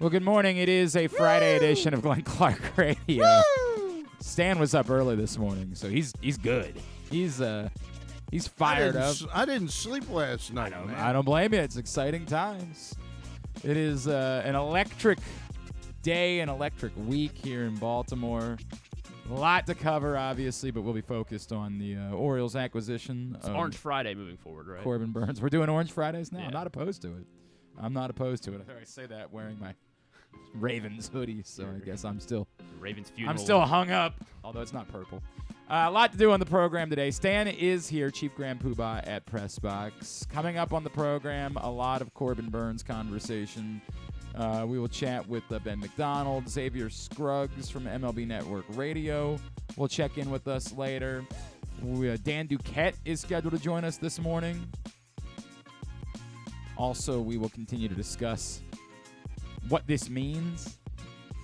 Well, good morning. It is a Friday edition of Glenn Clark Radio. Woo! Stan was up early this morning, so he's good. He's fired up. I didn't sleep last night. I don't blame you. It's exciting times. It is an electric day, an electric week here in Baltimore. A lot to cover, obviously, but we'll be focused on the Orioles acquisition. It's Orange Friday moving forward, right? Corbin Burnes. We're doing Orange Fridays now. Yeah. I'm not opposed to it. I say that wearing my Ravens hoodie, so I guess I'm still Ravens funeral. I'm still hung up, although it's not purple. A lot to do on the program today. Stan is here, Chief Grand Poobah at Press Box. Coming up on the program, a lot of Corbin Burnes conversation. We will chat with Ben McDonald, Xavier Scruggs from MLB Network Radio. Will check in with us later. Dan Duquette is scheduled to join us this morning. Also, we will continue to discuss what this means.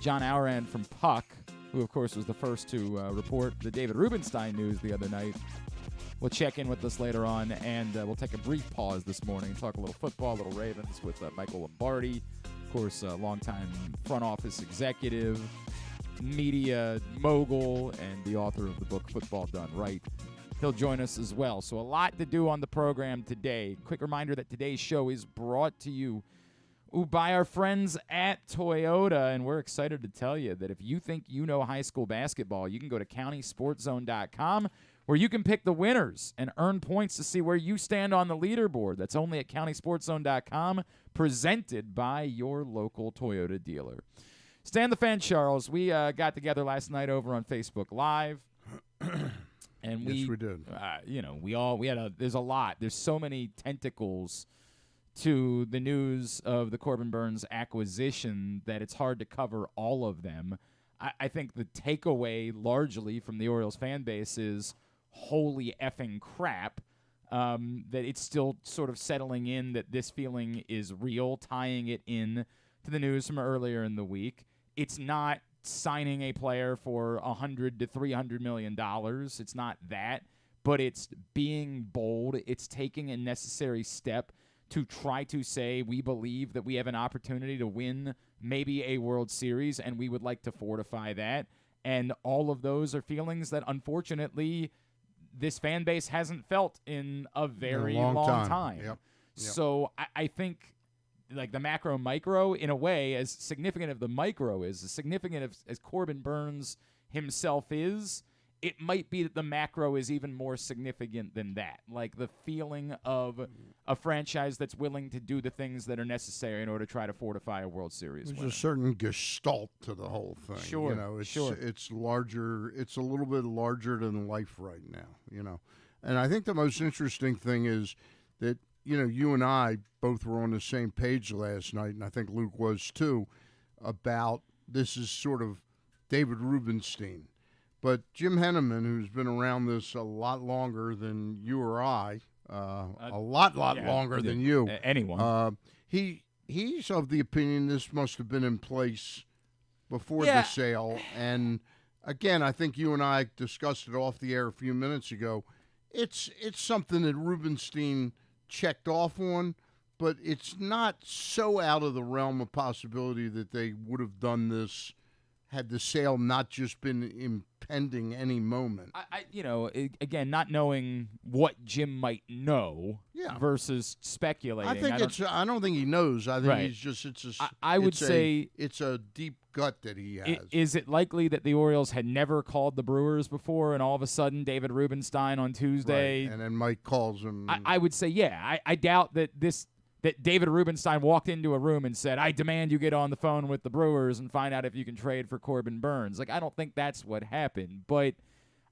John Ourand from Puck, who of course was the first to report the David Rubenstein news the other night, will check in with us later on, and we'll take a brief pause this morning and talk a little football, a little Ravens with Michael Lombardi, of course, a longtime front office executive, media mogul, and the author of the book Football Done Right. He'll join us as well. So a lot to do on the program today. Quick reminder that today's show is brought to you by our friends at Toyota, and we're excited to tell you that if you think you know high school basketball, you can go to countysportzone.com where you can pick the winners and earn points to see where you stand on the leaderboard. That's only at countysportzone.com, presented by your local Toyota dealer. Stan the Fan Charles, we got together last night over on Facebook Live. And yes, we did. There's so many tentacles to the news of the Corbin Burnes acquisition that it's hard to cover all of them. I think the takeaway largely from the Orioles fan base is holy effing crap, that it's still sort of settling in that this feeling is real, tying it in to the news from earlier in the week. It's not signing a player for $100 to $300 million. It's not that, but it's being bold. It's taking a necessary step to try to say we believe that we have an opportunity to win maybe a World Series, and we would like to fortify that. And all of those are feelings that, unfortunately, this fan base hasn't felt in a very long time. Yep. So I think, like, the macro micro, in a way, as significant as the micro is, as significant as Corbin Burnes himself is, it might be that the macro is even more significant than that. Like the feeling of a franchise that's willing to do the things that are necessary in order to try to fortify a World Series There's winner. a certain gestalt to the whole thing. Sure, It's larger. It's a little bit larger than life right now, And I think the most interesting thing is that, you and I both were on the same page last night, and I think Luke was too, about this is sort of David Rubenstein. But Jim Henneman, who's been around this a lot longer than you or I, a lot longer than you. Anyone. He's of the opinion this must have been in place before the sale. And, again, I think you and I discussed it off the air a few minutes ago. It's something that Rubenstein checked off on, but it's not so out of the realm of possibility that they would have done this had the sale not just been impending any moment. Again, not knowing what Jim might know versus speculating. I don't think he knows. I think he's just. I would say it's a deep gut that he has. Is it likely that the Orioles had never called the Brewers before, and all of a sudden David Rubenstein on Tuesday, right, and then Mike calls him? I would say I doubt that that David Rubenstein walked into a room and said, I demand you get on the phone with the Brewers and find out if you can trade for Corbin Burnes. Like, I don't think that's what happened, but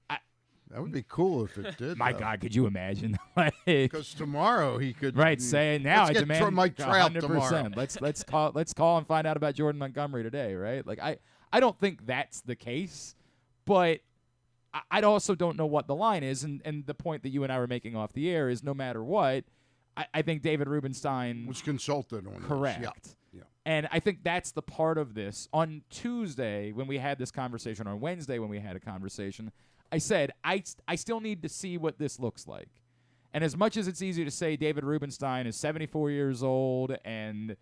that would be cool if it did. My God, could you imagine? Because tomorrow he could say now I demand Mike Trout 100%. Tomorrow. Let's call and find out about Jordan Montgomery today, right? Like I don't think that's the case, but I also don't know what the line is, and the point that you and I were making off the air is no matter what, I think David Rubenstein was consulted on correct. This. Yeah. And I think that's the part of this. On Tuesday, when we had this conversation, on Wednesday, when we had a conversation, I said, I still need to see what this looks like. And as much as it's easy to say David Rubenstein is 74 years old and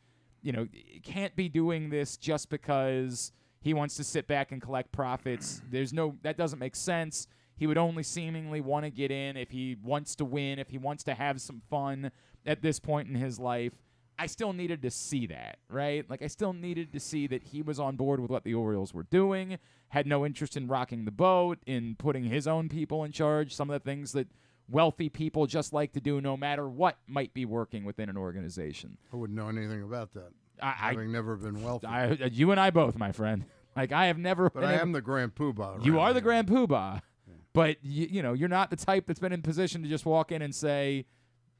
can't be doing this just because he wants to sit back and collect profits. That doesn't make sense. He would only seemingly want to get in if he wants to win, if he wants to have some fun at this point in his life. I still needed to see that, right? Like, I still needed to see that he was on board with what the Orioles were doing, had no interest in rocking the boat, in putting his own people in charge, some of the things that wealthy people just like to do no matter what might be working within an organization. I wouldn't know anything about that, having never been wealthy. You and I both, my friend. Like, I have never But I am the Grand Poobah. You are the Grand Poobah. Yeah. But, you're not the type that's been in position to just walk in and say,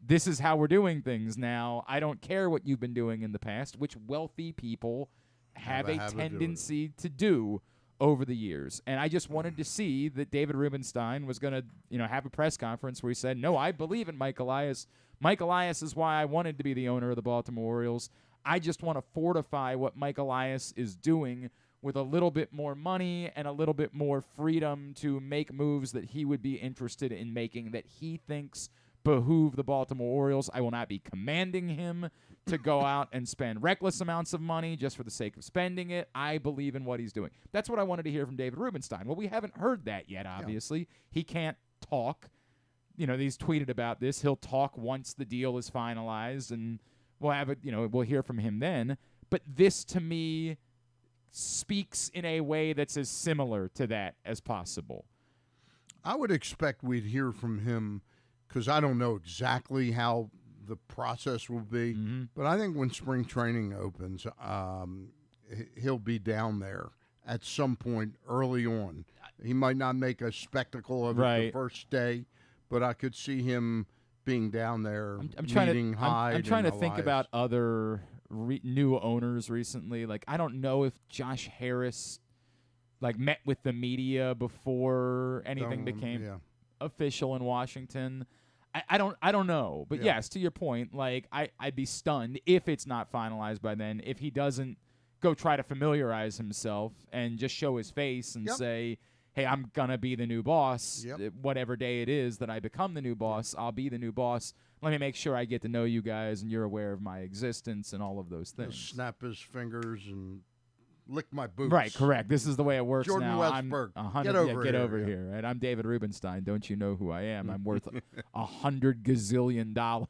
this is how we're doing things now. I don't care what you've been doing in the past, which wealthy people have a tendency to do over the years. And I just wanted to see that David Rubenstein was going to, have a press conference where he said, no, I believe in Mike Elias. Mike Elias is why I wanted to be the owner of the Baltimore Orioles. I just want to fortify what Mike Elias is doing with a little bit more money and a little bit more freedom to make moves that he would be interested in making that he thinks behoove the Baltimore Orioles. I will not be commanding him to go out and spend reckless amounts of money just for the sake of spending it. I believe in what he's doing. That's what I wanted to hear from David Rubenstein. Well, we haven't heard that yet, obviously. Yeah. He can't talk. He's tweeted about this. He'll talk once the deal is finalized, and we'll have it, we'll hear from him then. But this, to me, speaks in a way that's as similar to that as possible. I would expect we'd hear from him, because I don't know exactly how the process will be, but I think when spring training opens, he'll be down there at some point early on. He might not make a spectacle of it the first day, but I could see him being down there meeting Hyde. I'm trying to think about other new owners recently. Like, I don't know if Josh Harris met with the media before anything became official in Washington. I don't know, but yes, to your point, I'd be stunned if it's not finalized by then, if he doesn't go try to familiarize himself and just show his face and say, hey, I'm gonna be the new boss. Whatever day it is that I become the new boss, I'll be the new boss. Let me make sure I get to know you guys and you're aware of my existence and all of those things. He'll snap his fingers and lick my boots. Right, correct. This is the way it works Jordan now. Westberg. Get over here. Right? I'm David Rubenstein. Don't you know who I am? I'm worth $100 gazillion.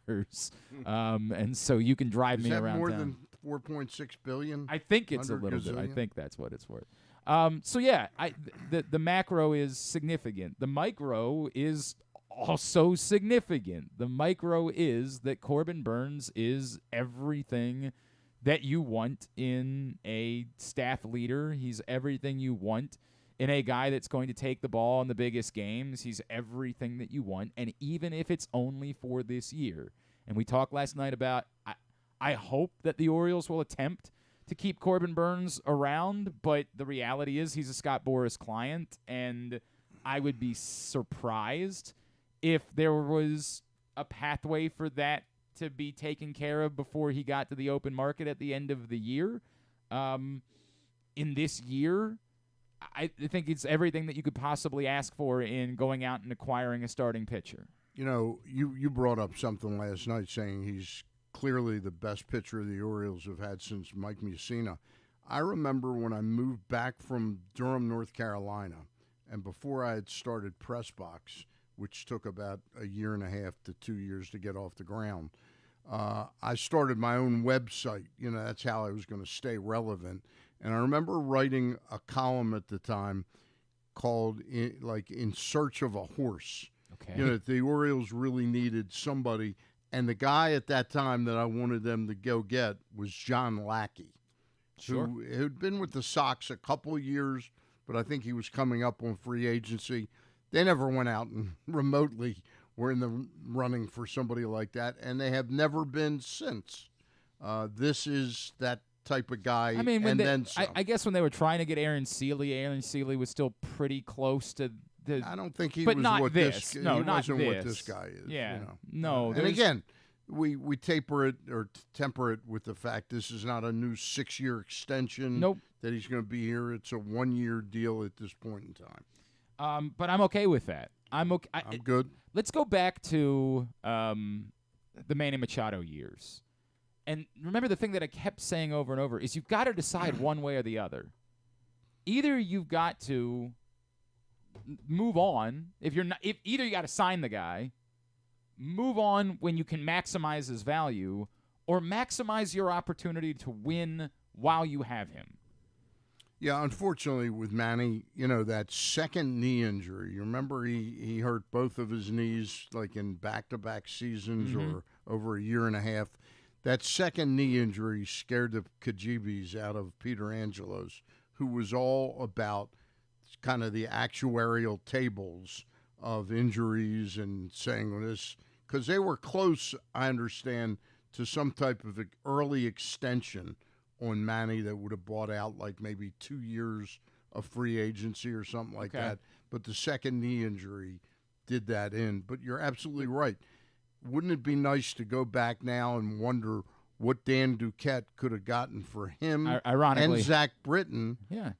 And so you can drive me around more town. Than $4.6 billion? I think it's a little bit. I think that's what it's worth. The macro is significant. The micro is also significant. The micro is that Corbin Burnes is everything that you want in a staff leader. He's everything you want in a guy that's going to take the ball in the biggest games. He's everything that you want, and even if it's only for this year. And we talked last night about I hope that the Orioles will attempt to keep Corbin Burnes around, but the reality is he's a Scott Boras client, and I would be surprised if there was a pathway for that to be taken care of before he got to the open market at the end of the year. In this year, I think it's everything that you could possibly ask for in going out and acquiring a starting pitcher. You brought up something last night saying he's clearly the best pitcher the Orioles have had since Mike Mussina. I remember when I moved back from Durham, North Carolina, and before I had started Press Box, which took about a year and a half to 2 years to get off the ground, I started my own website. That's how I was going to stay relevant. And I remember writing a column at the time called In Search of a Horse. Okay. The Orioles really needed somebody. And the guy at that time that I wanted them to go get was John Lackey, who had been with the Sox a couple of years, but I think he was coming up on free agency. They never went out and remotely were in the running for somebody like that, and they have never been since. This is that type of guy, then some. I guess when they were trying to get Aaron Seeley was still pretty close to the. I don't think he but was not what this. this. No, he not wasn't this. what this guy is. Yeah, no. And again, we taper it or temper it with the fact this is not a new 6-year extension. Nope. That he's going to be here. It's a 1-year deal at this point in time. But I'm okay with that. I'm okay. I'm good. Let's go back to the Manny Machado years. And remember, the thing that I kept saying over and over is you've got to decide one way or the other. Either you've got to move on. Either you got to sign the guy, move on when you can maximize his value, or maximize your opportunity to win while you have him. Yeah, unfortunately with Manny, that second knee injury, you remember he hurt both of his knees like in back-to-back seasons or over a year and a half. That second knee injury scared the kajibis out of Peter Angelos, who was all about kind of the actuarial tables of injuries and saying this, because they were close, I understand, to some type of early extension on Manny that would have bought out like maybe 2 years of free agency or something like that. But the second knee injury did that in. But you're absolutely right. Wouldn't it be nice to go back now and wonder what Dan Duquette could have gotten for him ironically, and Zach Britton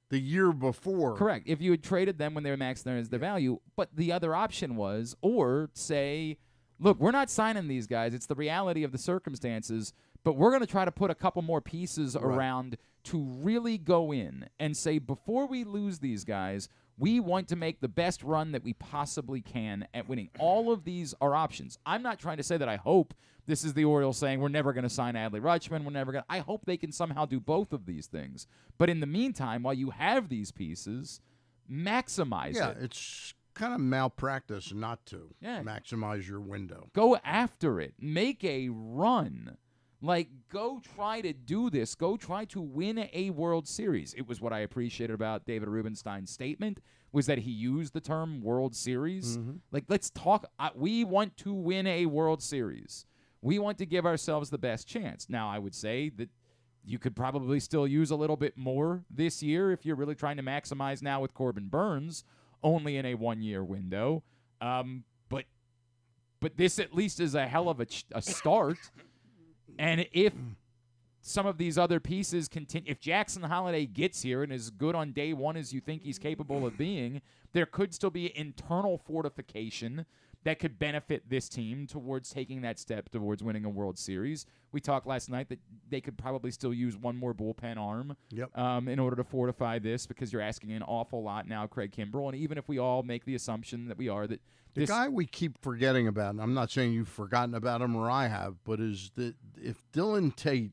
the year before? Correct. If you had traded them when they were maxing their value. But the other option was, or say, look, we're not signing these guys. It's the reality of the circumstances. But we're going to try to put a couple more pieces around to really go in and say, before we lose these guys, we want to make the best run that we possibly can at winning. All of these are options. I'm not trying to say that I hope this is the Orioles saying we're never going to sign Adley Rutschman. We're never going. I hope they can somehow do both of these things. But in the meantime, while you have these pieces, maximize it. Yeah, it's kind of malpractice not to maximize your window. Go after it. Make a run. Like, go try to do this. Go try to win a World Series. It was what I appreciated about David Rubenstein's statement, was that he used the term World Series. Like, let's talk. We want to win a World Series. We want to give ourselves the best chance. Now, I would say that you could probably still use a little bit more this year if you're really trying to maximize now with Corbin Burnes, only in a one-year window. But this at least is a hell of a start. And if some of these other pieces continue, if Jackson Holiday gets here and is good on day one as you think he's capable of being, there could still be internal fortification that could benefit this team towards taking that step towards winning a World Series. We talked last night that they could probably still use one more bullpen arm in order to fortify this, because you're asking an awful lot now, Craig Kimbrell. And even if we all make the assumption that we are, that the guy we keep forgetting about, and I'm not saying you've forgotten about him or I have, but is that if Dylan Tate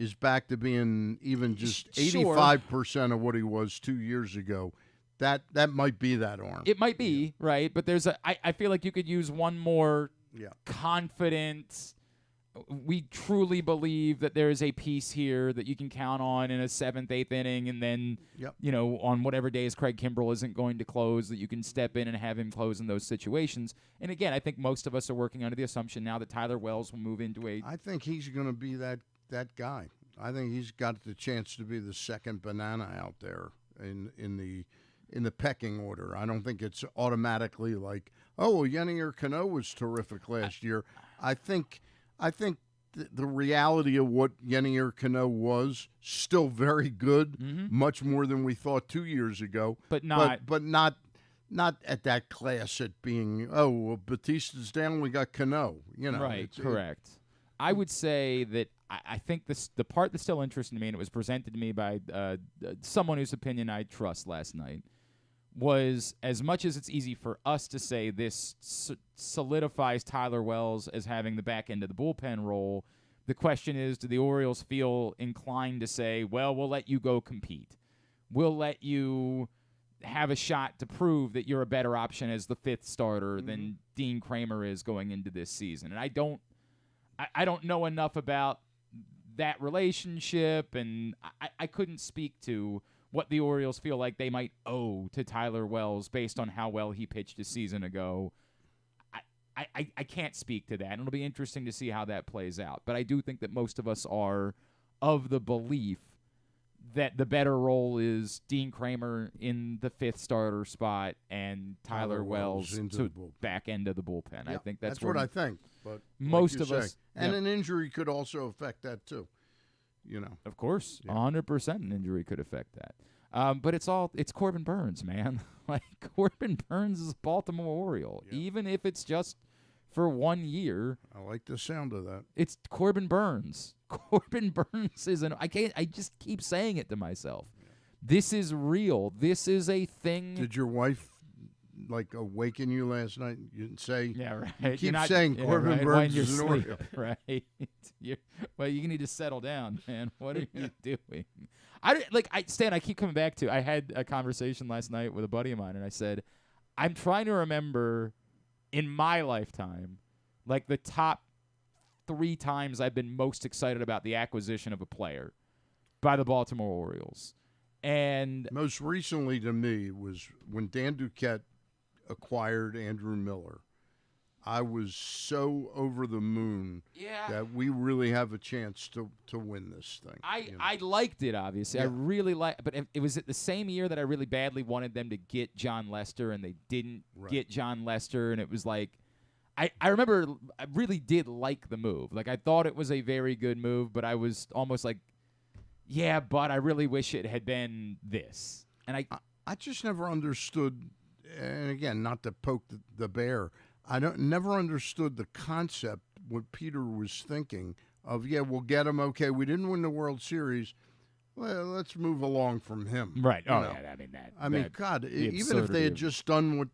is back to being even just 85% of what he was 2 years ago, that might be that arm. It might be, right? But I feel like you could use one more confident, we truly believe that there is a piece here that you can count on in a 7th, 8th inning, and then, on whatever days Craig Kimbrell isn't going to close, that you can step in and have him close in those situations. And again, I think most of us are working under the assumption now that Tyler Wells will move into I think he's going to be that guy. I think he's got the chance to be the second banana out there in the pecking order. I don't think it's automatically like, Yennier Cano was terrific last year. I think the reality of what Yennier Cano was still very good, much more than we thought 2 years ago. But not at that class at being, Batista's down, we got Cano. Right, correct. I would say that I think the part that's still interesting to me, and it was presented to me by someone whose opinion I trust last night, was as much as it's easy for us to say this solidifies Tyler Wells as having the back end of the bullpen role, the question is, do the Orioles feel inclined to say, well, we'll let you go compete. We'll let you have a shot to prove that you're a better option as the 5th starter than Dean Kramer is going into this season. And I don't know enough about that relationship, and I couldn't speak to what the Orioles feel like they might owe to Tyler Wells based on how well he pitched a season ago. I can't speak to that. And it'll be interesting to see how that plays out. But I do think that most of us are of the belief that the better role is Dean Kramer in the 5th starter spot and Tyler Wells into the back end of the bullpen. Yep, I think that's what I think. But most like of us. And an injury could also affect that too. Of course, 100% an injury could affect that. But it's Corbin Burnes, man. Like, Corbin Burnes is a Baltimore Oriole. Yep. Even if it's just for 1 year. I like the sound of that. It's Corbin Burnes. Corbin Burnes is I just keep saying it to myself. Yeah. This is real. This is a thing. Did your wife awaken you last night? You didn't say. Yeah, right. You keep saying Corbin Burnes is an Oriole. Right. Well, you need to settle down, man. What are you doing? Stan, I keep coming back to. I had a conversation last night with a buddy of mine, and I said, I'm trying to remember in my lifetime, the top 3 times I've been most excited about the acquisition of a player by the Baltimore Orioles. And most recently to me was when Dan Duquette acquired Andrew Miller. I was so over the moon that we really have a chance to win this thing. I liked it, obviously. Yeah. I really liked, but it was at the same year that I really badly wanted them to get John Lester, and they didn't get John Lester, and it was I remember I really did like the move. I thought it was a very good move, but I was almost but I really wish it had been this. And I just never understood, and again, not to poke the bear, never understood the concept, what Peter was thinking of, we'll get him, okay, we didn't win the World Series, well, let's move along from him. Right. Oh, know? Yeah, I mean, God, even if they had just done what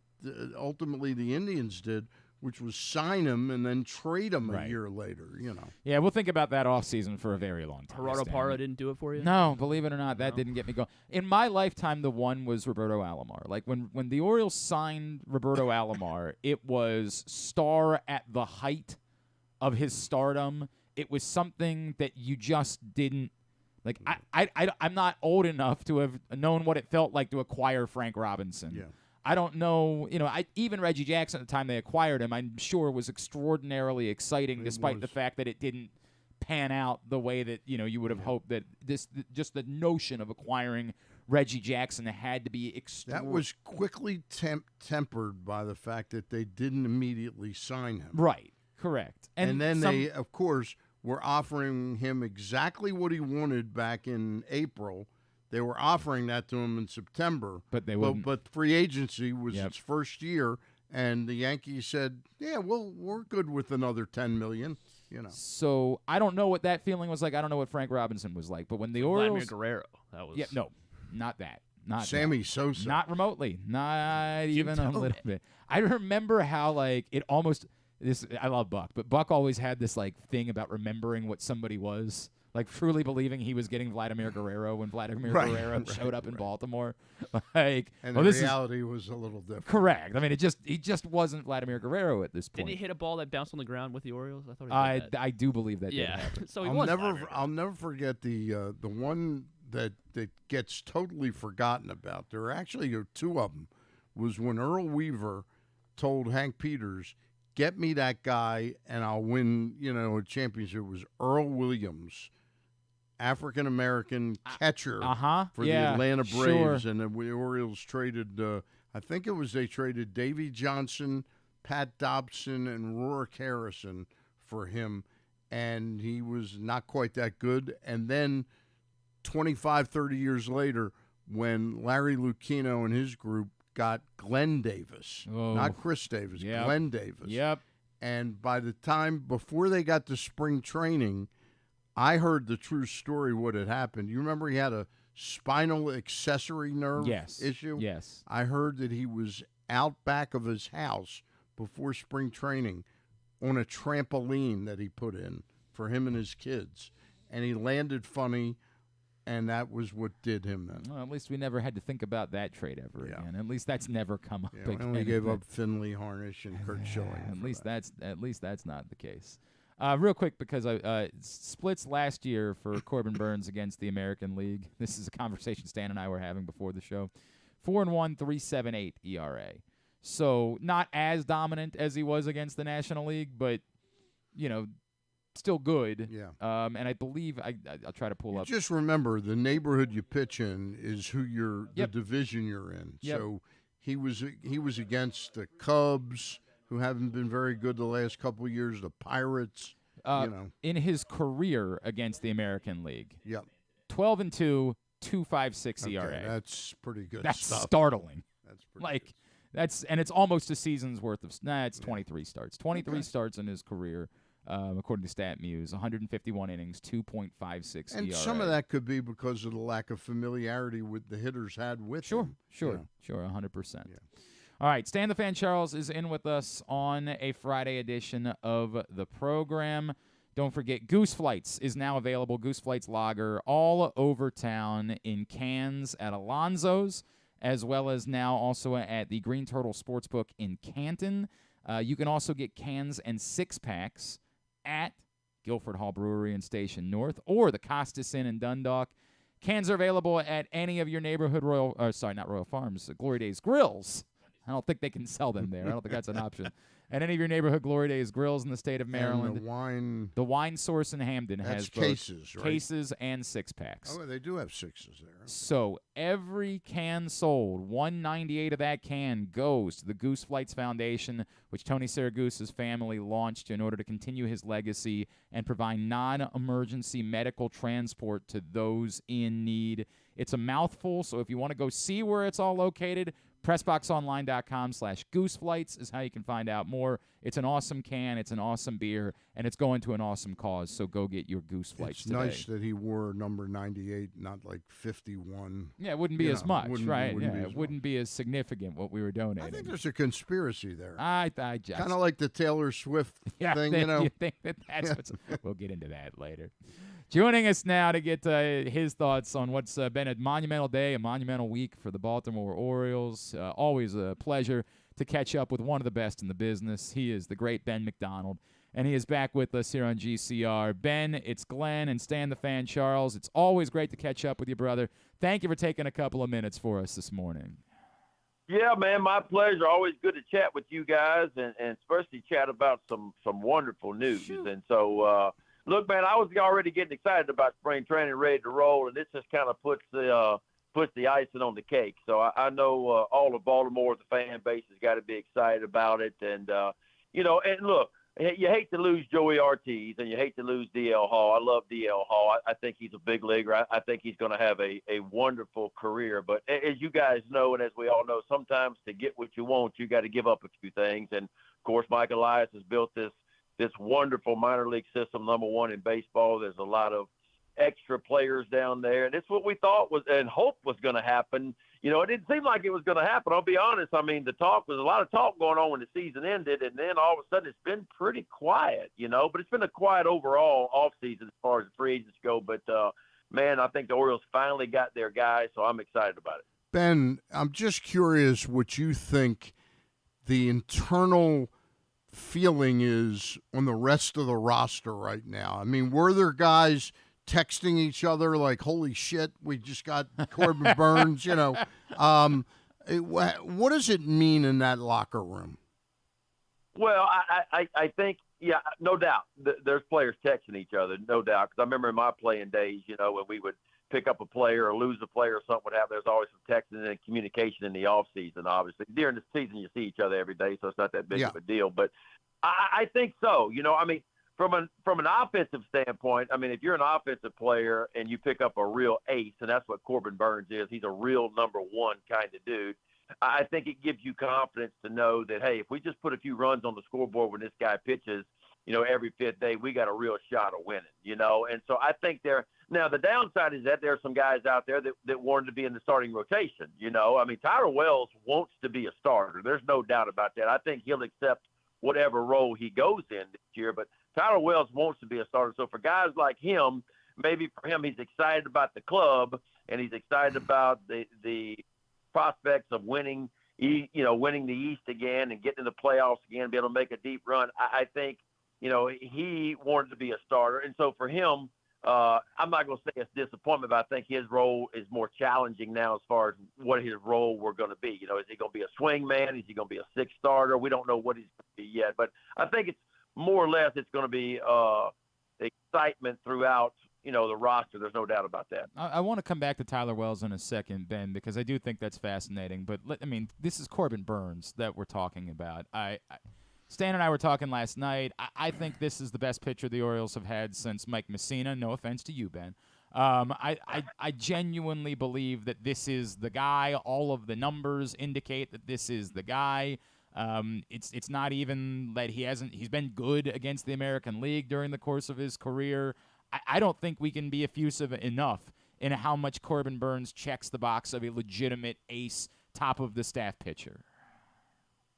ultimately the Indians did, which was sign him and then trade him a year later, Yeah, we'll think about that offseason for a very long time. Gerardo Parra didn't do it for you? No, believe it or not, that didn't get me going. In my lifetime, the one was Roberto Alomar. When the Orioles signed Roberto Alomar, it was star at the height of his stardom. It was something that you just didn't I'm not old enough to have known what it felt like to acquire Frank Robinson. Yeah. I don't know, even Reggie Jackson at the time they acquired him, I'm sure was extraordinarily exciting, despite the fact that it didn't pan out the way that, you would have hoped. That just the notion of acquiring Reggie Jackson had to be That was quickly tempered by the fact that they didn't immediately sign him. Right, correct. And then they, of course, were offering him exactly what he wanted back in April. They were offering that to him in September, but they wouldn't. But free agency was its first year, and the Yankees said, "Yeah, we're good with another $10 million." So I don't know what that feeling was like. I don't know what Frank Robinson was like. But when the Orioles, Vladimir Guerrero, that was not that, not Sammy that. Sosa, not remotely, not even a little bit. I remember how it almost this. I love Buck, but Buck always had this thing about remembering what somebody was. Truly believing he was getting Vladimir Guerrero when Vladimir Guerrero showed up in Baltimore. And the reality was a little different. Correct. I mean, he just wasn't Vladimir Guerrero at this point. Didn't he hit a ball that bounced on the ground with the Orioles? I thought he did that. I do believe that did happen. So I'll never forget the one that gets totally forgotten about. There are actually 2 of them. Was when Earl Weaver told Hank Peters, "Get me that guy and I'll win, a championship." It was Earl Williams, African-American catcher for the Atlanta Braves, and the Orioles traded, I think they traded Davey Johnson, Pat Dobson, and Rourke Harrison for him, and he was not quite that good. And then 25, 30 years later, when Larry Lucchino and his group got Glenn Davis, not Chris Davis, Glenn Davis. Yep. And by the time, before they got to spring training, I heard the true story, what had happened. You remember he had a spinal accessory nerve issue? Yes. I heard that he was out back of his house before spring training on a trampoline that he put in for him and his kids. And he landed funny, and that was what did him then. Well, at least we never had to think about that trade ever again. At least that's never come up again. We only gave up Finley Harnish and Kurt Schilling. At least that's not the case. Real quick, because splits last year for Corbin Burnes against the American League. This is a conversation Stan and I were having before the show. 4-1, 3.78 ERA. So not as dominant as he was against the National League, but still good. Yeah. And I believe I'll try to pull up. Just remember, the neighborhood you pitch in is the division you're in. Yep. So he was against the Cubs, who haven't been very good the last couple of years, the Pirates, in his career against the American League. Yep. 12-2, 2.56 ERA. That's pretty good That's stuff. startling. That's pretty good. it's almost a season's worth of. It's 23 starts. 23 starts in his career. According to StatMuse, 151 innings, 2.56 and ERA. some of that could be because of the lack of familiarity with the hitters had with him. Sure, 100%. Yeah. All right, Stan the Fan Charles is in with us on a Friday edition of the program. Don't forget, Goose Flights is now available. Goose Flights Lager all over town in cans at Alonzo's, as well as now also at the Green Turtle Sportsbook in Canton. You can also get cans and six-packs at Guilford Hall Brewery and Station North or the Costas Inn in Dundalk. Cans are available at any of your neighborhood not Royal Farms, Glory Days Grills. I don't think they can sell them there. I don't think that's an option. At any of your neighborhood Glory Days Grills in the state of Maryland. And the wine source in Hampden has both cases, right? Cases and six-packs. Oh, they do have sixes there. Okay. So every can sold, 198 of that can goes to the Goose Flights Foundation, which Tony Saragusa's family launched in order to continue his legacy and provide non-emergency medical transport to those in need. It's a mouthful, so if you want to go see where it's all located, PressBoxOnline.com/gooseflights is how you can find out more. It's an awesome can, it's an awesome beer, and it's going to an awesome cause, so go get your Goose Flights today. It's nice that he wore number 98, not like 51. Yeah, it wouldn't be as much, right? It wouldn't be as significant what we were donating. I think there's a conspiracy there. I just kind of like the Taylor Swift thing, You think that's what's... We'll get into that later. Joining us now to get his thoughts on what's been a monumental day, a monumental week for the Baltimore Orioles. Always a pleasure to catch up with one of the best in the business. He is the great Ben McDonald, and he is back with us here on GCR. Ben, it's Glenn and Stan the Fan Charles. It's always great to catch up with you, brother. Thank you for taking a couple of minutes for us this morning. Yeah, man, my pleasure. Always good to chat with you guys, and especially chat about some wonderful news. Shoot. And so, look, man, I was already getting excited about spring training, ready to roll, and this just kind of puts the icing on the cake. So I know all of Baltimore, the fan base, has got to be excited about it. And, and look, you hate to lose Joey Ortiz, and you hate to lose DL Hall. I love DL Hall. I think he's a big leaguer. I think he's going to have a wonderful career. But as you guys know, and as we all know, sometimes to get what you want, you got to give up a few things. And, of course, Mike Elias has built this wonderful minor league system, number one in baseball. There's a lot of extra players down there, and it's what we thought was and hoped was going to happen. It didn't seem like it was going to happen. I'll be honest. I mean, a lot of talk going on when the season ended, and then all of a sudden it's been pretty quiet, but it's been a quiet overall offseason as far as the free agents go. But, man, I think the Orioles finally got their guy, so I'm excited about it. Ben, I'm just curious what you think the internal feeling is on the rest of the roster right now. I mean, were there guys texting each other like, holy shit, we just got Corbin Burnes, what does it mean in that locker room? Well, I think, yeah, no doubt. There's players texting each other, no doubt. Because I remember in my playing days, when we would pick up a player or lose a player or something would happen, there's always some texting and communication in the off season, obviously. During the season, you see each other every day, so it's not that big of a deal. But I think so. From an offensive standpoint, if you're an offensive player and you pick up a real ace, and that's what Corbin Burnes is, he's a real number one kind of dude. I think it gives you confidence to know that, hey, if we just put a few runs on the scoreboard when this guy pitches, every fifth day, we got a real shot of winning, And so I think now the downside is that there are some guys out there that wanted to be in the starting rotation, Tyler Wells wants to be a starter. There's no doubt about that. I think he'll accept whatever role he goes in this year, but Tyler Wells wants to be a starter. So for guys like him, maybe for him, he's excited about the club and he's excited about the prospects of winning the East again and getting in the playoffs again, be able to make a deep run. I think, he wanted to be a starter. And so for him, I'm not going to say it's disappointment, but I think his role is more challenging now as far as what his role we're going to be. Is he going to be a swing man? Is he going to be a sixth starter? We don't know what he's going to be yet. But I think it's more or less it's going to be excitement throughout, the roster. There's no doubt about that. I want to come back to Tyler Wells in a second, Ben, because I do think that's fascinating. But, this is Corbin Burnes that we're talking about. Stan and I were talking last night. I think this is the best pitcher the Orioles have had since Mike Messina. No offense to you, Ben. I genuinely believe that this is the guy. All of the numbers indicate that this is the guy. It's not even that he's been good against the American League during the course of his career. I don't think we can be effusive enough in how much Corbin Burnes checks the box of a legitimate ace, top of the staff pitcher.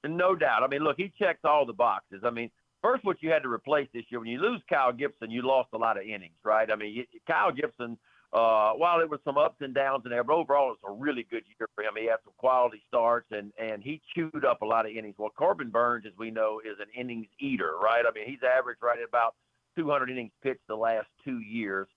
No doubt. I mean, look, he checks all the boxes. I mean, first, what you had to replace this year, when you lose Kyle Gibson, you lost a lot of innings, right? I mean, Kyle Gibson, while there was some ups and downs in there, but overall it was a really good year for him. He had some quality starts, and he chewed up a lot of innings. Well, Corbin Burnes, as we know, is an innings eater, right? I mean, he's averaged right at about 200 innings pitched the last 2 years.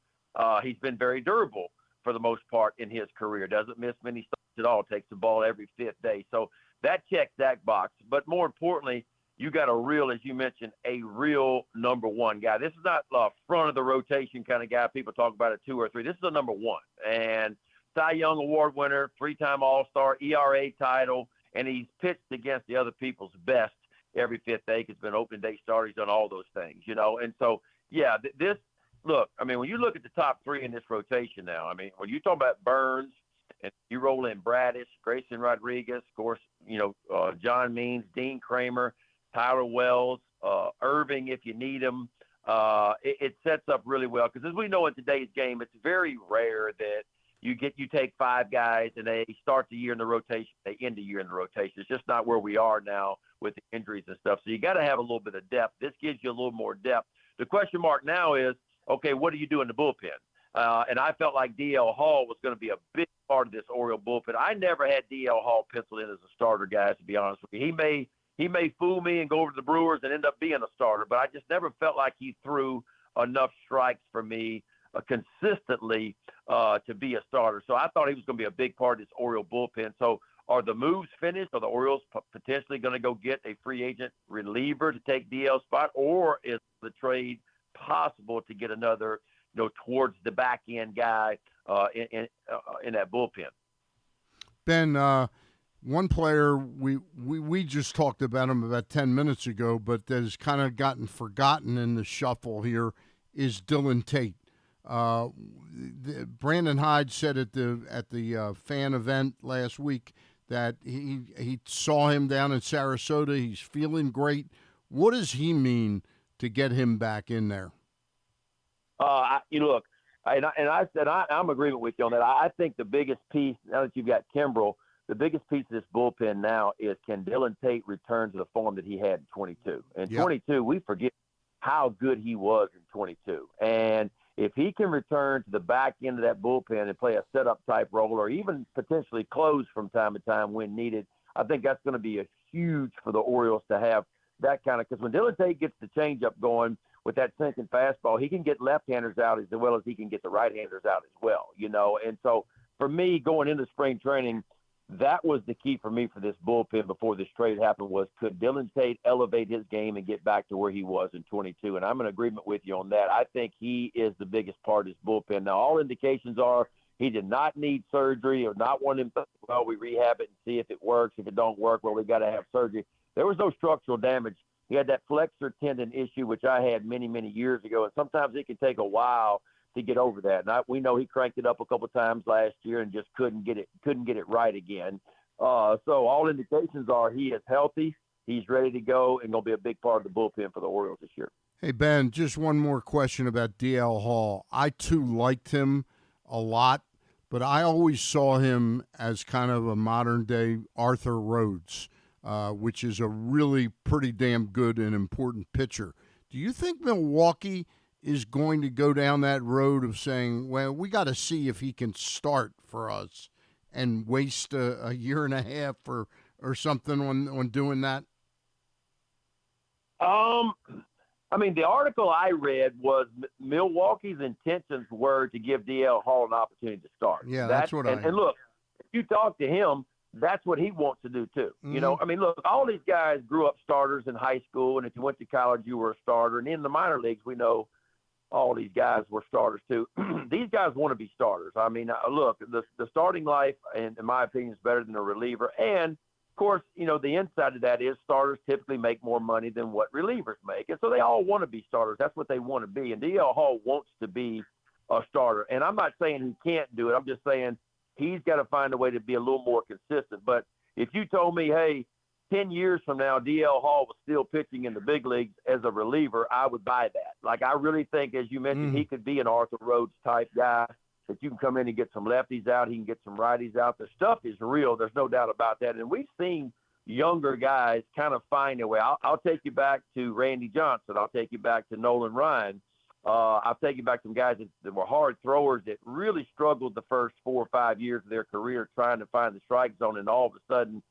He's been very durable for the most part in his career. Doesn't miss many starts at all. Takes the ball every fifth day. So that checks that box. But more importantly, you got a real, as you mentioned, a real number one guy. This is not a front of the rotation kind of guy. People talk about a 2 or 3. This is a number one. And Cy Young Award winner, 3-time All-Star, ERA title, and he's pitched against the other people's best every fifth day. He's been opening day starter. He's done all those things, you know. And so, yeah, look, I mean, when you look at the top 3 in this rotation now, I mean, when you talk about Burnes and you roll in Bradish, Grayson Rodriguez, of course, you know, John Means, Dean Kramer, Tyler Wells, Irving if you need him, it sets up really well. Because as we know in today's game, it's very rare that you take 5 guys and they start the year in the rotation, they end the year in the rotation. It's just not where we are now with the injuries and stuff. So you got to have a little bit of depth. This gives you a little more depth. The question mark now is, okay, what do you do in the bullpen? And I felt like D.L. Hall was going to be a big part of this Oriole bullpen. I never had D.L. Hall penciled in as a starter, guys, to be honest with you. He may fool me and go over to the Brewers and end up being a starter, but I just never felt like he threw enough strikes for me consistently to be a starter. So I thought he was going to be a big part of this Oriole bullpen. So are the moves finished? Are the Orioles potentially going to go get a free agent reliever to take DL's spot, or is the trade possible to get another, you know, towards the back end guy in that bullpen? Ben, one player we just talked about him about 10 minutes ago, but that has kind of gotten forgotten in the shuffle here is Dylan Tate. Brandon Hyde said at the fan event last week that he saw him down in Sarasota. He's feeling great. What does he mean to get him back in there? Look, I said I'm agreeing with you on that. I think the biggest piece, now that you've got Kimbrel, the biggest piece of this bullpen now is, can Dylan Tate return to the form that he had in 22? In 22, we forget how good he was in 22. And if he can return to the back end of that bullpen and play a setup type role, or even potentially close from time to time when needed, I think that's going to be a huge for the Orioles to have that kind of, because when Dylan Tate gets the changeup going with that sinking fastball, he can get left-handers out as well as he can get the right-handers out as well, you know. And so for me, going into spring training, that was the key for me for this bullpen before this trade happened, was could Dylan Tate elevate his game and get back to where he was in 22? And I'm in agreement with you on that. I think he is the biggest part of this bullpen. Now, all indications are he did not need surgery or not want him to, well, we rehab it and see if it works. If it don't work, well, we got to have surgery. There was no structural damage. He had that flexor tendon issue, which I had many, many years ago, and sometimes it can take a while to get over that. And we know he cranked it up a couple of times last year and just couldn't get it right again. So all indications are he is healthy, he's ready to go, and going to be a big part of the bullpen for the Orioles this year. Hey, Ben, just one more question about D.L. Hall. I, too, liked him a lot, but I always saw him as kind of a modern-day Arthur Rhodes, which is a really pretty damn good and important pitcher. Do you think Milwaukee is going to go down that road of saying, well, we got to see if he can start for us, and waste a year and a half or something on doing that? I mean, the article I read was Milwaukee's intentions were to give DL Hall an opportunity to start. Yeah, that's what I heard. And look, if you talk to him, that's what he wants to do too. Mm-hmm. You know, I mean, look, all these guys grew up starters in high school, and if you went to college, you were a starter. And in the minor leagues, we know all these guys were starters too. These guys want to be starters. I mean, look, the starting life, in my opinion, is better than a reliever. And, of course, you know, the inside of that is starters typically make more money than what relievers make. And so they all want to be starters. That's what they want to be. And D.L. Hall wants to be a starter. And I'm not saying he can't do it. I'm just saying he's got to find a way to be a little more consistent. But if you told me, hey, 10 years from now, DL Hall was still pitching in the big leagues as a reliever, I would buy that. Like, I really think, as you mentioned, he could be an Arthur Rhodes type guy that you can come in and get some lefties out. He can get some righties out. The stuff is real. There's no doubt about that. And we've seen younger guys kind of find their way. I'll take you back to Randy Johnson. I'll take you back to Nolan Ryan. I'll take you back to some guys that were hard throwers that really struggled the first 4 or 5 years of their career trying to find the strike zone, and all of a sudden,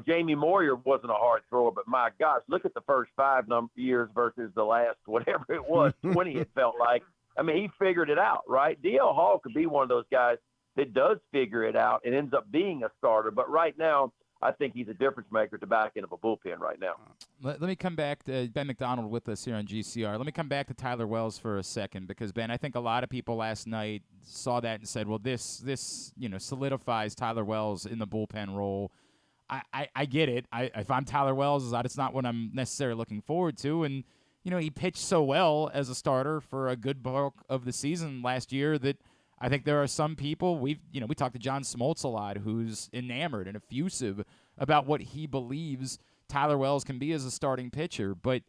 Jamie Moyer wasn't a hard thrower, but my gosh, look at the first 5 years versus the last, whatever it was, 20 it felt like. I mean, he figured it out, right? DL Hall could be one of those guys that does figure it out and ends up being a starter. But right now, I think he's a difference maker at the back end of a bullpen right now. Let me come back to Ben McDonald with us here on GCR. Let me come back to Tyler Wells for a second because, Ben, I think a lot of people last night saw that and said, well, this solidifies Tyler Wells in the bullpen role. I get it. If I'm Tyler Wells, it's not what I'm necessarily looking forward to. And, he pitched so well as a starter for a good bulk of the season last year that I think there are some people, we talked to John Smoltz a lot, who's enamored and effusive about what he believes Tyler Wells can be as a starting pitcher. But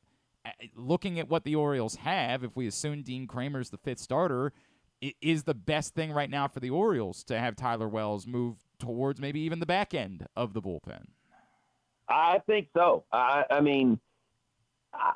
looking at what the Orioles have, if we assume Dean Kramer's the 5th starter, it is the best thing right now for the Orioles to have Tyler Wells move towards maybe even the back end of the bullpen. I think so. I mean,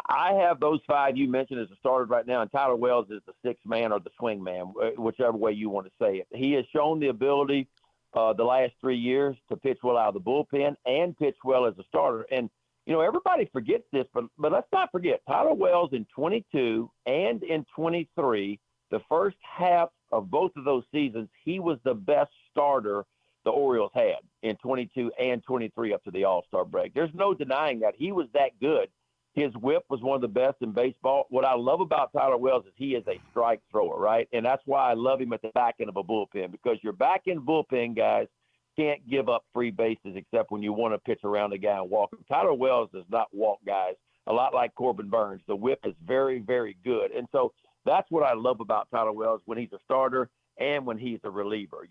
I have those 5 you mentioned as a starter right now, and Tyler Wells is the 6th man or the swing man, whichever way you want to say it. He has shown the ability the last 3 years to pitch well out of the bullpen and pitch well as a starter. And, everybody forgets this, but let's not forget, Tyler Wells in 22 and in 23, the first half of both of those seasons, he was the best starter the Orioles had in 22 and 23 up to the All-Star break. There's no denying that. He was that good. His whip was one of the best in baseball. What I love about Tyler Wells is he is a strike thrower, right? And that's why I love him at the back end of a bullpen, because your back end bullpen guys can't give up free bases except when you want to pitch around a guy and walk him. Tyler Wells does not walk guys, a lot like Corbin Burnes. The whip is very, very good. And so that's what I love about Tyler Wells when he's a starter and when he's a reliever.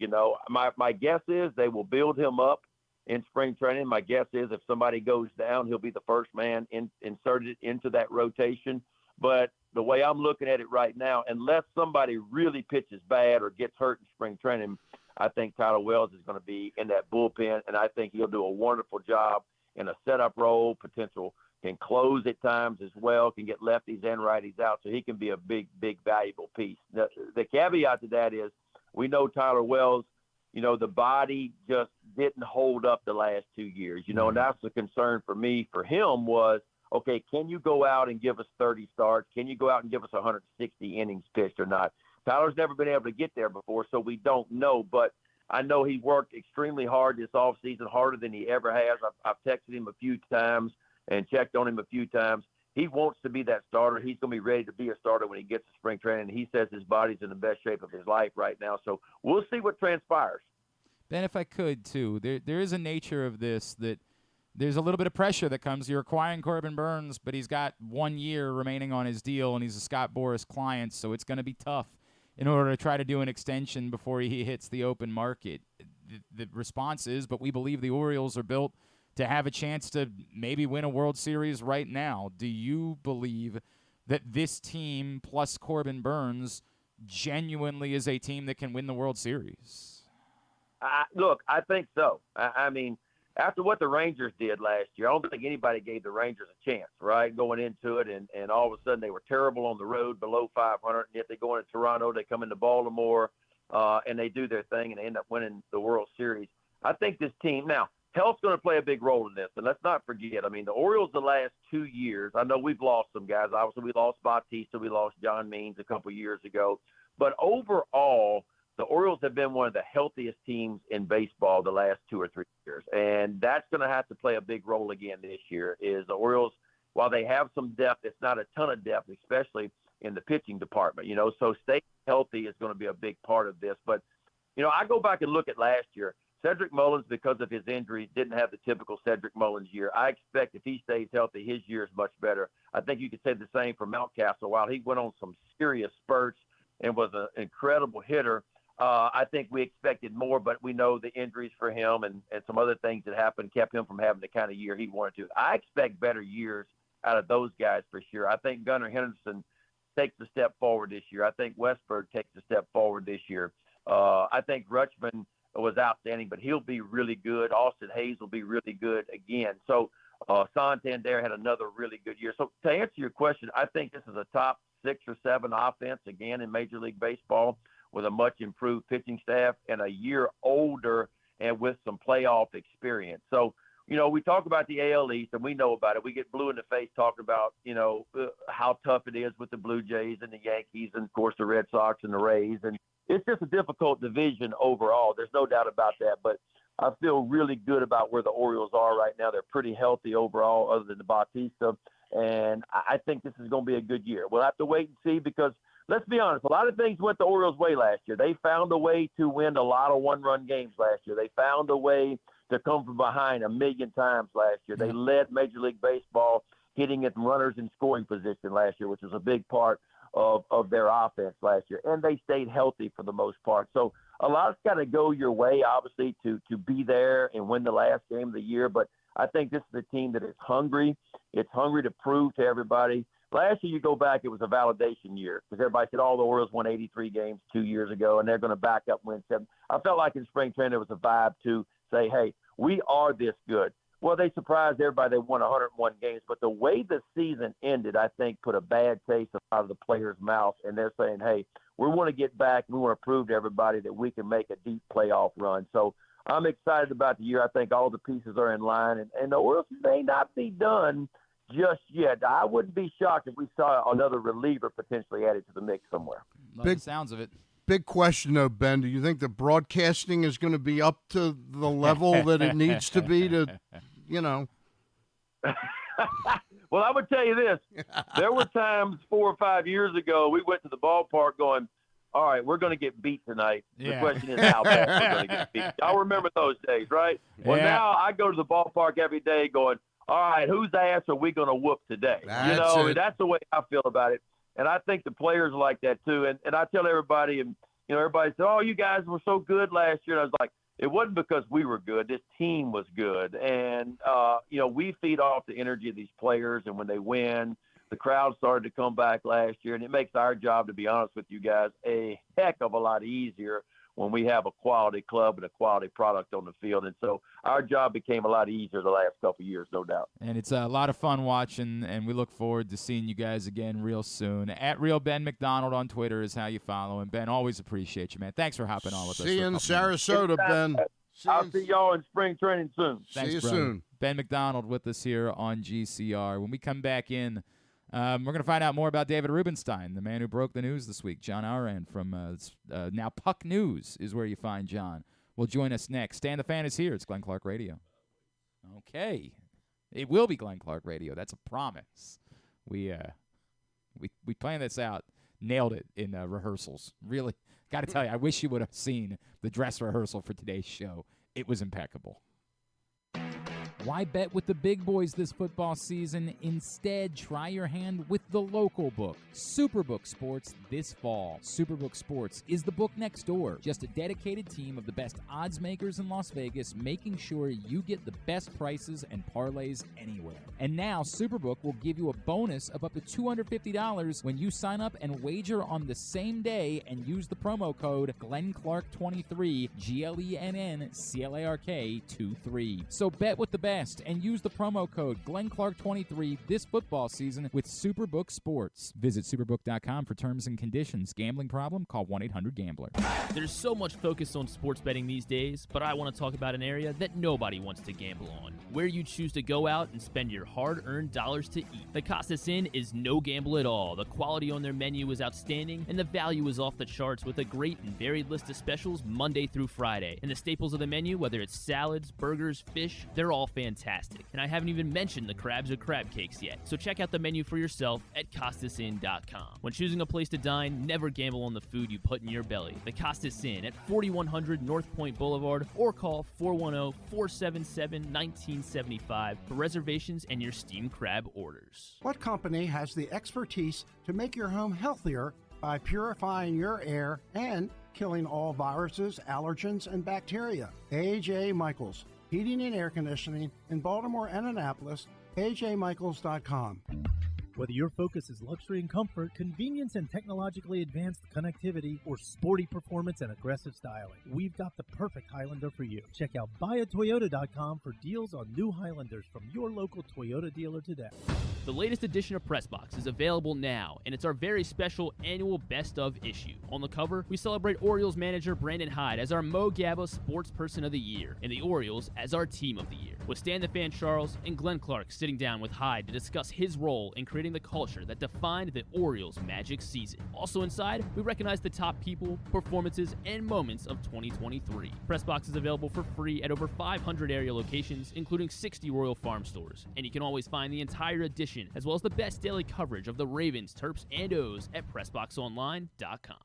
My guess is they will build him up in spring training. My guess is if somebody goes down, he'll be the first man inserted into that rotation. But the way I'm looking at it right now, unless somebody really pitches bad or gets hurt in spring training, I think Tyler Wells is going to be in that bullpen, and I think he'll do a wonderful job in a setup role, potential, can close at times as well, can get lefties and righties out, so he can be a big, big, valuable piece. The caveat to that is we know Tyler Wells, the body just didn't hold up the last 2 years, and that's the concern for me for him was, okay, can you go out and give us 30 starts? Can you go out and give us 160 innings pitched or not? Tyler's never been able to get there before, so we don't know, but I know he worked extremely hard this offseason, harder than he ever has. I've texted him a few times and checked on him a few times. He wants to be that starter. He's going to be ready to be a starter when he gets to spring training. He says his body's in the best shape of his life right now. So we'll see what transpires. Ben, if I could, too, there is a nature of this that there's a little bit of pressure that comes. You're acquiring Corbin Burnes, but he's got 1 year remaining on his deal, and he's a Scott Boras client, so it's going to be tough in order to try to do an extension before he hits the open market. The response is, but we believe the Orioles are built to have a chance to maybe win a World Series right now. Do you believe that this team plus Corbin Burnes genuinely is a team that can win the World Series? Look, I think so. I mean, after what the Rangers did last year, I don't think anybody gave the Rangers a chance, right, going into it, and all of a sudden they were terrible on the road, below 500, and yet they go into Toronto, they come into Baltimore, and they do their thing, and they end up winning the World Series. I think this team – now, health's going to play a big role in this, and let's not forget, I mean, the Orioles the last 2 years, I know we've lost some guys. Obviously, we lost Bautista, we lost John Means a couple years ago. But overall, the Orioles have been one of the healthiest teams in baseball the last 2 or 3 years, and that's going to have to play a big role again this year. Is the Orioles, while they have some depth, it's not a ton of depth, especially in the pitching department, so staying healthy is going to be a big part of this. But, I go back and look at last year. Cedric Mullins, because of his injuries, didn't have the typical Cedric Mullins year. I expect if he stays healthy, his year is much better. I think you could say the same for Mountcastle. While he went on some serious spurts and was an incredible hitter. I think we expected more, but we know the injuries for him and some other things that happened kept him from having the kind of year he wanted to. I expect better years out of those guys for sure. I think Gunnar Henderson takes a step forward this year. I think Westberg takes a step forward this year. I think Rutschman was outstanding, but he'll be really good. Austin Hayes will be really good again. So Santander had another really good year. So to answer your question, I think this is a top 6 or 7 offense again in Major League Baseball with a much improved pitching staff and a year older and with some playoff experience. So, we talk about the AL East and we know about it. We get blue in the face talking about, how tough it is with the Blue Jays and the Yankees and, of course, the Red Sox and the Rays. And it's just a difficult division overall. There's no doubt about that. But I feel really good about where the Orioles are right now. They're pretty healthy overall other than the Bautista. And I think this is going to be a good year. We'll have to wait and see because, let's be honest, a lot of things went the Orioles' way last year. They found a way to win a lot of one-run games last year. They found a way to come from behind a million times last year. They led Major League Baseball hitting at runners in scoring position last year, which was a big part of their offense last year. And they stayed healthy for the most part. So a lot's got to go your way, obviously, to be there and win the last game of the year. But I think this is a team that is hungry. It's hungry to prove to everybody. Last year, you go back, it was a validation year because everybody said, the Orioles won 83 games 2 years ago, and they're going to back up and win 7. I felt like in spring training there was a vibe to say, hey, we are this good. Well, they surprised everybody. They won 101 games. But the way the season ended, I think, put a bad taste out of the players' mouth, and they're saying, hey, we want to get back. We want to prove to everybody that we can make a deep playoff run. So I'm excited about the year. I think all the pieces are in line, and the Orioles may not be done just yet. I wouldn't be shocked if we saw another reliever potentially added to the mix somewhere. Love the sounds of it. Big question, though, Ben. Do you think the broadcasting is going to be up to the level that it needs to be to, Well, I would tell you this. There were times 4 or 5 years ago we went to the ballpark going, all right, we're going to get beat tonight. The question is how bad we're going to get beat. Y'all remember those days, right? Well, now I go to the ballpark every day going, all right, whose ass are we going to whoop today? That's the way I feel about it. And I think the players are like that too. And I tell everybody, and everybody said, oh, you guys were so good last year. And I was like, it wasn't because we were good. This team was good. And, we feed off the energy of these players. And when they win, the crowd started to come back last year. And it makes our job, to be honest with you guys, a heck of a lot easier when we have a quality club and a quality product on the field. And so our job became a lot easier the last couple of years, no doubt. And it's a lot of fun watching, and we look forward to seeing you guys again real soon. At Real Ben McDonald on Twitter is how you follow him. Ben, always appreciate you, man. Thanks for hopping on with us. See you in Sarasota, Ben. I'll see y'all in spring training soon. Thanks, see you brother. soon. Ben McDonald with us here on GCR. When we come back in, we're going to find out more about David Rubenstein, the man who broke the news this week. John Ourand from now Puck News is where you find John. Will join us next. Stan the Fan is here. It's Glenn Clark Radio. Okay. It will be Glenn Clark Radio. That's a promise. We planned this out, nailed it in rehearsals. Really, got to tell you, I wish you would have seen the dress rehearsal for today's show. It was impeccable. Why bet with the big boys this football season? Instead, try your hand with the local book, Superbook Sports, this fall. Superbook Sports is the book next door. Just a dedicated team of the best odds makers in Las Vegas, making sure you get the best prices and parlays anywhere. And now, Superbook will give you a bonus of up to $250 when you sign up and wager on the same day and use the promo code GlennClark23, GLENNCLARK23. So bet with the best and use the promo code GlennClark23 this football season with Superbook Sports. Visit superbook.com for terms and conditions. Gambling problem? Call 1-800-GAMBLER. There's so much focus on sports betting these days, but I want to talk about an area that nobody wants to gamble on, where you choose to go out and spend your hard-earned dollars to eat. The Costas Inn is no gamble at all. The quality on their menu is outstanding, and the value is off the charts with a great and varied list of specials Monday through Friday. And the staples of the menu, whether it's salads, burgers, fish, they're all fantastic. And I haven't even mentioned the crabs or crab cakes yet. So check out the menu for yourself at CostasInn.com. When choosing a place to dine, never gamble on the food you put in your belly. The Costas Inn at 4100 North Point Boulevard, or call 410-477-1975 for reservations and your steamed crab orders. What company has the expertise to make your home healthier by purifying your air and killing all viruses, allergens, and bacteria. A.J. Michaels, Heating and Air Conditioning in Baltimore and Annapolis, ajmichaels.com. Whether your focus is luxury and comfort, convenience and technologically advanced connectivity, or sporty performance and aggressive styling, we've got the perfect Highlander for you. Check out buyatoyota.com for deals on new Highlanders from your local Toyota dealer today. The latest edition of Pressbox is available now, and it's our very special annual Best Of issue. On the cover, we celebrate Orioles manager Brandon Hyde as our Mo Gabba Sports Person of the Year, and the Orioles as our Team of the Year, with Stan the Fan Charles and Glenn Clark sitting down with Hyde to discuss his role in creating the culture that defined the Orioles' magic season. Also inside, we recognize the top people, performances, and moments of 2023. Pressbox is available for free at over 500 area locations, including 60 Royal Farm stores, and you can always find the entire edition as well as the best daily coverage of the Ravens, Terps, and O's at PressBoxOnline.com.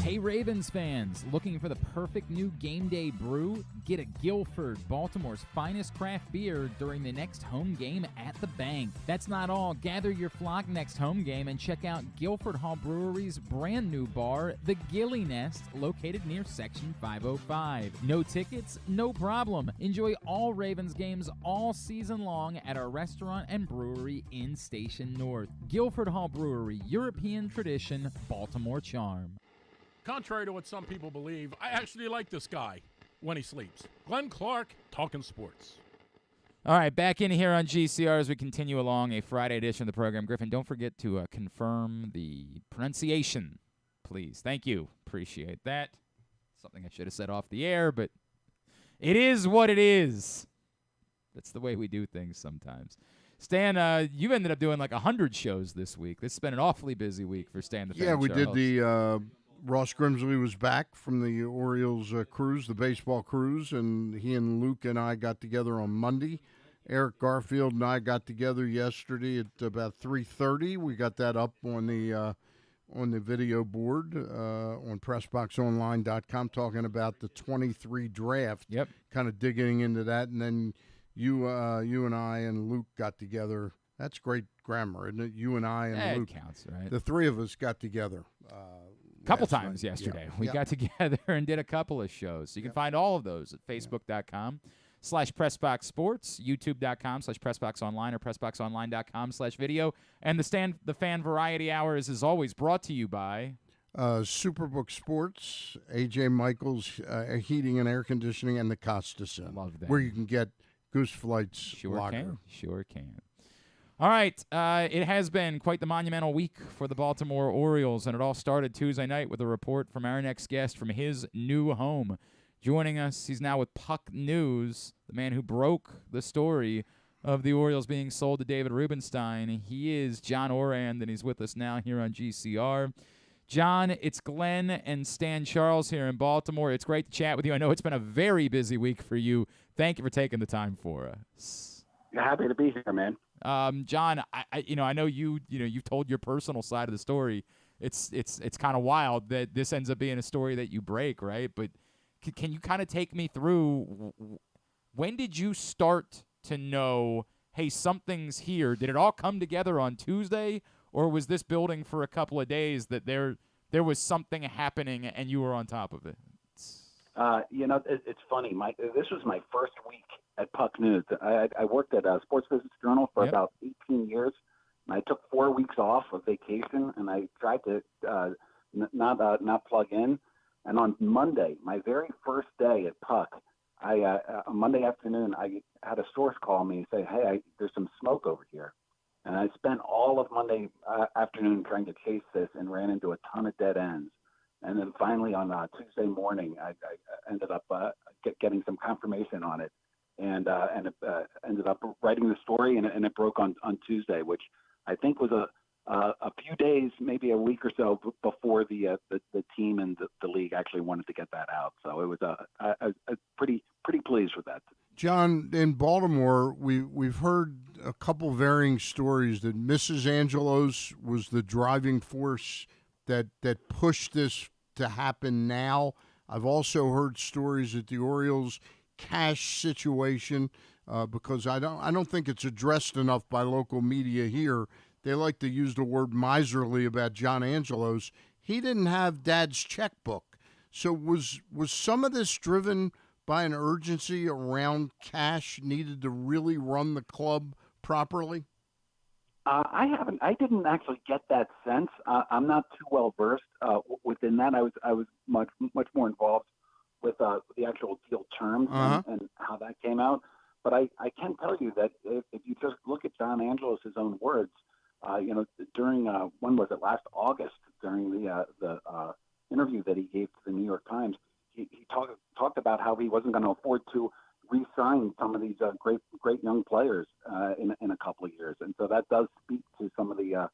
Hey Ravens fans, looking for the perfect new game day brew? Get a Guilford, Baltimore's finest craft beer during the next home game at the Bank. That's not all. Gather your flock next home game and check out Guilford Hall Brewery's brand new bar, the Gilly Nest, located near Section 505. No tickets? No problem. Enjoy all Ravens games all season long at our restaurant and brewery in Station North. Guilford Hall Brewery, European tradition, Baltimore charm. Contrary to what some people believe, I actually like this guy when he sleeps. Glenn Clark, talking sports. All right, back in here on GCR as we continue along a Friday edition of the program. Griffin, don't forget to confirm the pronunciation, please. Thank you. Appreciate that. Something I should have said off the air, but it is what it is. That's the way we do things sometimes. Stan, you've ended up doing like 100 shows this week. This has been an awfully busy week for Stan the Fan. Yeah, we Charles. did the Ross Grimsley was back from the Orioles cruise, the baseball cruise, and he and Luke and I got together on Monday. Eric Garfield and I got together yesterday at about 3:30. We got that up on the video board on PressBoxOnline.com, talking about the 23 draft. Yep. Kind of digging into that, and then you and I and Luke got together. That's great grammar, isn't it? You and I and Luke. It counts, right? The three of us got together. Couple times yesterday. Yeah. We got together and did a couple of shows. So you can find all of those at Facebook.com/PressBoxSports, YouTube.com/PressBoxOnline, or PressBoxOnline.com/video. And the Fan Variety Hour is always brought to you by Superbook Sports, A.J. Michaels Heating and Air Conditioning, and the Costas-Inn. Love that. Where you can get Goose Flight's lager. Sure can. All right, it has been quite the monumental week for the Baltimore Orioles, and it all started Tuesday night with a report from our next guest from his new home. Joining us, he's now with Puck News, the man who broke the story of the Orioles being sold to David Rubenstein. He is John Ourand, and he's with us now here on GCR. John, it's Glenn and Stan Charles here in Baltimore. It's great to chat with you. I know it's been a very busy week for you. Thank you for taking the time for us. Happy to be here, man. John, I know you've told your personal side of the story. It's kind of wild that this ends up being a story that you break, right? But can you kind of take me through, when did you start to know, hey, something's here? Did it all come together on Tuesday, or was this building for a couple of days that there was something happening and you were on top of it? It's funny. This was my first week at Puck News. I worked at Sports Business Journal for about 18 years, and I took 4 weeks off of vacation, and I tried to not plug in. And on Monday, my very first day at Puck, on Monday afternoon, I had a source call me and say, "Hey, there's some smoke over here." And I spent all of Monday afternoon trying to chase this and ran into a ton of dead ends. And then finally on Tuesday morning, I ended up getting some confirmation on it, and ended up writing the story, and it broke on Tuesday, which I think was a few days, maybe a week or so before the team and the league actually wanted to get that out. So it was a pretty pleased with that. John, in Baltimore, we've heard a couple varying stories that Mrs. Angelos was the driving force that pushed this to happen now. I've also heard stories that the Orioles' cash situation, because I don't think it's addressed enough by local media here. They like to use the word miserly about John Angelos. he didn't have Dad's checkbook. So was some of this driven by an urgency around cash needed to really run the club properly? I didn't actually get that sense. I'm not too well versed within that. I was much more involved with the actual deal terms and how that came out. But I can tell you that if you just look at John Angelos' own words, during when was it, last August, during the interview that he gave to the New York Times, he talked about how he wasn't going to afford to re-sign some of these great young players in a couple of years, and so that does speak to some of the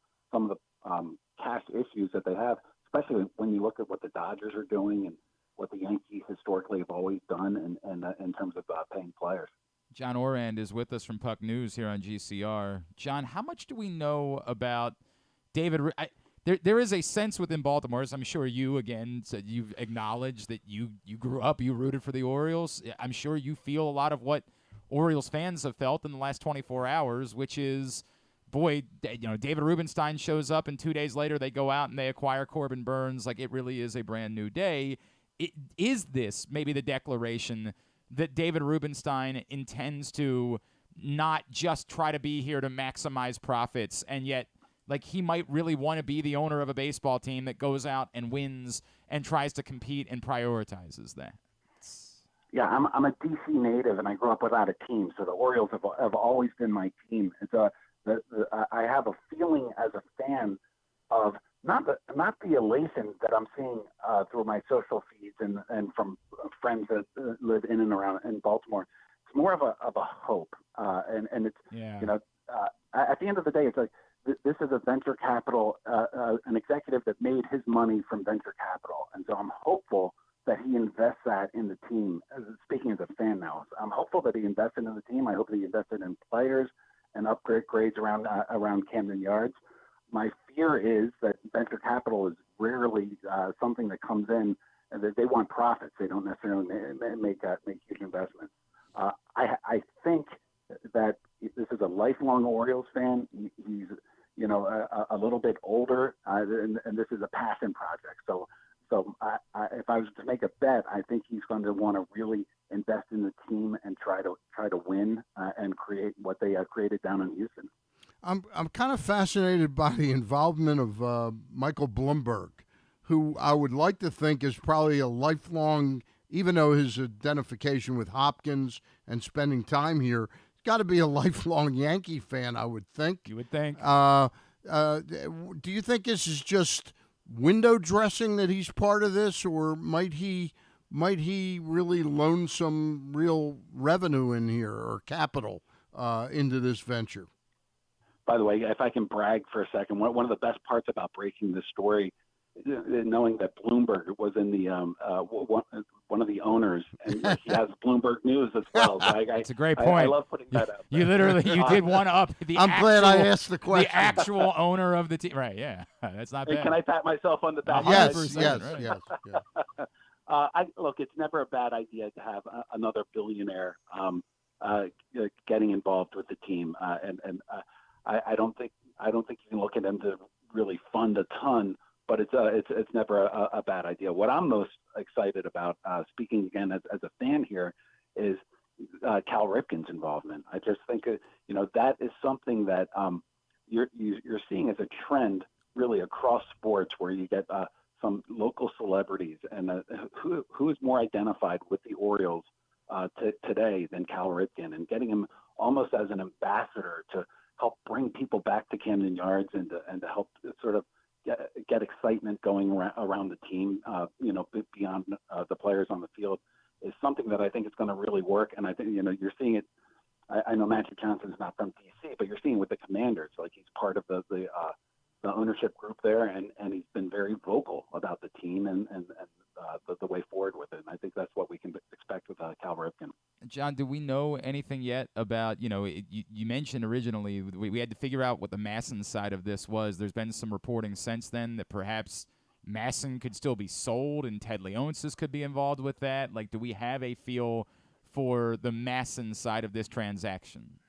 cash issues that they have, especially when you look at what the Dodgers are doing and what the Yankees historically have always done in terms of paying players. John Ourand is with us from Puck News here on GCR. John, how much do we know about David? There is a sense within Baltimore, as I'm sure you, again, said you've acknowledged that you grew up, you rooted for the Orioles. I'm sure you feel a lot of what Orioles fans have felt in the last 24 hours, which is, boy, David Rubenstein shows up, and 2 days later they go out and they acquire Corbin Burnes. Like, it really is a brand new day. Is this maybe the declaration that David Rubenstein intends to not just try to be here to maximize profits, and yet like he might really want to be the owner of a baseball team that goes out and wins and tries to compete and prioritizes that? Yeah, I'm a DC native, and I grew up without a team, so the Orioles have always been my team. And so I have a feeling as a fan of not the elation that I'm seeing through my social feeds and from friends that live in and around in Baltimore. It's more of a hope, and it's at the end of the day, it's like this is a venture capital, an executive that made his money from venture capital, and so I'm hopeful that he invests that in the team. Speaking as a fan now, I'm hopeful that he invested in the team. I hope that he invested in players and upgrades around Camden Yards. My fear is that venture capital is rarely something that comes in, and that they want profits. They don't necessarily make huge investments. I think that this is a lifelong Orioles fan. He's a little bit older, and this is a passion project. So if I was to make a bet, I think he's going to want to really invest in the team and try to win and create what they created down in Houston. I'm kind of fascinated by the involvement of Michael Bloomberg, who I would like to think is probably a lifelong, even though his identification with Hopkins and spending time here, he's got to be a lifelong Yankee fan, I would think. You would think. Do you think this is just window dressing that he's part of this, or might he really loan some real revenue in here or capital into this venture? By the way, if I can brag for a second, one of the best parts about breaking this story, knowing that Bloomberg was in the one of the owners, and he has Bloomberg News as well. So it's a great point. I love putting that out. You did one up. I'm glad I asked the question. The actual owner of the team, right? Yeah, that's not bad. Can I pat myself on the back? Yes. Look, it's never a bad idea to have another billionaire getting involved with the team, and I don't think you can look at them to really fund a ton, but it's never a bad idea. What I'm most excited about, speaking again as a fan here, is Cal Ripken's involvement. I just think that is something that you're seeing as a trend really across sports, where you get some local celebrities, and who is more identified with the Orioles today than Cal Ripken, and getting him almost as an ambassador to help bring people back to Camden Yards and to help sort of get excitement going around the team, beyond the players on the field, is something that I think is going to really work. And I think, you're seeing it. I know Magic Johnson's not from DC, but you're seeing it with the Commanders. Like, he's part of the ownership group there, and he's been very vocal about the team and the way forward with it. And I think that's what we can expect with Cal Ripken. John, do we know anything yet about, you mentioned originally we had to figure out what the Masson side of this was. There's been some reporting since then that perhaps Masson could still be sold and Ted Leonsis could be involved with that. Like, do we have a feel for the Masson side of this transaction?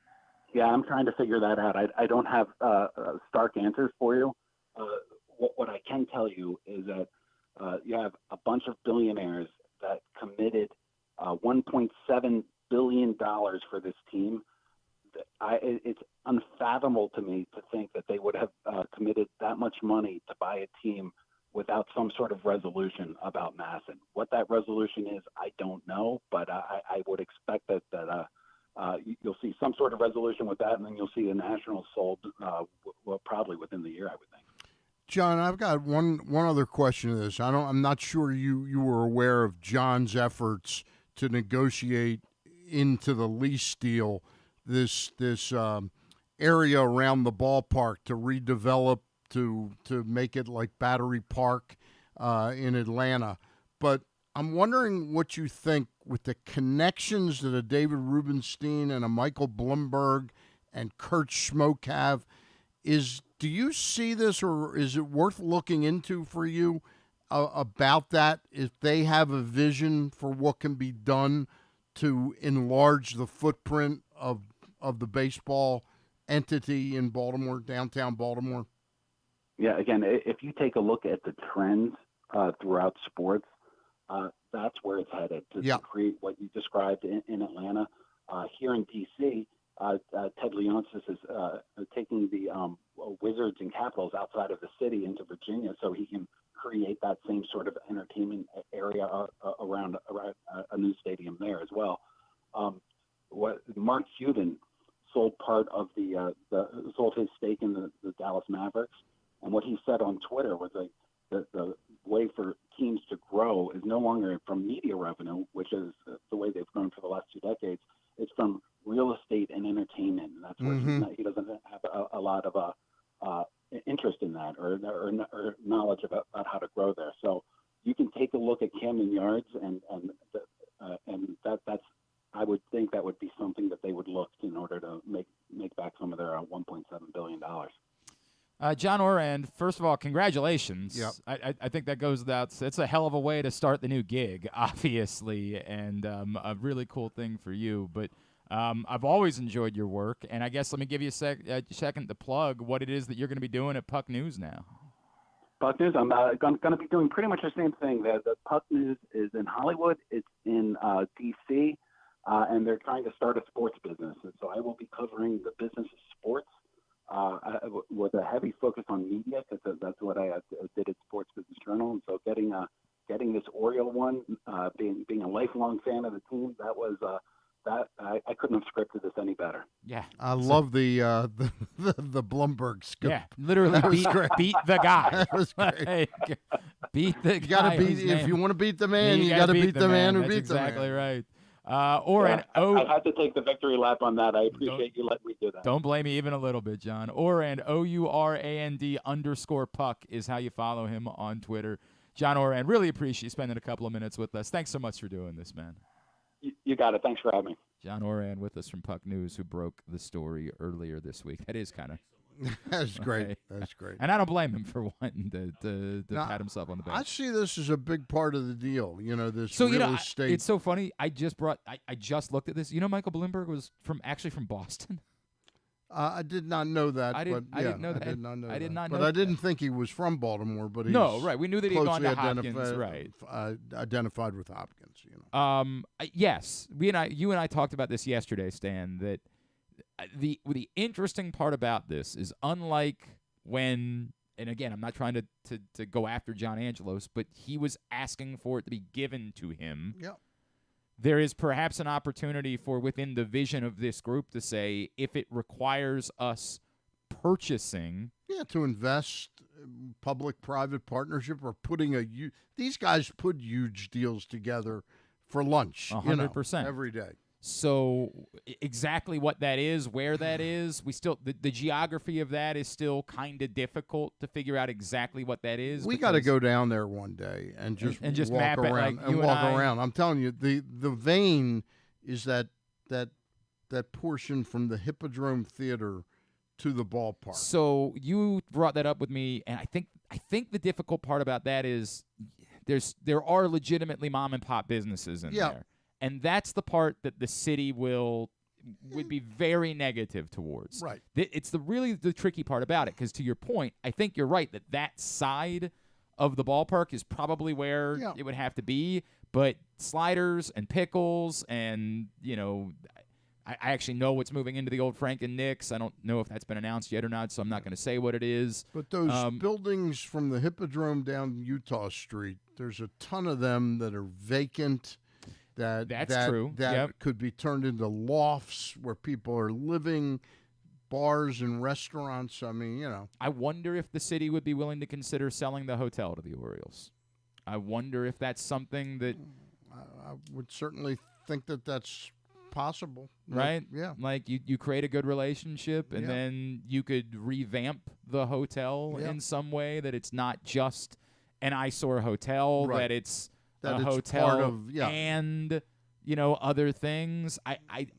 Yeah, I'm trying to figure that out. I don't have stark answers for you. what I can tell you is that you have a bunch of billionaires that committed $1.7 billion for this team. It's unfathomable to me to think that they would have committed that much money to buy a team without some sort of resolution about Masson. What that resolution is, I don't know, but I would expect that you'll see some sort of resolution with that, and then you'll see the Nationals sold probably within the year, I would think. John, I've got one other question to this. I'm not sure you were aware of John's efforts to negotiate into the lease deal this area around the ballpark to redevelop to make it like Battery Park in Atlanta. But I'm wondering what you think with the connections that a David Rubenstein and a Michael Bloomberg and Kurt Schmoke have. Do you see this, or is it worth looking into for you about that? If they have a vision for what can be done to enlarge the footprint of the baseball entity in Baltimore, downtown Baltimore? Yeah, again, if you take a look at the trends throughout sports, that's where it's headed to create what you described in Atlanta. Here in D.C., Ted Leonsis is taking the Wizards and Capitals outside of the city into Virginia so he can create that same sort of entertainment area around a new stadium there as well. What Mark Cuban sold part of sold his stake in the Dallas Mavericks, and what he said on Twitter was like the way for teams to grow is no longer from media revenue, which is the way they've grown for the last 2 decades. It's from real estate and entertainment, and that's where he doesn't have a lot of interest in that or knowledge about how to grow there. So you can take a look at Camden Yards, and that's I would think that would be something that they would look in order to make back some of their $1.7 billion. John Ourand, first of all, congratulations. Yep. I think that goes without. It's a hell of a way to start the new gig, obviously, and a really cool thing for you. But I've always enjoyed your work, and I guess let me give you a second to plug what it is that you're going to be doing at Puck News now. Puck News, I'm going to be doing pretty much the same thing. The Puck News is in Hollywood. It's in D.C., and they're trying to start a sports business. And so I will be covering the business of sports with a heavy focus on media, because that's what I did at Sports Business Journal. And so getting this Oriole one, being a lifelong fan of the team, that was I couldn't have scripted this any better. Yeah, I love the Bloomberg scoop. Yeah, literally beat the guy. That was great. Beat the guy. You got to beat if you want to beat the man. You got to beat the man who beats the man. Exactly right. Ourand, I had to take the victory lap on that. I appreciate you letting me do that. Don't blame me even a little bit, John. Ourand, OURAND_Puck is how you follow him on Twitter. John Ourand, really appreciate you spending a couple of minutes with us. Thanks so much for doing this, man. You got it. Thanks for having me. John Ourand with us from Puck News, who broke the story earlier this week. That is kind of... That's great. That's great. And I don't blame him for wanting to pat himself on the back. I see this as a big part of the deal. This real estate. It's so funny. I just looked at this. Michael Bloomberg was from Boston. I did not know that. I didn't know that. I did not know. I did not know. But I didn't think he was from Baltimore. But right. We knew that he had gone to Hopkins. Right. Identified with Hopkins. Yes. You and I talked about this yesterday, Stan. That the interesting part about this is, unlike when, and again, I'm not trying to go after John Angelos, but he was asking for it to be given to him. Yep. There is perhaps an opportunity for within the vision of this group to say, if it requires us purchasing. Yeah, to invest, public-private partnership, or putting these guys put huge deals together for lunch. 100%. Every day. So exactly what that is, where that is, we still the geography of that is still kind of difficult to figure out exactly what that is. We got to go down there one day and just walk map around it and walk around. I'm telling you, the vein is that portion from the Hippodrome Theater to the ballpark. So you brought that up with me, and I think the difficult part about that is there are legitimately mom and pop businesses in there. And that's the part that the city will would be very negative towards. Right. It's really the tricky part about it, because to your point, I think you're right that side of the ballpark is probably where it would have to be. But sliders and pickles and, I actually know what's moving into the old Frank and Nick's. I don't know if that's been announced yet or not, so I'm not going to say what it is. But those buildings from the Hippodrome down Utah Street, there's a ton of them that are vacant. That's true. That could be turned into lofts where people are living, bars and restaurants. I mean, I wonder if the city would be willing to consider selling the hotel to the Orioles. I wonder if that's something that... I would certainly think that that's possible. Right? Yeah. Like you create a good relationship, and then you could revamp the hotel in some way, that it's not just an eyesore hotel, that it's a hotel part of, and, other things. I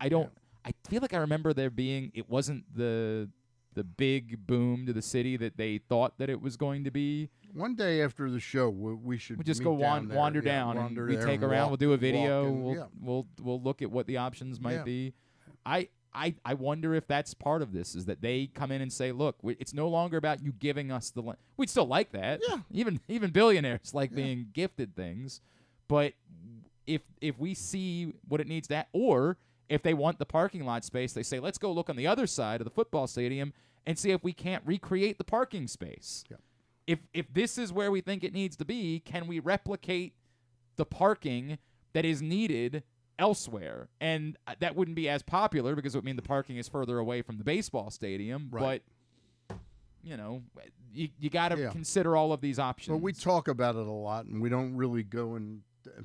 don't... I feel like I remember there being... It wasn't the big boom to the city that they thought that it was going to be. One day after the show, we should We'll just meet go wander down, there, and we there take and around. walk- We'll do a video. walk and- We'll look at what the options might be. I wonder if that's part of this, is that they come in and say, look, it's no longer about you giving us the land. We'd still like that. Yeah. Even billionaires like being gifted things. But if we see what it needs to or if they want the parking lot space, they say, let's go look on the other side of the football stadium and see if we can't recreate the parking space. Yeah. If this is where we think it needs to be, can we replicate the parking that is needed elsewhere? And that wouldn't be as popular, because it would mean the parking is further away from the baseball stadium. Right. But, you got to consider all of these options. Well, we talk about it a lot, and we don't really go and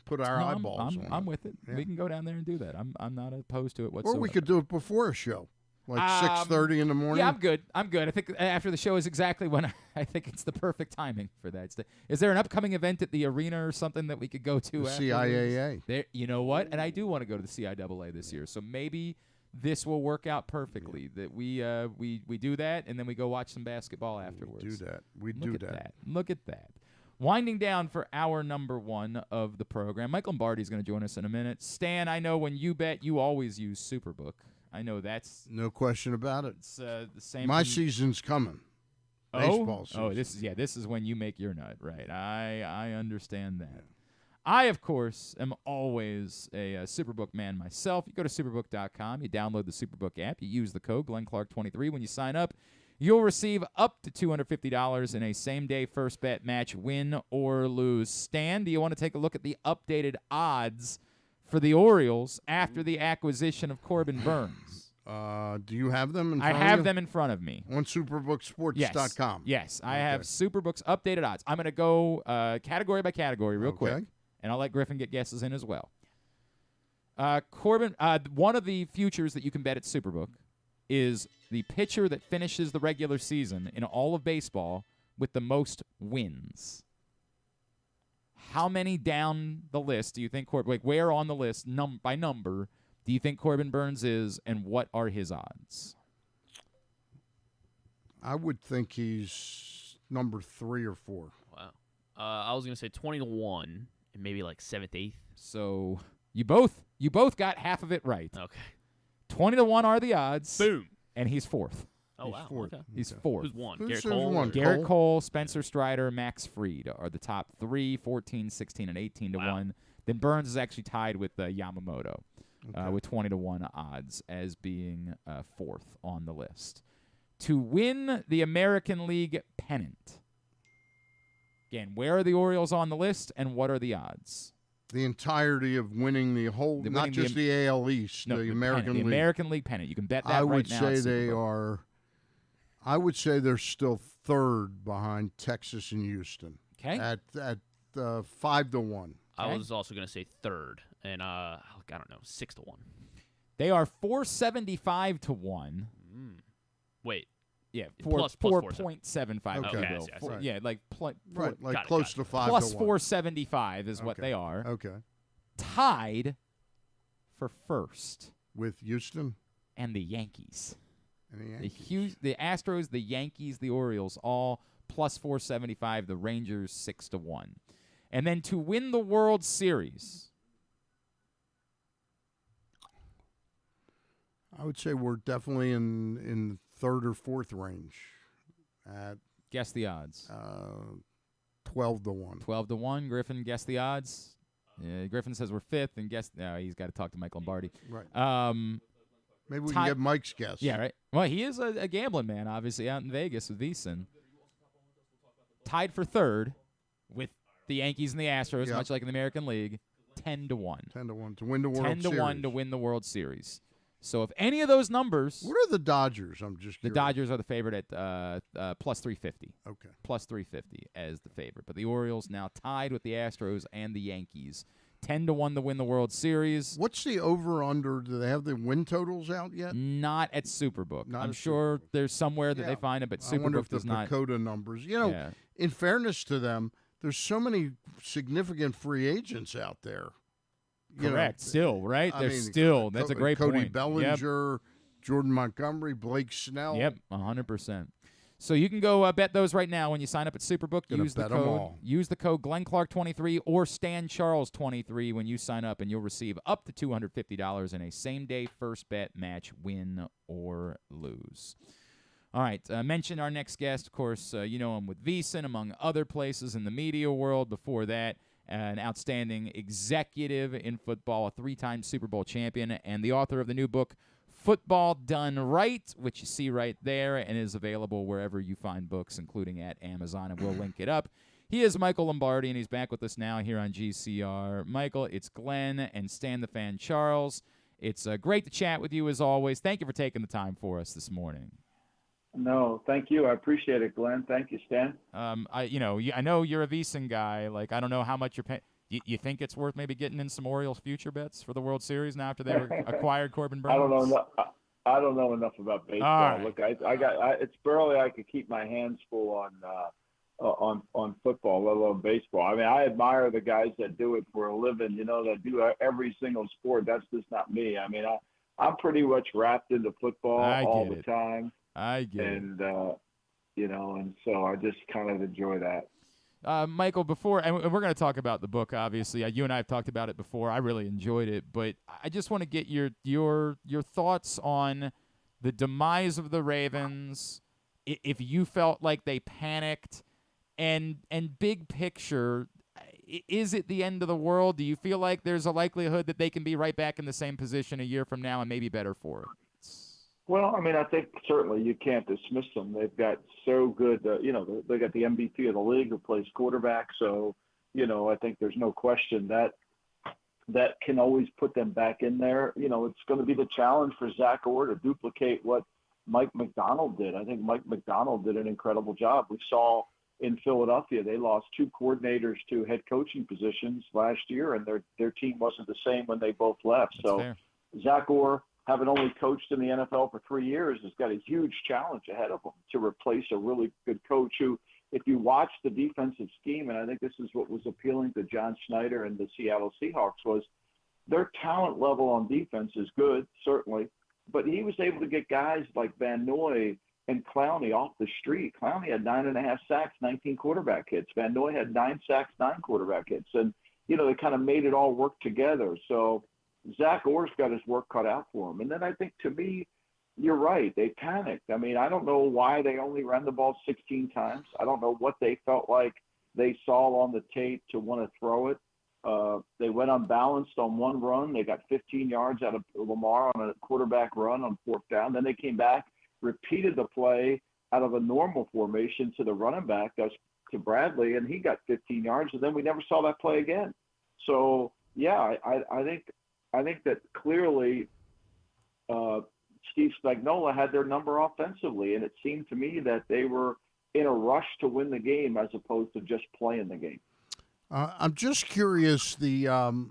put our eyeballs on I'm it. with it. Yeah. We can go down there and do that. I'm not opposed to it whatsoever. Or we could do it before a show, like 6:30 in the morning. Yeah, I'm good. I think after the show is exactly when I think it's the perfect timing for that. Is there an upcoming event at the arena or something that we could go to? The afterwards? CIAA. There, you know what? And I do want to go to the CIAA this year, so maybe this will work out perfectly. That we do that, and then we go watch some basketball afterwards. We do that. Look at that. Winding down for hour number 1 of the program. Mike Lombardi is going to join us in a minute. Stan, I know when you bet, you always use Superbook. I know that's... No question about it. It's the same... My season's coming. Baseball season. Oh, this is when you make your nut, right. I understand that. I, of course, am always a Superbook man myself. You go to Superbook.com, you download the Superbook app, you use the code GlennClark23 when you sign up. You'll receive up to $250 in a same-day first bet match, win or lose. Stan, do you want to take a look at the updated odds for the Orioles after the acquisition of Corbin Burnes? Do you have them in front of you? I have them in front of me. On SuperbookSports.com. Yes, I have Superbook's updated odds. I'm going to go category by category real quick, and I'll let Griffin get guesses in as well. Corbin, one of the futures that you can bet at Superbook is the pitcher that finishes the regular season in all of baseball with the most wins. How many down the list do you think where on the list, by number, do you think Corbin Burnes is, and what are his odds? I would think he's number 3 or 4. Wow. I was going to say 20-1 and maybe like 7th, 8th. So you both got half of it right. Okay. 20-1 are the odds. Boom. And he's 4th. Oh, wow. Fourth. Okay. He's 4th. Who's won? Who's Garrett Cole? won? Garrett Cole, Spencer Strider, Max Fried are the top 3, 14, 16, and 18-1. Then Burnes is actually tied with Yamamoto with 20-1 odds as being 4th on the list. To win the American League pennant. Again, where are the Orioles on the list, and what are the odds? The entirety of winning the whole, not just the AL East, the American League. The American League pennant. You can bet that I right would now. say they are. I would say they're still 3rd behind Texas and Houston. Okay. At 5-1. I was also going to say 3rd, and I don't know, 6-1. They are 475-1. Wait. Yeah, plus 4.75. Okay. Right. Yeah, like like close to 5 plus to 1. 475 is what they are. Okay. Tied for first With Houston and the Yankees. and the Yankees. The Astros, the Yankees, the Orioles, all plus 475. The Rangers 6-1, and then to win the World Series. I would say we're definitely in third or fourth range. Guess the odds. 12-1. 12-1. Griffin, guess the odds. Griffin says we're fifth, and guess. No, he's got to talk to Mike Lombardi. Right. Maybe we can get Mike's guess. Yeah, right. Well, he is a gambling man, obviously, out in Vegas with VSiN. Tied for third with the Yankees and the Astros, much like in the American League, 10-1. 10-1 to win the World Series. 10-1 to win the World Series. So if any of those numbers, what are the Dodgers? I'm just curious. The Dodgers are the favorite at plus 350. Okay, plus 350 as the favorite. But the Orioles now tied with the Astros and the Yankees, 10-1 to win the World Series. What's the over/under? Do they have the win totals out yet? Not at Superbook. I'm sure there's somewhere that they find it, but Superbook does not. I wonder if the PECOTA numbers. You know, in fairness to them, there's so many significant free agents out there. Correct. Still, right? That's a great Cody point. Bellinger, Jordan Montgomery, Blake Snell. Yep, 100%. So you can go bet those right now when you sign up at Superbook. Use the code GlennClark23 or StanCharles23 when you sign up, and you'll receive up to $250 in a same-day first bet match, win or lose. All right, mention our next guest. Of course, you know him with VSiN, among other places in the media world. Before that, an outstanding executive in football, a 3-time Super Bowl champion, and the author of the new book, Football Done Right, which you see right there and is available wherever you find books, including at Amazon, and we'll link it up. He is Michael Lombardi, and he's back with us now here on GCR. Michael, it's Glenn and Stan the Fan Charles. It's great to chat with you as always. Thank you for taking the time for us this morning. No, thank you. I appreciate it, Glenn. Thank you, Stan. I know you're a VSiN guy. Like, I don't know how much you're paying. You think it's worth maybe getting in some Orioles future bets for the World Series now after they acquired Corbin Burnes? I don't know enough about baseball. Right. Look, it's barely I could keep my hands full on football, let alone baseball. I mean, I admire the guys that do it for a living. That do every single sport. That's just not me. I mean, I'm pretty much wrapped into football all the time. I get it. And and so I just kind of enjoy that. Michael, and we're going to talk about the book, obviously. You and I have talked about it before. I really enjoyed it, but I just want to get your thoughts on the demise of the Ravens, if you felt like they panicked, and big picture, is it the end of the world? Do you feel like there's a likelihood that they can be right back in the same position a year from now and maybe better for it? Well, I mean, I think certainly you can't dismiss them. They've got so good, they got the MVP of the league who plays quarterback. So, I think there's no question that can always put them back in there. It's going to be the challenge for Zach Orr to duplicate what Mike McDonald did. I think Mike McDonald did an incredible job. We saw in Philadelphia, they lost 2 coordinators to head coaching positions last year, and their team wasn't the same when they both left. That's fair. Zach Orr, having only coached in the NFL for 3 years, has got a huge challenge ahead of him to replace a really good coach who, if you watch the defensive scheme, and I think this is what was appealing to John Schneider and the Seattle Seahawks, was their talent level on defense is good, certainly, but he was able to get guys like Van Noy and Clowney off the street. Clowney had 9.5 sacks, 19 quarterback hits. Van Noy had 9 sacks, 9 quarterback hits. And, they kind of made it all work together. So Zach Orr's got his work cut out for him. And then I think, to me, you're right. They panicked. I mean, I don't know why they only ran the ball 16 times. I don't know what they felt like they saw on the tape to want to throw it. They went unbalanced on one run. They got 15 yards out of Lamar on a quarterback run on 4th down. Then they came back, repeated the play out of a normal formation to the running back, to Bradley, and he got 15 yards, and then we never saw that play again. So, yeah, I think that clearly Steve Spagnuolo had their number offensively, and it seemed to me that they were in a rush to win the game as opposed to just playing the game. I'm just curious, the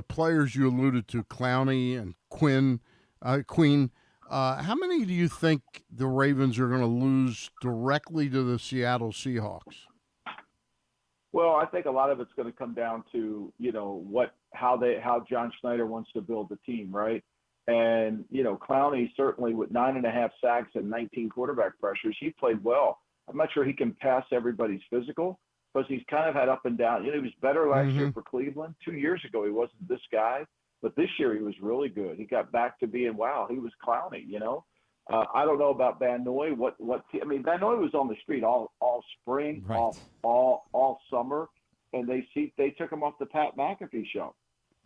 players you alluded to, Clowney and Queen, how many do you think the Ravens are going to lose directly to the Seattle Seahawks? Well, I think a lot of it's going to come down to, how John Schneider wants to build the team, right? And, Clowney certainly with 9.5 sacks and 19 quarterback pressures, he played well. I'm not sure he can pass everybody's physical because he's kind of had up and down. He was better last year for Cleveland. 2 years ago, he wasn't this guy. But this year he was really good. He got back to being, wow, he was clowny, you know. I don't know about Van Noy. Van Noy was on the street all spring, right. all summer, and they took him off the Pat McAfee show,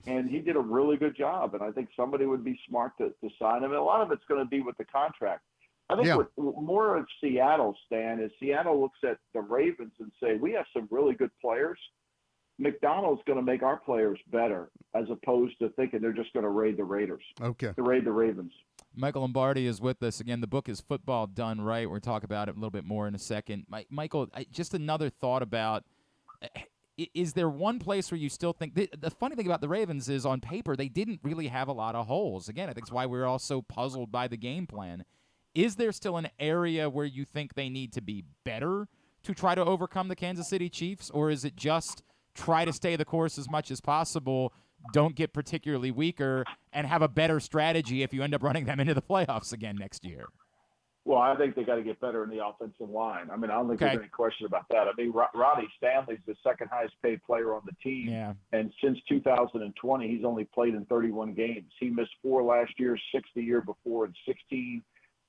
and he did a really good job. And I think somebody would be smart to sign him. And a lot of it's going to be with the contract. I think what more of Seattle, Stan, is Seattle looks at the Ravens and say, we have some really good players. McDonald's going to make our players better, as opposed to thinking they're just going to raid the Raiders. Okay. To raid the Ravens. Michael Lombardi is with us. Again, the book is Football Done Right. We'll talk about it a little bit more in a second. Michael, just another thought about, is there one place where you still think – the funny thing about the Ravens is on paper they didn't really have a lot of holes. Again, I think it's why we're all so puzzled by the game plan. Is there still an area where you think they need to be better to try to overcome the Kansas City Chiefs, or is it just try to stay the course as much as possible, don't get particularly weaker, and have a better strategy if you end up running them into the playoffs again next year? Well, I think they got to get better in the offensive line. I mean, I don't think there's any question about that. I mean, Ronnie Stanley's the second highest paid player on the team. Yeah. And since 2020, he's only played in 31 games. He missed 4 last year, 6 the year before, and 16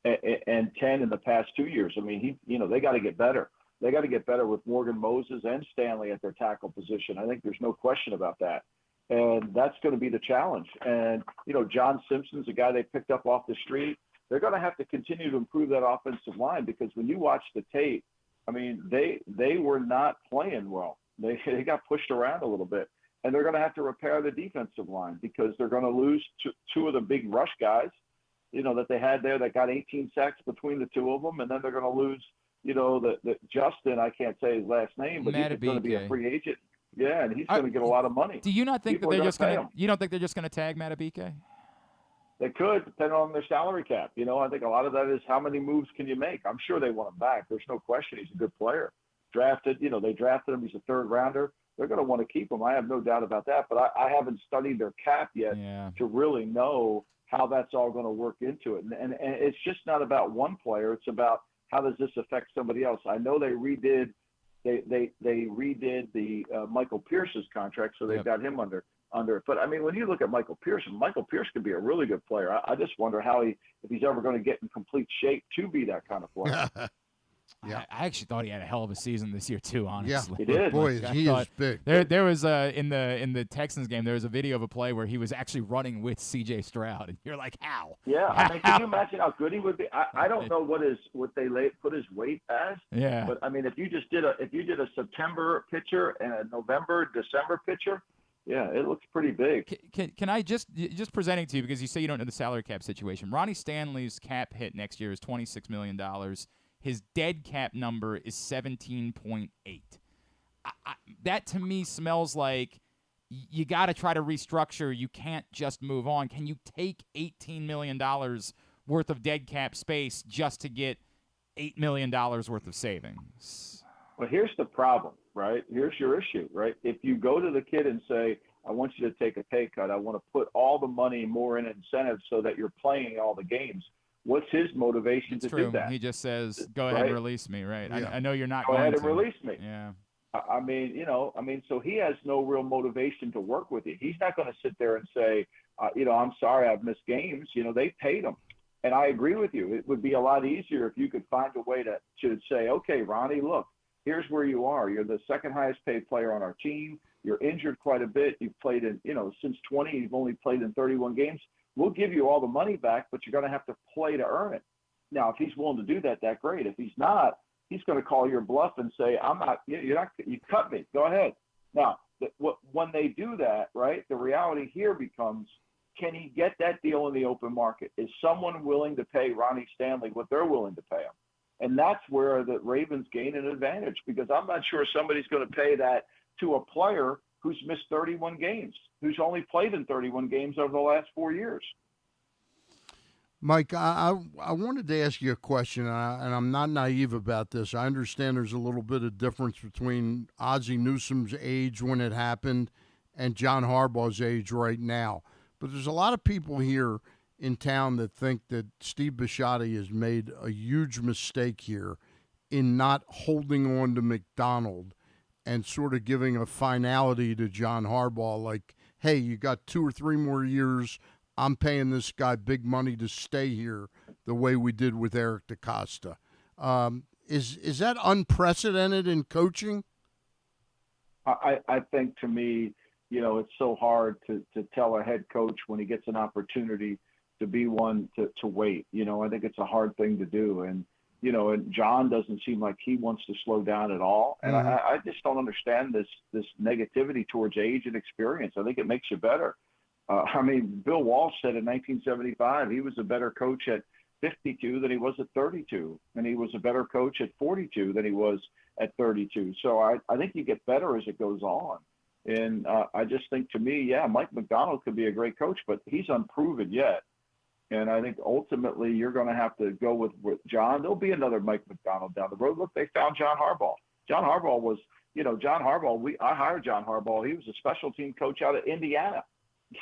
and 10 in the past 2 years. I mean, they got to get better. They got to get better with Morgan Moses and Stanley at their tackle position. I think there's no question about that. And that's going to be the challenge. And, John Simpson's a guy they picked up off the street. They're going to have to continue to improve that offensive line, because when you watch the tape, I mean, they were not playing well. They got pushed around a little bit. And they're going to have to repair the defensive line, because they're going to lose two of the big rush guys, that they had there that got 18 sacks between the two of them. And then they're going to lose, the Justin, I can't say his last name, but he's going to be a free agent. Yeah, and he's going to get a lot of money. Do you not think that they're just going to – you don't think they're just going to tag Matabike? They could, depending on their salary cap. I think a lot of that is how many moves can you make. I'm sure they want him back. There's no question he's a good player. They drafted him. He's a third rounder. They're going to want to keep him. I have no doubt about that. But I haven't studied their cap yet to really know how that's all going to work into it. And it's just not about one player. It's about how does this affect somebody else. I know they redid the Michael Pierce's contract, so they've got him under it. But I mean, when you look at Michael Pierce could be a really good player. I just wonder if he's ever going to get in complete shape to be that kind of player. Yeah, I actually thought he had a hell of a season this year too. Honestly, he did. Boy, he is big. There was in the Texans game, there was a video of a play where he was actually running with C.J. Stroud, and you're like, how? Yeah, I mean, can you imagine how good he would be? I don't know what they put his weight as. Yeah. But I mean, if you did a September pitcher and a November, December pitcher. Yeah, it looks pretty big. Can I just presenting to you, because you say you don't know the salary cap situation. Ronnie Stanley's cap hit next year is $26 million. His dead cap number is 17.8. That to me smells like you got to try to restructure. You can't just move on. Can you take $18 million worth of dead cap space just to get $8 million worth of savings? Well, here's the problem, right? Here's your issue, right? If you go to the kid and say, I want you to take a pay cut, I want to put all the money more in incentives so that you're playing all the games, what's his motivation to do that? He just says, go ahead and release me, right? Yeah. I know you're not going to. Go ahead and release me. Yeah. I mean, so he has no real motivation to work with you. He's not going to sit there and say, I'm sorry I've missed games. They paid him. And I agree with you. It would be a lot easier if you could find a way to say, okay, Ronnie, look, here's where you are. You're the second highest paid player on our team. You're injured quite a bit. You've played in, since 20, you've only played in 31 games. We'll give you all the money back, but you're going to have to play to earn it. Now, if he's willing to do that, that's great. If he's not, he's going to call your bluff and say, you cut me. Go ahead. Now, when they do that, right, the reality here becomes, can he get that deal in the open market? Is someone willing to pay Ronnie Stanley what they're willing to pay him? And that's where the Ravens gain an advantage, because I'm not sure somebody's going to pay that to a player who's missed 31 games, who's only played in 31 games over the last 4 years. Mike, I wanted to ask you a question, and I'm not naive about this. I understand there's a little bit of difference between Ozzie Newsome's age when it happened and John Harbaugh's age right now. But there's a lot of people here in town that think that Steve Bisciotti has made a huge mistake here in not holding on to McDonald and sort of giving a finality to John Harbaugh like hey, you got 2 or 3 more years. I'm paying this guy big money to stay here the way we did with Eric DaCosta. Is that unprecedented in coaching? I think, to me, it's so hard to tell a head coach when he gets an opportunity to be one to wait. I think it's a hard thing to do. And, and John doesn't seem like he wants to slow down at all. And I just don't understand this negativity towards age and experience. I think it makes you better. Bill Walsh said in 1975 he was a better coach at 52 than he was at 32, and he was a better coach at 42 than he was at 32. So I think you get better as it goes on. And I just think, to me, Mike McDonald could be a great coach, but he's unproven yet. And I think ultimately you're going to have to go with John. There'll be another Mike McDonald down the road. Look, they found John Harbaugh. John Harbaugh was, I hired John Harbaugh. He was a special team coach out of Indiana,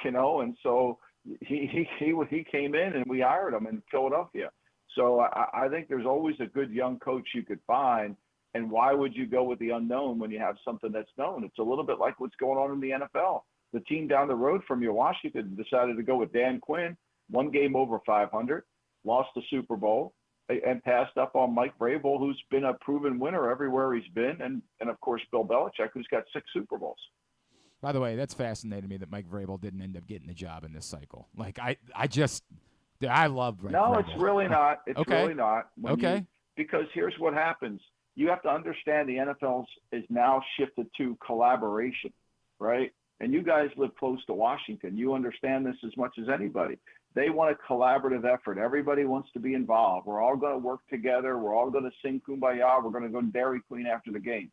and so he came in and we hired him in Philadelphia. So I think there's always a good young coach you could find. And why would you go with the unknown when you have something that's known? It's a little bit like what's going on in the NFL. The team down the road from you, Washington, decided to go with Dan Quinn, 1 game over 500, lost the Super Bowl, and passed up on Mike Vrabel, who's been a proven winner everywhere he's been, and of course Bill Belichick, who's got 6 Super Bowls. By the way, that's fascinating to me that Mike Vrabel didn't end up getting the job in this cycle. Like, I love Mike No, Vrabel. it's really not. It's okay. really not. Because here's what happens. You have to understand the NFL is now shifted to collaboration, right? And you guys live close to Washington. You understand this as much as anybody. They want a collaborative effort. Everybody wants to be involved. We're all going to work together. We're all going to sing Kumbaya. We're going to go to Dairy Queen after the game.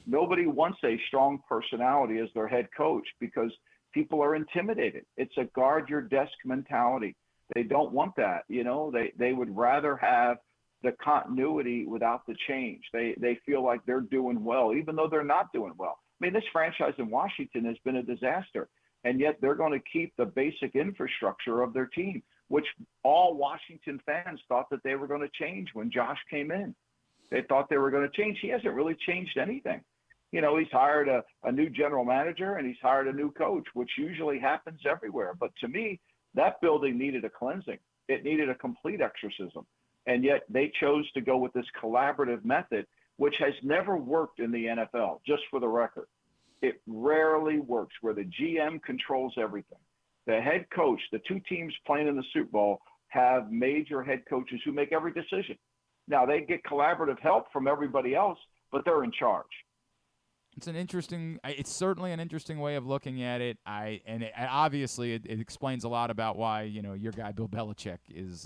Nobody wants a strong personality as their head coach because people are intimidated. It's a guard your desk mentality. They don't want that. They would rather have the continuity without the change. They feel like they're doing well, even though they're not doing well. I mean, this franchise in Washington has been a disaster, and yet they're going to keep the basic infrastructure of their team, which all Washington fans thought that they were going to change when Josh came in. They thought they were going to change. He hasn't really changed anything. He's hired a new general manager and he's hired a new coach, which usually happens everywhere. But to me, that building needed a cleansing. It needed a complete exorcism. And yet they chose to go with this collaborative method, which has never worked in the NFL, just for the record. It rarely works where the GM controls everything. The head coach, the 2 teams playing in the Super Bowl, have major head coaches who make every decision. Now, they get collaborative help from everybody else, but they're in charge. It's certainly an interesting way of looking at it. Obviously it explains a lot about why, your guy Bill Belichick is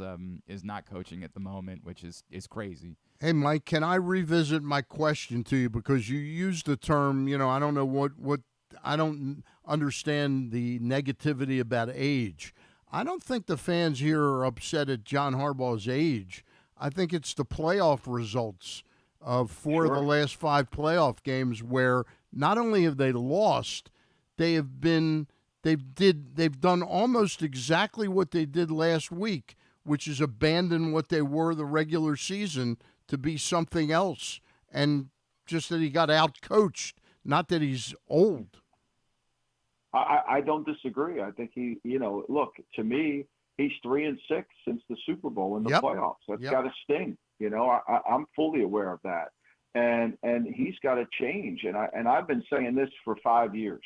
not coaching at the moment, which is crazy. Hey, Mike, can I revisit my question to you? Because you used the term, I don't know what I don't understand the negativity about age. I don't think the fans here are upset at John Harbaugh's age. I think it's the playoff results of 4 of the last 5 playoff games where not only have they lost, they've done almost exactly what they did last week, which is abandon what they were the regular season to be something else. And just that he got out-coached, not that he's old. I don't disagree. I think look, to me, he's 3-6 since the Super Bowl in the playoffs. That's got to sting. I'm fully aware of that, and he's got to change. And I've been saying this for 5 years,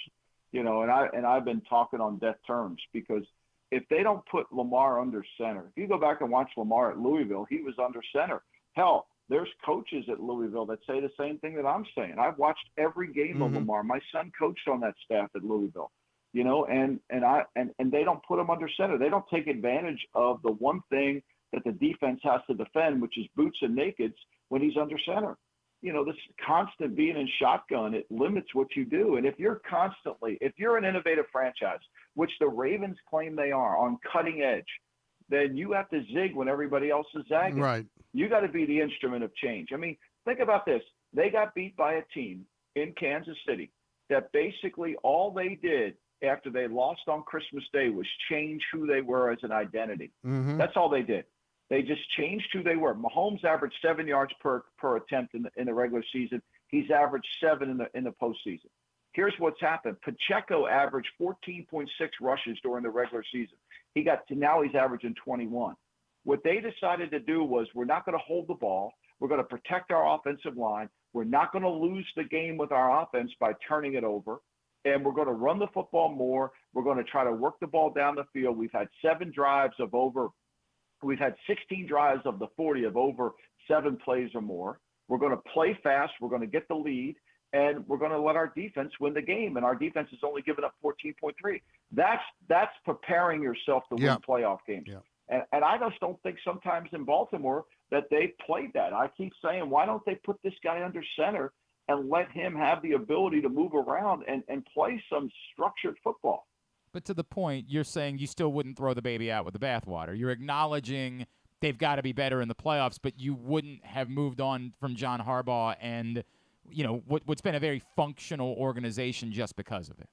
and I've been talking on death terms because if they don't put Lamar under center, if you go back and watch Lamar at Louisville, he was under center. Hell, there's coaches at Louisville that say the same thing that I'm saying. I've watched every game of Lamar. My son coached on that staff at Louisville, and they don't put him under center. They don't take advantage of the one thing that the defense has to defend, which is boots and nakeds when he's under center. This constant being in shotgun, it limits what you do. And if you're an innovative franchise, which the Ravens claim they are on cutting edge, then you have to zig when everybody else is zagging. Right. You got to be the instrument of change. I mean, think about this. They got beat by a team in Kansas City that basically all they did after they lost on Christmas Day was change who they were as an identity. Mm-hmm. That's all they did. They just changed who they were. Mahomes averaged 7 yards per attempt in the regular season. He's averaged 7 in the postseason. Here's what's happened. Pacheco averaged 14.6 rushes during the regular season. Now he's averaging 21. What they decided to do was, we're not going to hold the ball. We're going to protect our offensive line. We're not going to lose the game with our offense by turning it over. And we're going to run the football more. We're going to try to work the ball down the field. We've had 16 drives of the 40 of over 7 plays or more. We're going to play fast. We're going to get the lead. And we're going to let our defense win the game. And our defense has only given up 14.3. That's preparing yourself to win playoff games. Yeah. And I just don't think sometimes in Baltimore that they played that. I keep saying, why don't they put this guy under center and let him have the ability to move around and play some structured football? But to the point, you're saying you still wouldn't throw the baby out with the bathwater. You're acknowledging they've got to be better in the playoffs, but you wouldn't have moved on from John Harbaugh and – what's been a very functional organization just because of it.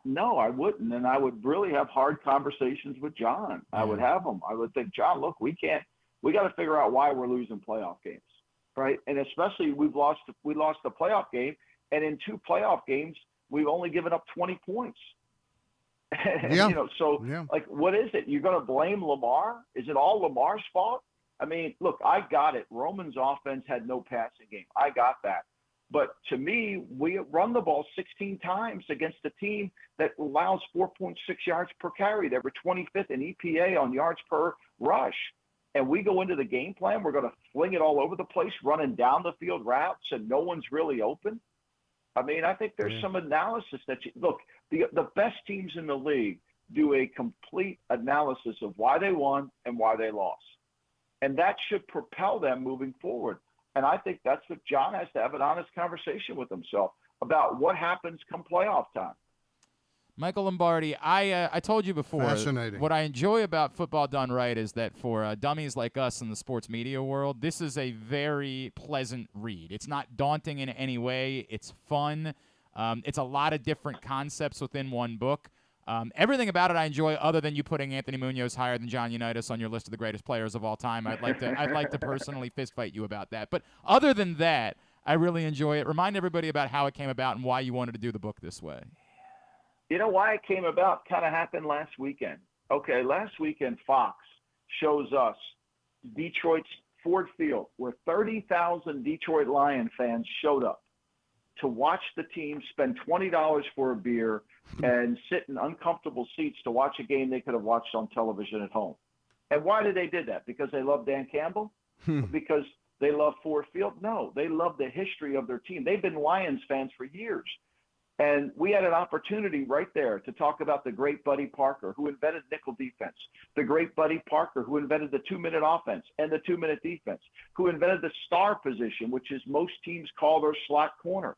No, I wouldn't. And I would really have hard conversations with John. I would have them. I would think, John, look, we got to figure out why we're losing playoff games, right? And especially we lost the playoff game, and in 2 playoff games, we've only given up 20 points. Like, what is it? You're going to blame Lamar? Is it all Lamar's fault? I mean, look, I got it. Roman's offense had no passing game. I got that. But to me, we run the ball 16 times against a team that allows 4.6 yards per carry. They were 25th in EPA on yards per rush. And we go into the game plan, we're going to fling it all over the place, running down the field routes, and no one's really open. I mean, I think there's some analysis that look, the best teams in the league do a complete analysis of why they won and why they lost. And that should propel them moving forward. And I think that's what John has to have an honest conversation with himself about what happens come playoff time. Michael Lombardi, I told you before, fascinating. What I enjoy about Football Done Right is that for dummies like us in the sports media world, this is a very pleasant read. It's not daunting in any way. It's fun. It's a lot of different concepts within one book. Everything about it I enjoy, other than you putting Anthony Munoz higher than John Unitas on your list of the greatest players of all time. I'd like to personally fistfight you about that. But other than that, I really enjoy it. Remind everybody about how it came about and why you wanted to do the book this way. You know why it came about? Kind of happened last weekend. Okay, last weekend Fox shows us Detroit's Ford Field, where 30,000 Detroit Lion fans showed up to watch the team spend $20 for a beer and sit in uncomfortable seats to watch a game they could have watched on television at home. And why did they do that? Because they love Dan Campbell? Because they love Ford Field? No, they love the history of their team. They've been Lions fans for years. And we had an opportunity right there to talk about the great Buddy Parker, who invented nickel defense, the great Buddy Parker, who invented the 2-minute offense and the 2-minute defense, who invented the star position, which is most teams call their slot corner,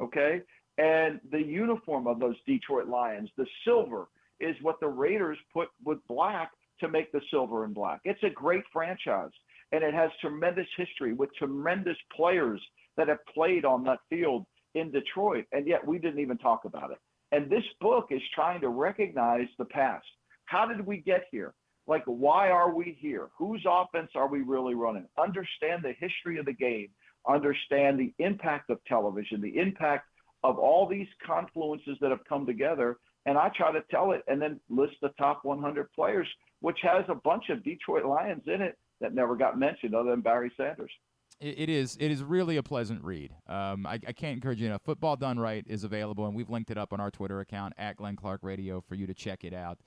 okay? And the uniform of those Detroit Lions, the silver, is what the Raiders put with black to make the silver and black. It's a great franchise, and it has tremendous history with tremendous players that have played on that field in Detroit, and yet we didn't even talk about it. And this book is trying to recognize the past. How did we get here? Like, why are we here? Whose offense are we really running? Understand the history of the game. Understand the impact of television, the impact of all these confluences that have come together. And I try to tell it and then list the top 100 players, which has a bunch of Detroit Lions in it that never got mentioned other than Barry Sanders. It is really a pleasant read. I can't encourage you enough. Football Done Right is available, and we've linked it up on our Twitter account, @GlennClarkRadio, for you to check it out.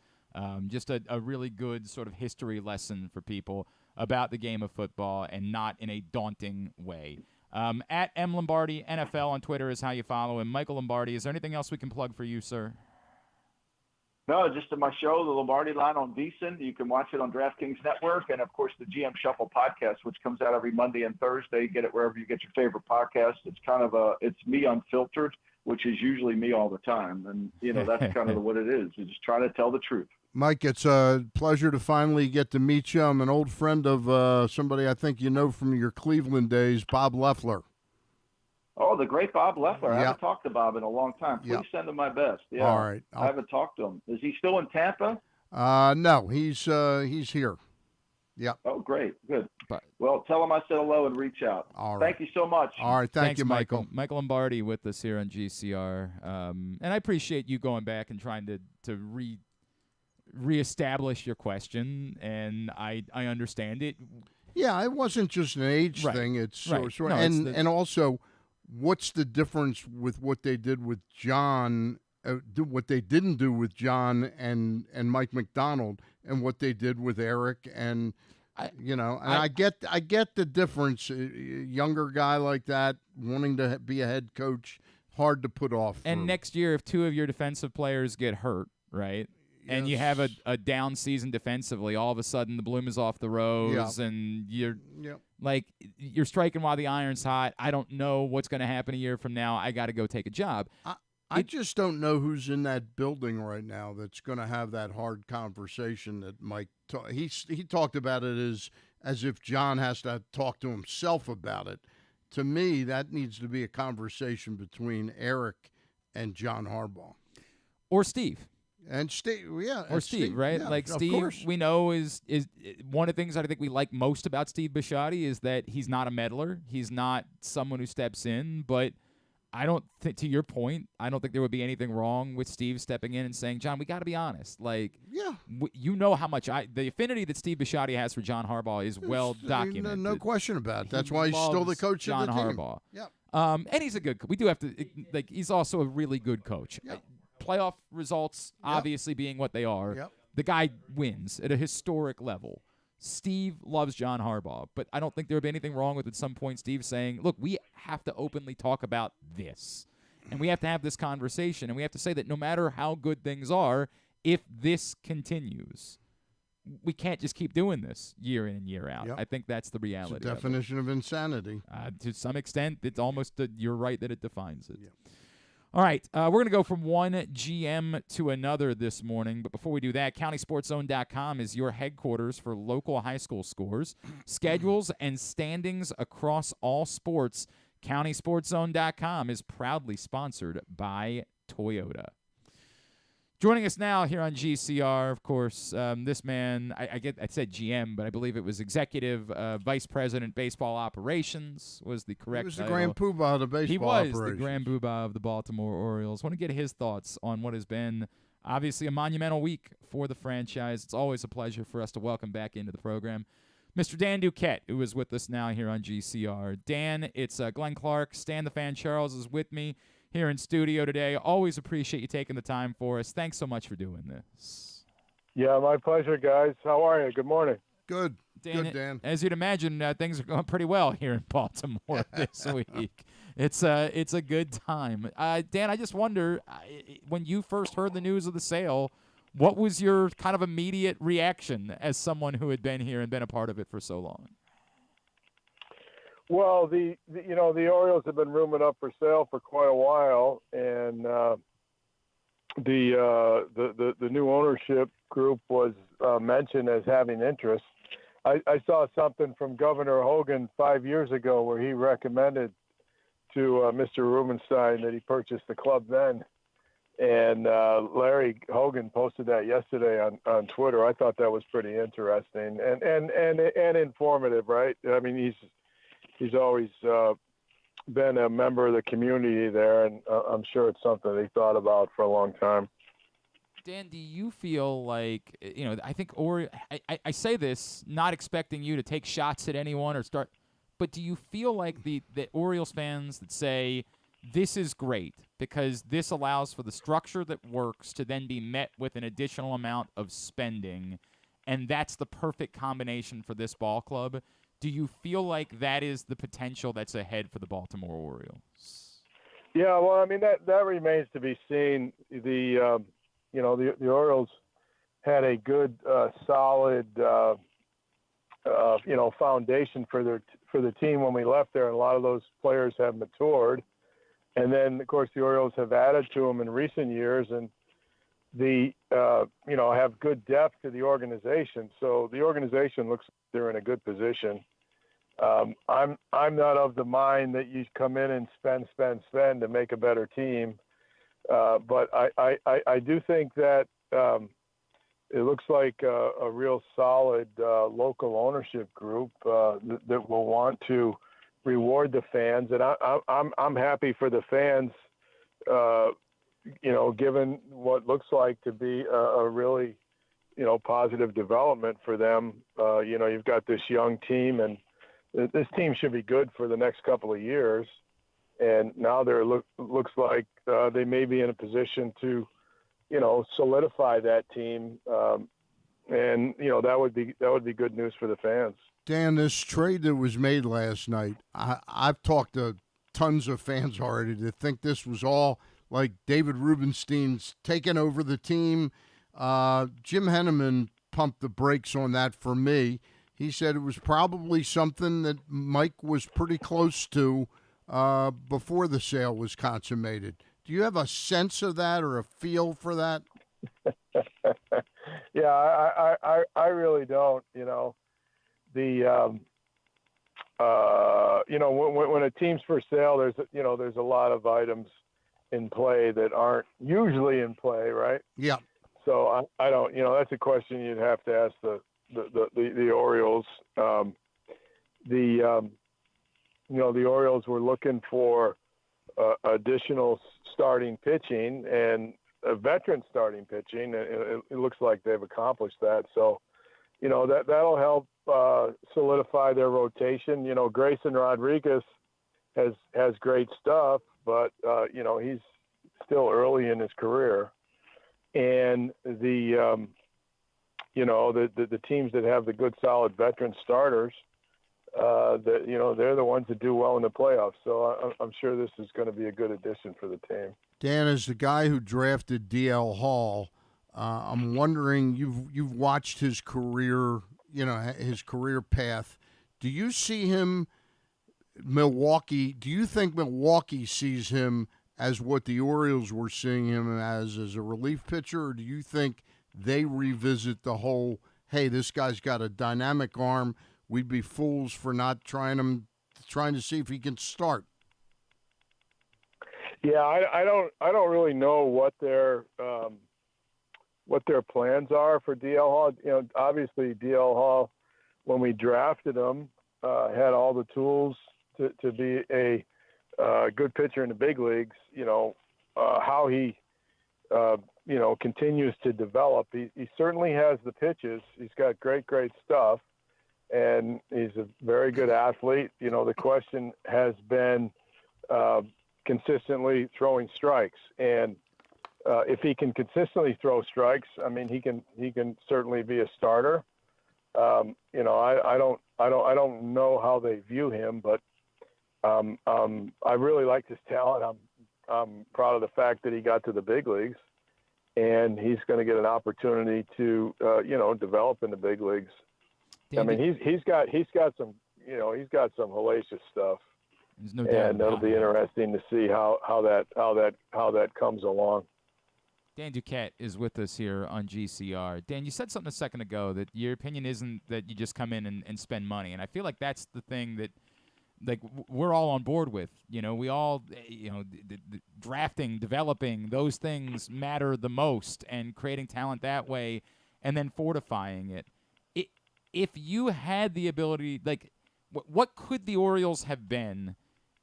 Just a really good sort of history lesson for people about the game of football, and not in a daunting way. @MLombardi NFL on Twitter is how you follow him. Michael Lombardi, is there anything else we can plug for you, sir? No, just in my show, The Lombardi Line on VSiN. You can watch it on DraftKings Network, and, of course, the GM Shuffle podcast, which comes out every Monday and Thursday. Get it wherever you get your favorite podcast. It's kind of it's me unfiltered, which is usually me all the time. And, that's kind of what it is. You just try to tell the truth. Mike, it's a pleasure to finally get to meet you. I'm an old friend of somebody I think you know from your Cleveland days, Bob Loeffler. Oh, the great Bob Loeffler. I haven't talked to Bob in a long time. Please send him my best. Yeah. All right. I haven't talked to him. Is he still in Tampa? No, he's here. Yep. Oh, great. Good. But, well, tell him I said hello and reach out. All right. Thank you so much. All right. Thanks, you, Michael. Michael Lombardi with us here on GCR. And I appreciate you going back and trying to reestablish your question, and I understand it. Yeah, it wasn't just an age thing. It's and also, what's the difference with what they did with John, what they didn't do with John and Mike McDonald, and what they did with Eric and I get the difference. A younger guy like that wanting to be a head coach, hard to put off. And next year, if two of your defensive players get hurt, right? And you have a down season defensively, all of a sudden the bloom is off the rose, and you're you're striking while the iron's hot. I don't know what's going to happen a year from now. I got to go take a job. I just don't know who's in that building right now that's going to have that hard conversation that Mike he talked about it as if John has to talk to himself about it. To me, that needs to be a conversation between Eric and John Harbaugh. Or Steve. And Steve, or Steve, right? Yeah, like Steve, course. we know is one of the things that I think we like most about Steve Bisciotti is that he's not a meddler. He's not someone who steps in. But I don't think, to your point, I don't think there would be anything wrong with Steve stepping in and saying, John, we got to be honest. Like, you know how much the affinity that Steve Bisciotti has for John Harbaugh is well documented. No question about it. That's why he's still the coach of the team. John Harbaugh. Yeah. And he's a good. We do have to he's also a really good coach. Yep. Playoff results obviously being what they are. Yep. The guy wins at a historic level. Steve loves John Harbaugh, but I don't think there would be anything wrong with at some point Steve saying, look, we have to openly talk about this, and we have to have this conversation, and we have to say that no matter how good things are, if this continues, we can't just keep doing this year in and year out. Yep. I think that's the reality. It's a definition of insanity. To some extent, it's almost you're right that it defines it. Yep. All right, we're going to go from one GM to another this morning. But before we do that, CountySportsZone.com is your headquarters for local high school scores, schedules, and standings across all sports. CountySportsZone.com is proudly sponsored by Toyota. Joining us now here on GCR, of course, this man, I said GM, but I believe it was Executive Vice President Baseball Operations was the correct title. He was the title. Grand Poobah of the baseball operations. operations. The Grand Poobah of the Baltimore Orioles. Want to get his thoughts on what has been obviously a monumental week for the franchise. It's always a pleasure for us to welcome back into the program Mr. Dan Duquette, who is with us now here on GCR. Dan, it's Glenn Clark. Stan the Fan Charles is with me here in studio today. Always appreciate you taking the time for us. Thanks so much for doing this. Yeah, my pleasure, guys. How are you? Good morning. Good. Dan, Good, Dan. As you'd imagine, things are going pretty well here in Baltimore this week. It's a good time. Dan, I just wonder, when you first heard the news of the sale, what was your kind of immediate reaction as someone who had been here and been a part of it for so long? Well, the Orioles have been rumored up for sale for quite a while, and the new ownership group was mentioned as having interest. I saw something from Governor Hogan 5 years ago where he recommended to Mr. Rubenstein that he purchase the club then, and Larry Hogan posted that yesterday on Twitter. I thought that was pretty interesting and informative, right? I mean, he's always been a member of the community there, and I'm sure it's something he thought about for a long time. Dan, do you feel like, I think, I say this not expecting you to take shots at anyone or start, but do you feel like the Orioles fans that say this is great because this allows for the structure that works to then be met with an additional amount of spending, and that's the perfect combination for this ball club? Do you feel like that is the potential that's ahead for the Baltimore Orioles? Yeah, well, I mean, that remains to be seen. The Orioles had a good, solid, foundation for the team when we left there, and a lot of those players have matured. And then, of course, the Orioles have added to them in recent years, and have good depth to the organization. So the organization looks like they're in a good position. I'm not of the mind that you come in and spend to make a better team. But I do think that, it looks like a real solid local ownership group that will want to reward the fans, and I'm happy for the fans. Given what looks like to be a really positive development for them. You've got this young team, and this team should be good for the next couple of years. And now looks like they may be in a position to, solidify that team. And that would be good news for the fans. Dan, this trade that was made last night, I've talked to tons of fans already that think this was all like David Rubenstein's taking over the team. Jim Henneman pumped the brakes on that for me. He said it was probably something that Mike was pretty close to before the sale was consummated. Do you have a sense of that or a feel for that? Yeah, I really don't. When a team's for sale, there's a lot of items in play that aren't usually in play, right? Yeah. So I don't. That's a question you'd have to ask the Orioles. The Orioles were looking for additional starting pitching and a veteran starting pitching. It looks like they've accomplished that. So, that'll help solidify their rotation. Grayson Rodriguez has great stuff, but he's still early in his career. And the teams that have the good, solid veteran starters, they're the ones that do well in the playoffs. So I'm sure this is going to be a good addition for the team. Dan, as the guy who drafted D.L. Hall, I'm wondering, you've watched his career, his career path. Do you see him, Milwaukee? Do you think Milwaukee sees him as what the Orioles were seeing him as a relief pitcher, or do you think they revisit the whole, hey, this guy's got a dynamic arm, we'd be fools for not trying to see if he can start? Yeah, I don't really know what their plans are for DL Hall. Obviously DL Hall, when we drafted him, had all the tools to be a good pitcher in the big leagues. How he continues to develop. He certainly has the pitches. He's got great stuff, and he's a very good athlete. The question has been consistently throwing strikes, and if he can consistently throw strikes, I mean, he can certainly be a starter. I don't know how they view him, but I really like his talent. I'm proud of the fact that he got to the big leagues, and he's going to get an opportunity to develop in the big leagues. David, I mean, he's got some hellacious stuff. There's no doubt. And it'll be interesting to see how that comes along. Dan Duquette is with us here on GCR. Dan, you said something a second ago that your opinion isn't that you just come in and spend money, and I feel like that's the thing that, like, we're all on board with. We all, the drafting, developing, those things matter the most, and creating talent that way, and then fortifying it. If you had the ability, like, what could the Orioles have been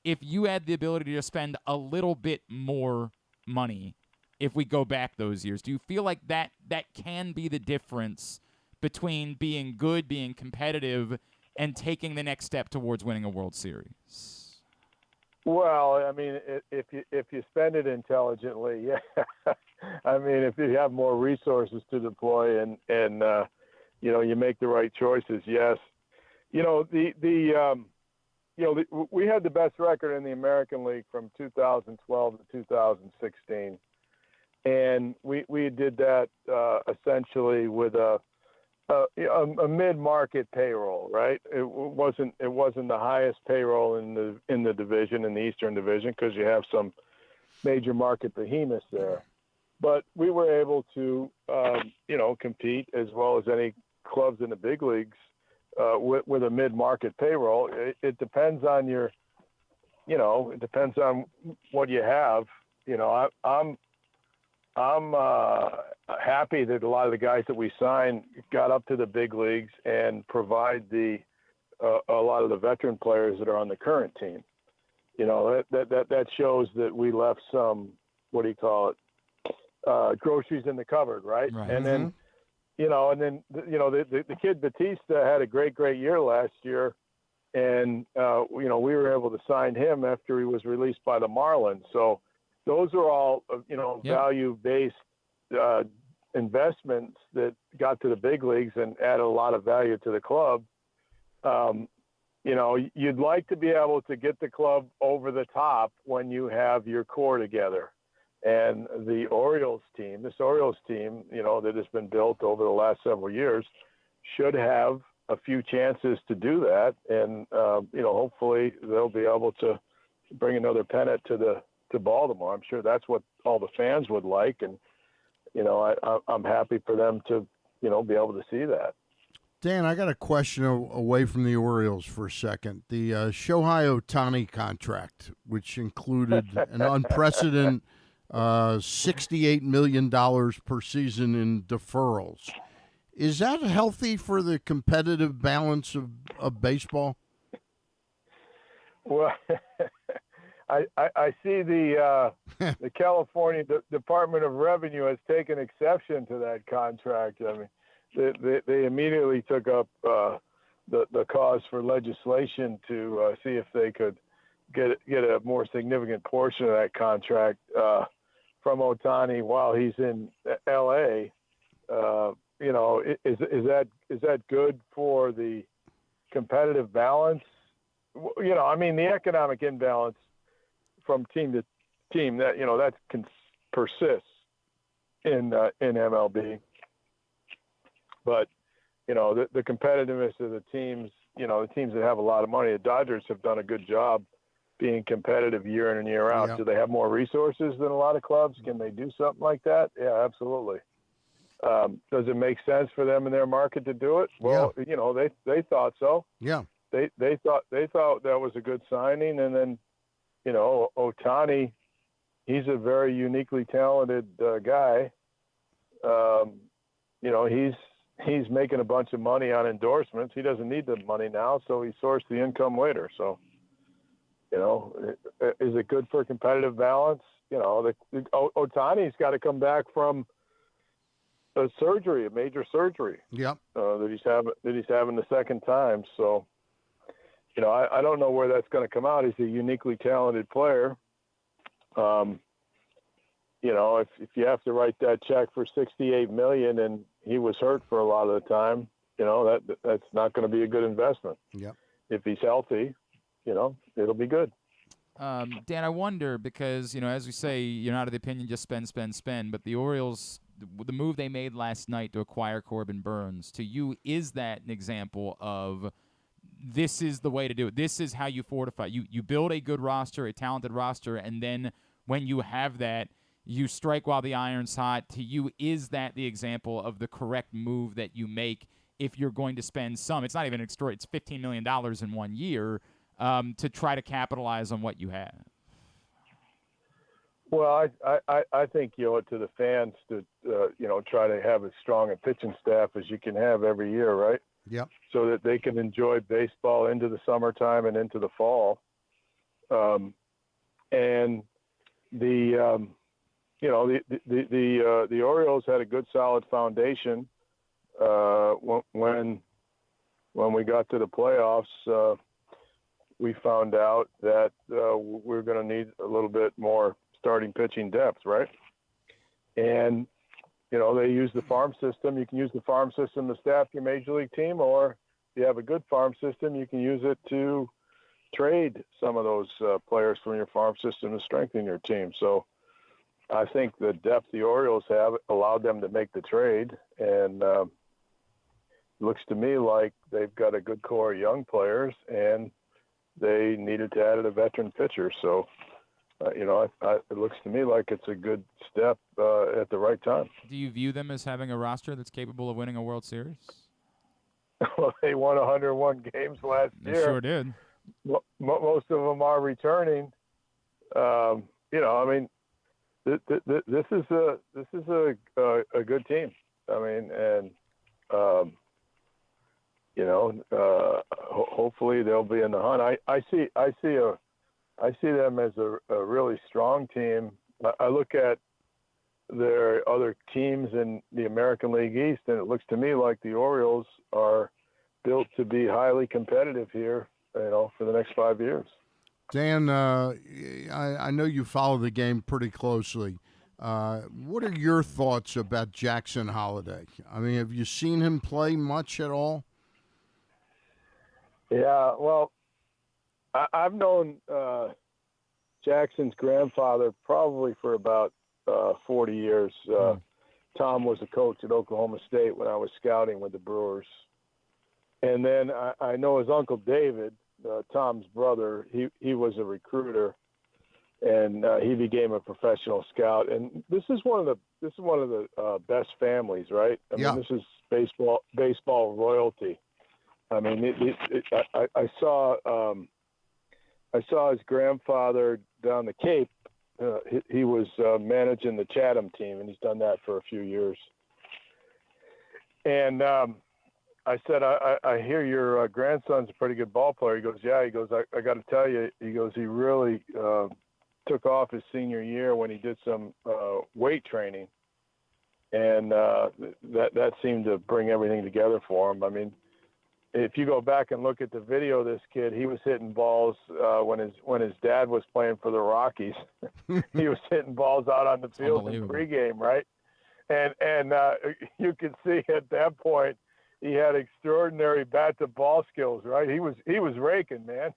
if you had the ability to spend a little bit more money if we go back those years? Do you feel like that can be the difference between being good, being competitive, and taking the next step towards winning a World Series? Well, I mean, if you spend it intelligently, yeah. I mean, if you have more resources to deploy and you make the right choices, yes. We had the best record in the American League from 2012 to 2016, and we did that essentially with a mid-market payroll, right? It wasn't the highest payroll in the division, in the Eastern Division, because you have some major market behemoths there. But we were able to compete as well as any clubs in the big leagues with a mid-market payroll. It depends on it depends on what you have. I'm happy that a lot of the guys that we signed got up to the big leagues and provide a lot of the veteran players that are on the current team. That shows that we left some, what do you call it, groceries in the cupboard, right? And then, the kid Batista had a great year last year, and we were able to sign him after he was released by the Marlins. So those are all value-based investments that got to the big leagues and added a lot of value to the club. You'd like to be able to get the club over the top when you have your core together. And the Orioles team, that has been built over the last several years, should have a few chances to do that. And, hopefully they'll be able to bring another pennant to Baltimore. I'm sure that's what all the fans would like. And, I'm happy for them to, be able to see that. Dan, I got a question away from the Orioles for a second. The Shohei Ohtani contract, which included an unprecedented $68 million per season in deferrals. Is that healthy for the competitive balance of baseball? Well, I see the California Department of Revenue has taken exception to that contract. I mean, they immediately took up the cause for legislation to see if they could get a more significant portion of that contract from Ohtani while he's in L.A. Is that good for the competitive balance? The economic imbalance from team to team that can persist in MLB. But the competitiveness of the teams, the teams that have a lot of money, the Dodgers have done a good job being competitive year in and year out. Yeah. Do they have more resources than a lot of clubs? Can they do something like that? Yeah, absolutely. Does it make sense for them in their market to do it? Well, they thought so. Yeah. They thought that was a good signing. And then, Ohtani, he's a very uniquely talented guy. He's making a bunch of money on endorsements. He doesn't need the money now, so he sourced the income later. So, is it good for competitive balance? Ohtani's got to come back from a major surgery. Yep. That he's having the second time. So, I don't know where that's going to come out. He's a uniquely talented player. If you have to write that check for $68 million and he was hurt for a lot of the time, that's not going to be a good investment. Yep. If he's healthy, it'll be good. Dan, I wonder because, as we say, you're not of the opinion just spend, but the Orioles, the move they made last night to acquire Corbin Burnes, to you, is that an example of this is the way to do it? This is how you fortify. You build a good roster, a talented roster, and then when you have that, you strike while the iron's hot. To you, is that the example of the correct move that you make if you're going to spend some? It's not even it's $15 million in 1 year to try to capitalize on what you have. Well, I think you owe it to the fans to try to have as strong a pitching staff as you can have every year, right? Yep. So that they can enjoy baseball into the summertime and into the fall. And the Orioles had a good solid foundation when we got to the playoffs. We found out that we're going to need a little bit more starting pitching depth, right? And they use the farm system. You can use the farm system to staff your major league team, or if you have a good farm system, you can use it to trade some of those players from your farm system to strengthen your team. So I think the depth the Orioles have allowed them to make the trade, and it looks to me like they've got a good core of young players, and they needed to add a veteran pitcher. So, it looks to me like it's a good step at the right time. Do you view them as having a roster that's capable of winning a World Series? Well, they won 101 games last year. They sure did. Most of them are returning. this is a good team. I mean, and hopefully they'll be in the hunt. I see them as a really strong team. I look at their other teams in the American League East, and it looks to me like the Orioles are built to be highly competitive here, for the next 5 years. Dan, I know you follow the game pretty closely. What are your thoughts about Jackson Holliday? I mean, have you seen him play much at all? Yeah, well, I've known Jackson's grandfather probably for about 40 years. Tom was a coach at Oklahoma State when I was scouting with the Brewers. And then I know his uncle David, Tom's brother, he was a recruiter, and he became a professional scout. And this is one of the best families, right? I mean, this is baseball royalty. I mean, I saw his grandfather down the Cape. He was managing the Chatham team, and he's done that for a few years. And I said, I hear your grandson's a pretty good ball player. He goes, yeah. He goes, I got to tell you, he goes, he really took off his senior year when he did some weight training. And that seemed to bring everything together for him. I mean, if you go back and look at the video of this kid, he was hitting balls when his dad was playing for the Rockies. He was hitting balls out on the field in pregame, right? And you could see at that point he had extraordinary bat to ball skills, right? He was raking, man.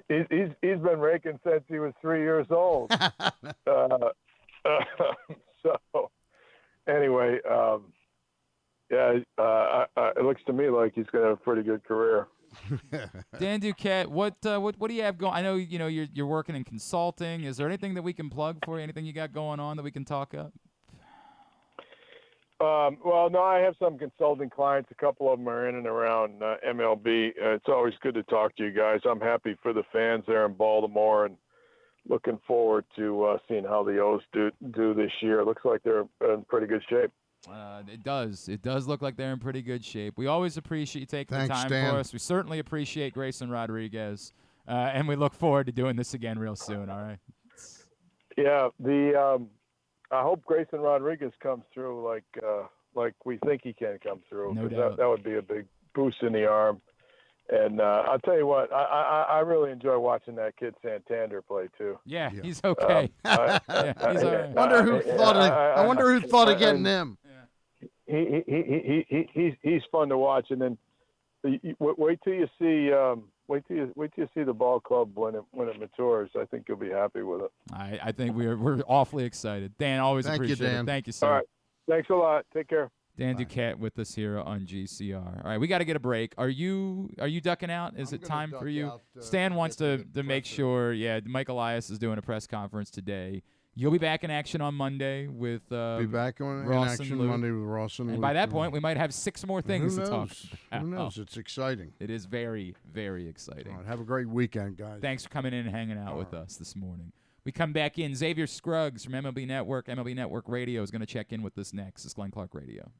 He's been raking since he was 3 years old. So anyway. It looks to me like he's going to have a pretty good career. Dan Duquette, what do you have going? I know you're working in consulting. Is there anything that we can plug for you? Anything you got going on that we can talk up? Well, no, I have some consulting clients. A couple of them are in and around MLB. It's always good to talk to you guys. I'm happy for the fans there in Baltimore, and looking forward to seeing how the O's do this year. It looks like they're in pretty good shape. It does. It does look like they're in pretty good shape. We always appreciate you taking the time Dan. for us. We certainly appreciate Grayson Rodriguez, and we look forward to doing this again real soon. All right. Yeah. I hope Grayson Rodriguez comes through like we think he can come through. No doubt. That would be a big boost in the arm. And I'll tell you what, I really enjoy watching that kid Santander play too. Yeah, he's okay. He's all right. I wonder who thought of getting him. He's fun to watch, and then wait till you see the ball club when it matures. I think you'll be happy with it. I think we're awfully excited. Dan, always appreciate it. Thank you, sir. All right, thanks a lot. Take care. Dan Duquette with us here on GCR. All right, we got to get a break. Are you ducking out? Is it time for you? Stan wants to make sure. Yeah, Mike Elias is doing a press conference today. You'll be back in action on Monday with be back in action Monday with Ross and Luke. And by that point, we might have 6 more things to talk about. Who knows? It's exciting. It is very, very exciting. All right, have a great weekend, guys. Thanks for coming in and hanging out with us this morning. We come back in. Xavier Scruggs from MLB Network, MLB Network Radio is going to check in with us next. It's Glenn Clark Radio.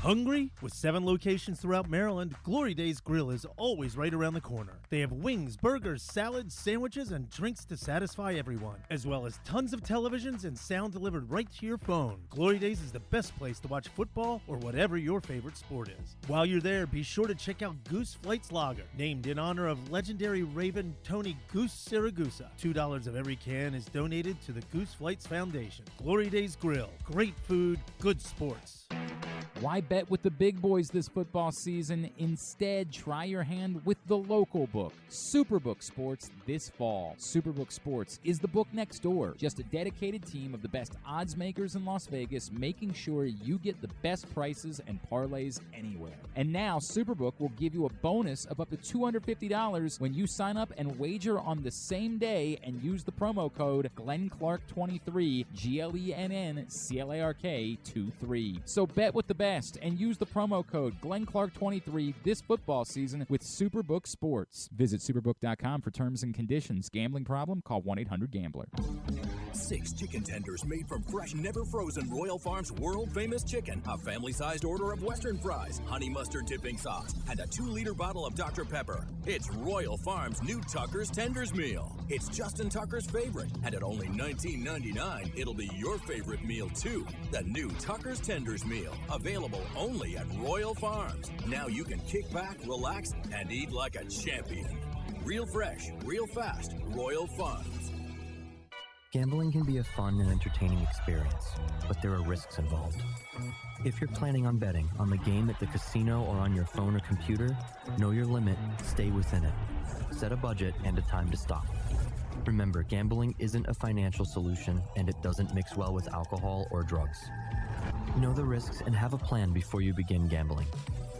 Hungry? With 7 locations throughout Maryland, Glory Days Grill is always right around the corner. They have wings, burgers, salads, sandwiches, and drinks to satisfy everyone, as well as tons of televisions and sound delivered right to your phone. Glory Days is the best place to watch football or whatever your favorite sport is. While you're there, be sure to check out Goose Flight's Lager, named in honor of legendary Raven Tony Goose Siragusa. $2 of every can is donated to the Goose Flights Foundation. Glory Days Grill. Great food, good sports. Why bet with the big boys this football season? Instead, try your hand with the local book, Superbook Sports, this fall. Superbook Sports is the book next door. Just a dedicated team of the best odds makers in Las Vegas, making sure you get the best prices and parlays anywhere. And now, Superbook will give you a bonus of up to $250 when you sign up and wager on the same day and use the promo code GlennClark23, GLENNCLARK23. So bet with the best fast and use the promo code GlennClark23 this football season with Superbook Sports. Visit superbook.com for terms and conditions. Gambling problem? Call 1-800-GAMBLER. 6 chicken tenders made from fresh, never frozen Royal Farms world-famous chicken, a family-sized order of Western fries, honey mustard dipping sauce, and a 2-liter bottle of Dr. Pepper. It's Royal Farms' new Tucker's Tenders Meal. It's Justin Tucker's favorite, and at only $19.99, it'll be your favorite meal, too. The new Tucker's Tenders Meal, available only at Royal Farms. Now you can kick back, relax, and eat like a champion. Real fresh, real fast, Royal Farms. Gambling can be a fun and entertaining experience, but there are risks involved. If you're planning on betting on the game at the casino or on your phone or computer, know your limit, stay within it. Set a budget and a time to stop. Remember, gambling isn't a financial solution, and it doesn't mix well with alcohol or drugs. Know the risks and have a plan before you begin gambling.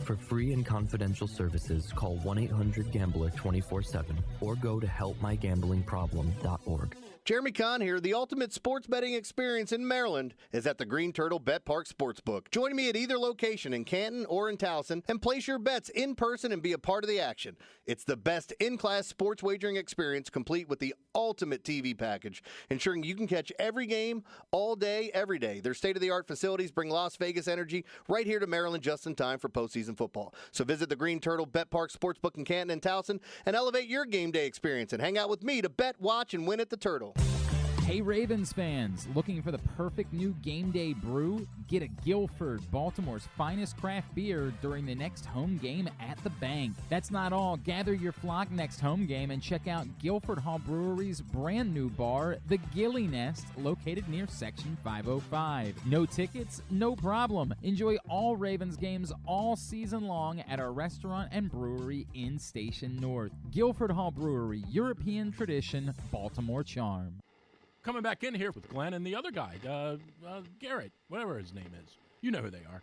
For free and confidential services, call 1-800-GAMBLER 24/7 or go to helpmygamblingproblem.org. Jeremy Kahn here. The ultimate sports betting experience in Maryland is at the Green Turtle Bet Park Sportsbook. Join me at either location in Canton or in Towson and place your bets in person and be a part of the action. It's the best in-class sports wagering experience, complete with the ultimate TV package, ensuring you can catch every game all day, every day. Their state-of-the-art facilities bring Las Vegas energy right here to Maryland just in time for postseason football. So visit the Green Turtle Bet Park Sportsbook in Canton and Towson and elevate your game day experience and hang out with me to bet, watch, and win at the Turtle. Hey Ravens fans, looking for the perfect new game day brew? Get a Guilford, Baltimore's finest craft beer during the next home game at the Bank. That's not all. Gather your flock next home game and check out Guilford Hall Brewery's brand new bar, the Gilly Nest, located near Section 505. No tickets? No problem. Enjoy all Ravens games all season long at our restaurant and brewery in Station North. Guilford Hall Brewery, European tradition, Baltimore charm. Coming back in here with Glenn and the other guy, Garrett, whatever his name is. You know who they are.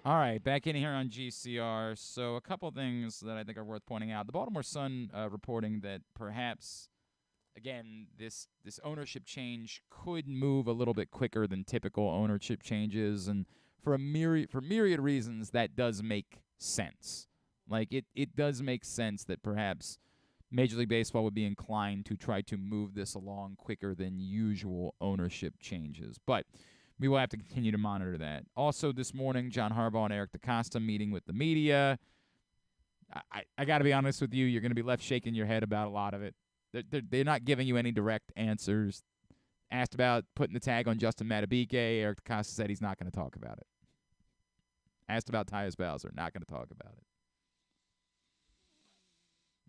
All right, back in here on GCR. So a couple things that I think are worth pointing out. The Baltimore Sun reporting that perhaps, again, this ownership change could move a little bit quicker than typical ownership changes, and for myriad reasons, that does make sense. Like it does make sense that perhaps Major League Baseball would be inclined to try to move this along quicker than usual ownership changes. But we will have to continue to monitor that. Also this morning, John Harbaugh and Eric DeCosta meeting with the media. I got to be honest with you, you're going to be left shaking your head about a lot of it. They're not giving you any direct answers. Asked about putting the tag on Justin Madubuike, Eric DeCosta said he's not going to talk about it. Asked about Tyus Bowser, not going to talk about it.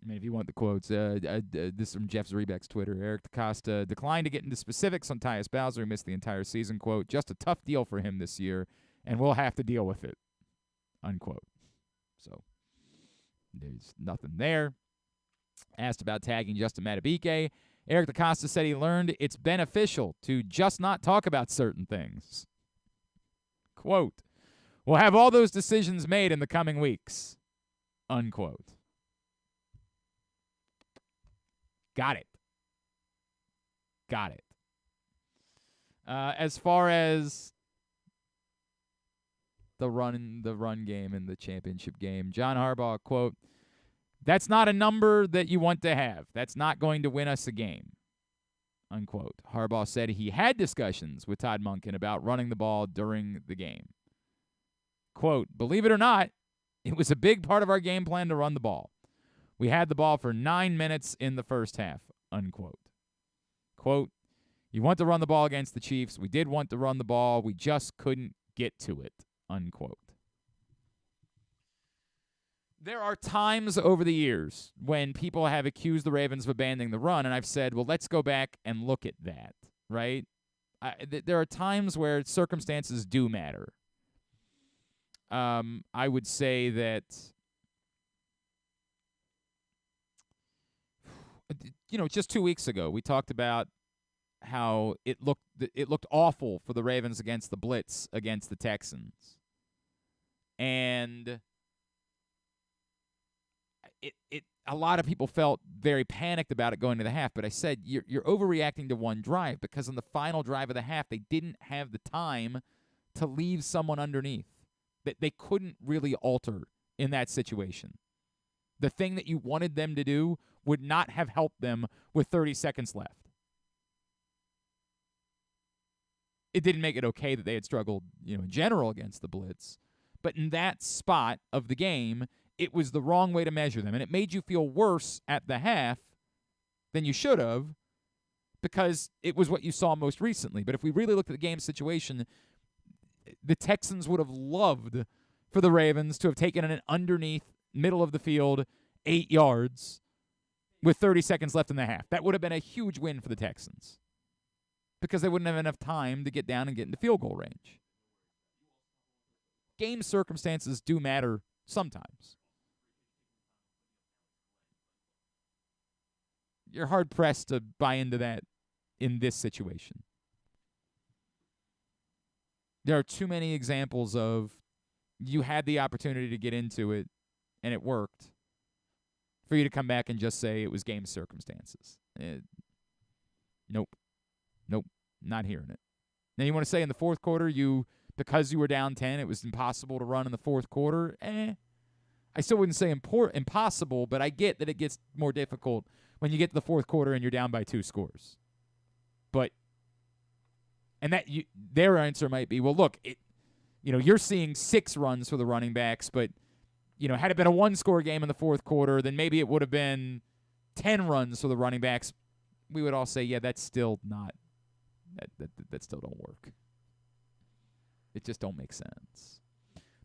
I mean, if you want the quotes, this is from Jeff Zrebeck's Twitter. Eric DeCosta declined to get into specifics on Tyus Bowser, who missed the entire season. Quote, just a tough deal for him this year, and we'll have to deal with it, unquote. So there's nothing there. Asked about tagging Justin Madubuike. Eric DeCosta said he learned it's beneficial to just not talk about certain things. Quote, we'll have all those decisions made in the coming weeks, unquote. Got it. As far as the run game in the championship game, John Harbaugh, quote, that's not a number that you want to have. That's not going to win us a game, unquote. Harbaugh said he had discussions with Todd Monken about running the ball during the game. Quote, believe it or not, it was a big part of our game plan to run the ball. We had the ball for 9 minutes in the first half, unquote. Quote, you want to run the ball against the Chiefs. We did want to run the ball. We just couldn't get to it, unquote. There are times over the years when people have accused the Ravens of abandoning the run, and I've said, well, let's go back and look at that, right? There are times where circumstances do matter. I would say that, just 2 weeks ago, we talked about how it looked awful for the Ravens against the blitz against the Texans. And a lot of people felt very panicked about it going to the half, but I said you're overreacting to one drive, because on the final drive of the half, they didn't have the time to leave someone underneath. that they couldn't really alter in that situation. The thing that you wanted them to do would not have helped them with 30 seconds left. It didn't make it okay that they had struggled, in general against the blitz. But in that spot of the game, it was the wrong way to measure them. And it made you feel worse at the half than you should have because it was what you saw most recently. But if we really looked at the game situation, the Texans would have loved for the Ravens to have taken an underneath middle of the field 8 yards with 30 seconds left in the half. That would have been a huge win for the Texans because they wouldn't have enough time to get down and get into field goal range. Game circumstances do matter sometimes. You're hard-pressed to buy into that in this situation. There are too many examples of you had the opportunity to get into it and it worked for you to come back and just say it was game circumstances. Nope, not hearing it. Now you want to say in the fourth quarter, because you were down 10, it was impossible to run in the fourth quarter? I still wouldn't say impossible, but I get that it gets more difficult when you get to the fourth quarter and you're down by 2 scores. Their answer might be, well, look, you're seeing 6 runs for the running backs, but had it been a 1-score game in the fourth quarter, then maybe it would have been 10 runs for the running backs. We would all say, yeah, that's still not that still don't work. It just don't make sense.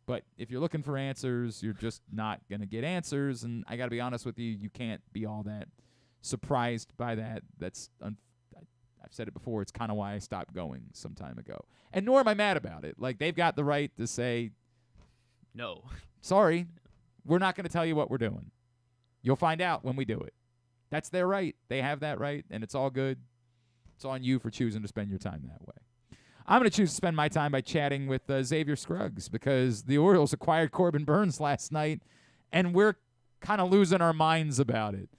But if you're looking for answers, you're just not going to get answers. And I got to be honest with you, you can't be all that surprised by that. I've said it before, it's kind of why I stopped going some time ago. And nor am I mad about it. Like, they've got the right to say, no. Sorry, we're not going to tell you what we're doing. You'll find out when we do it. That's their right. They have that right, and it's all good. It's on you for choosing to spend your time that way. I'm going to choose to spend my time by chatting with Xavier Scruggs because the Orioles acquired Corbin Burnes last night, and we're kind of losing our minds about it.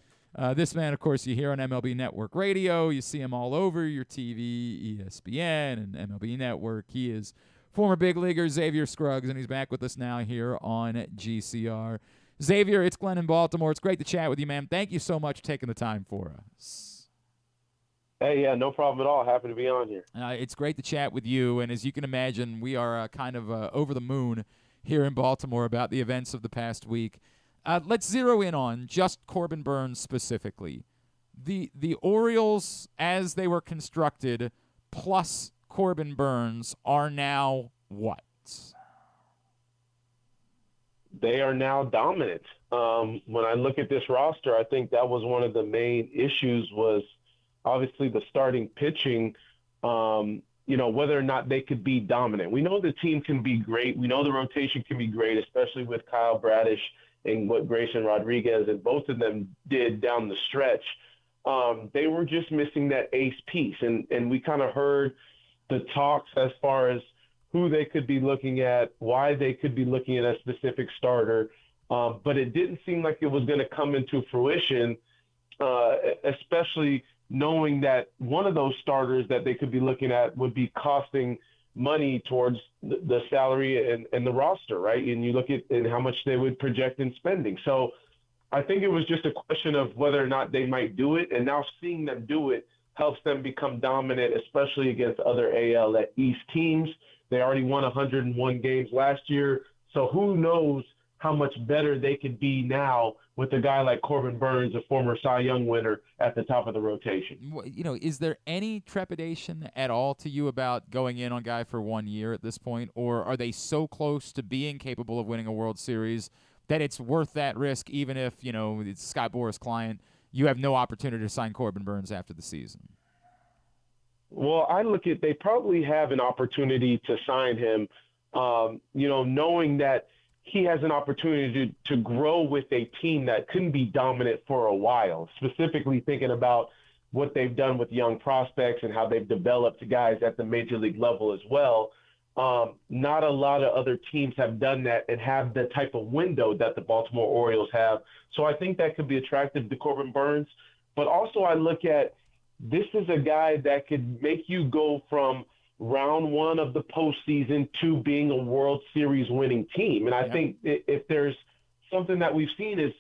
This man, of course, you hear on MLB Network Radio. You see him all over your TV, ESPN and MLB Network. He is former big leaguer Xavier Scruggs, and he's back with us now here on GCR. Xavier, it's Glenn in Baltimore. It's great to chat with you, man. Thank you so much for taking the time for us. Hey, yeah, no problem at all. Happy to be on here. It's great to chat with you, and as you can imagine, we are kind of over the moon here in Baltimore about the events of the past week. Let's zero in on just Corbin Burnes specifically. The Orioles, as they were constructed, plus Corbin Burnes, are now what? They are now dominant. When I look at this roster, I think that was one of the main issues was obviously the starting pitching, whether or not they could be dominant. We know the team can be great. We know the rotation can be great, especially with Kyle Bradish and what Grayson Rodriguez and both of them did down the stretch. They were just missing that ace piece. And we kind of heard the talks as far as who they could be looking at, why they could be looking at a specific starter. But it didn't seem like it was going to come into fruition, especially knowing that one of those starters that they could be looking at would be costing money towards the salary and the roster, right? And you look at and how much they would project in spending. So I think it was just a question of whether or not they might do it. And now seeing them do it helps them become dominant, especially against other AL East teams. They already won 101 games last year. So who knows how much better they could be now with a guy like Corbin Burnes, a former Cy Young winner, at the top of the rotation. Is there any trepidation at all to you about going in on a guy for 1 year at this point, or are they so close to being capable of winning a World Series that it's worth that risk, even if, it's Scott Boras' client, you have no opportunity to sign Corbin Burnes after the season? Well, I look at they probably have an opportunity to sign him, knowing that he has an opportunity to grow with a team that couldn't be dominant for a while, specifically thinking about what they've done with young prospects and how they've developed guys at the major league level as well. Not a lot of other teams have done that and have the type of window that the Baltimore Orioles have. So I think that could be attractive to Corbin Burnes. But also I look at this is a guy that could make you go from round one of the postseason to being a World Series winning team. And I think if there's something that we've seen is,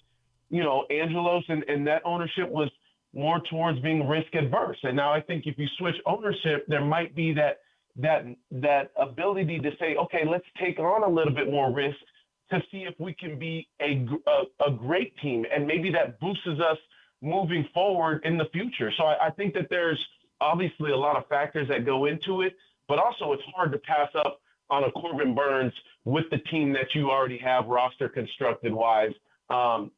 Angelos and that ownership was more towards being risk adverse. And now I think if you switch ownership, there might be that ability to say, okay, let's take on a little bit more risk to see if we can be a great team. And maybe that boosts us moving forward in the future. So I think that there's obviously a lot of factors that go into it, but also it's hard to pass up on a Corbin Burnes with the team that you already have roster constructed wise.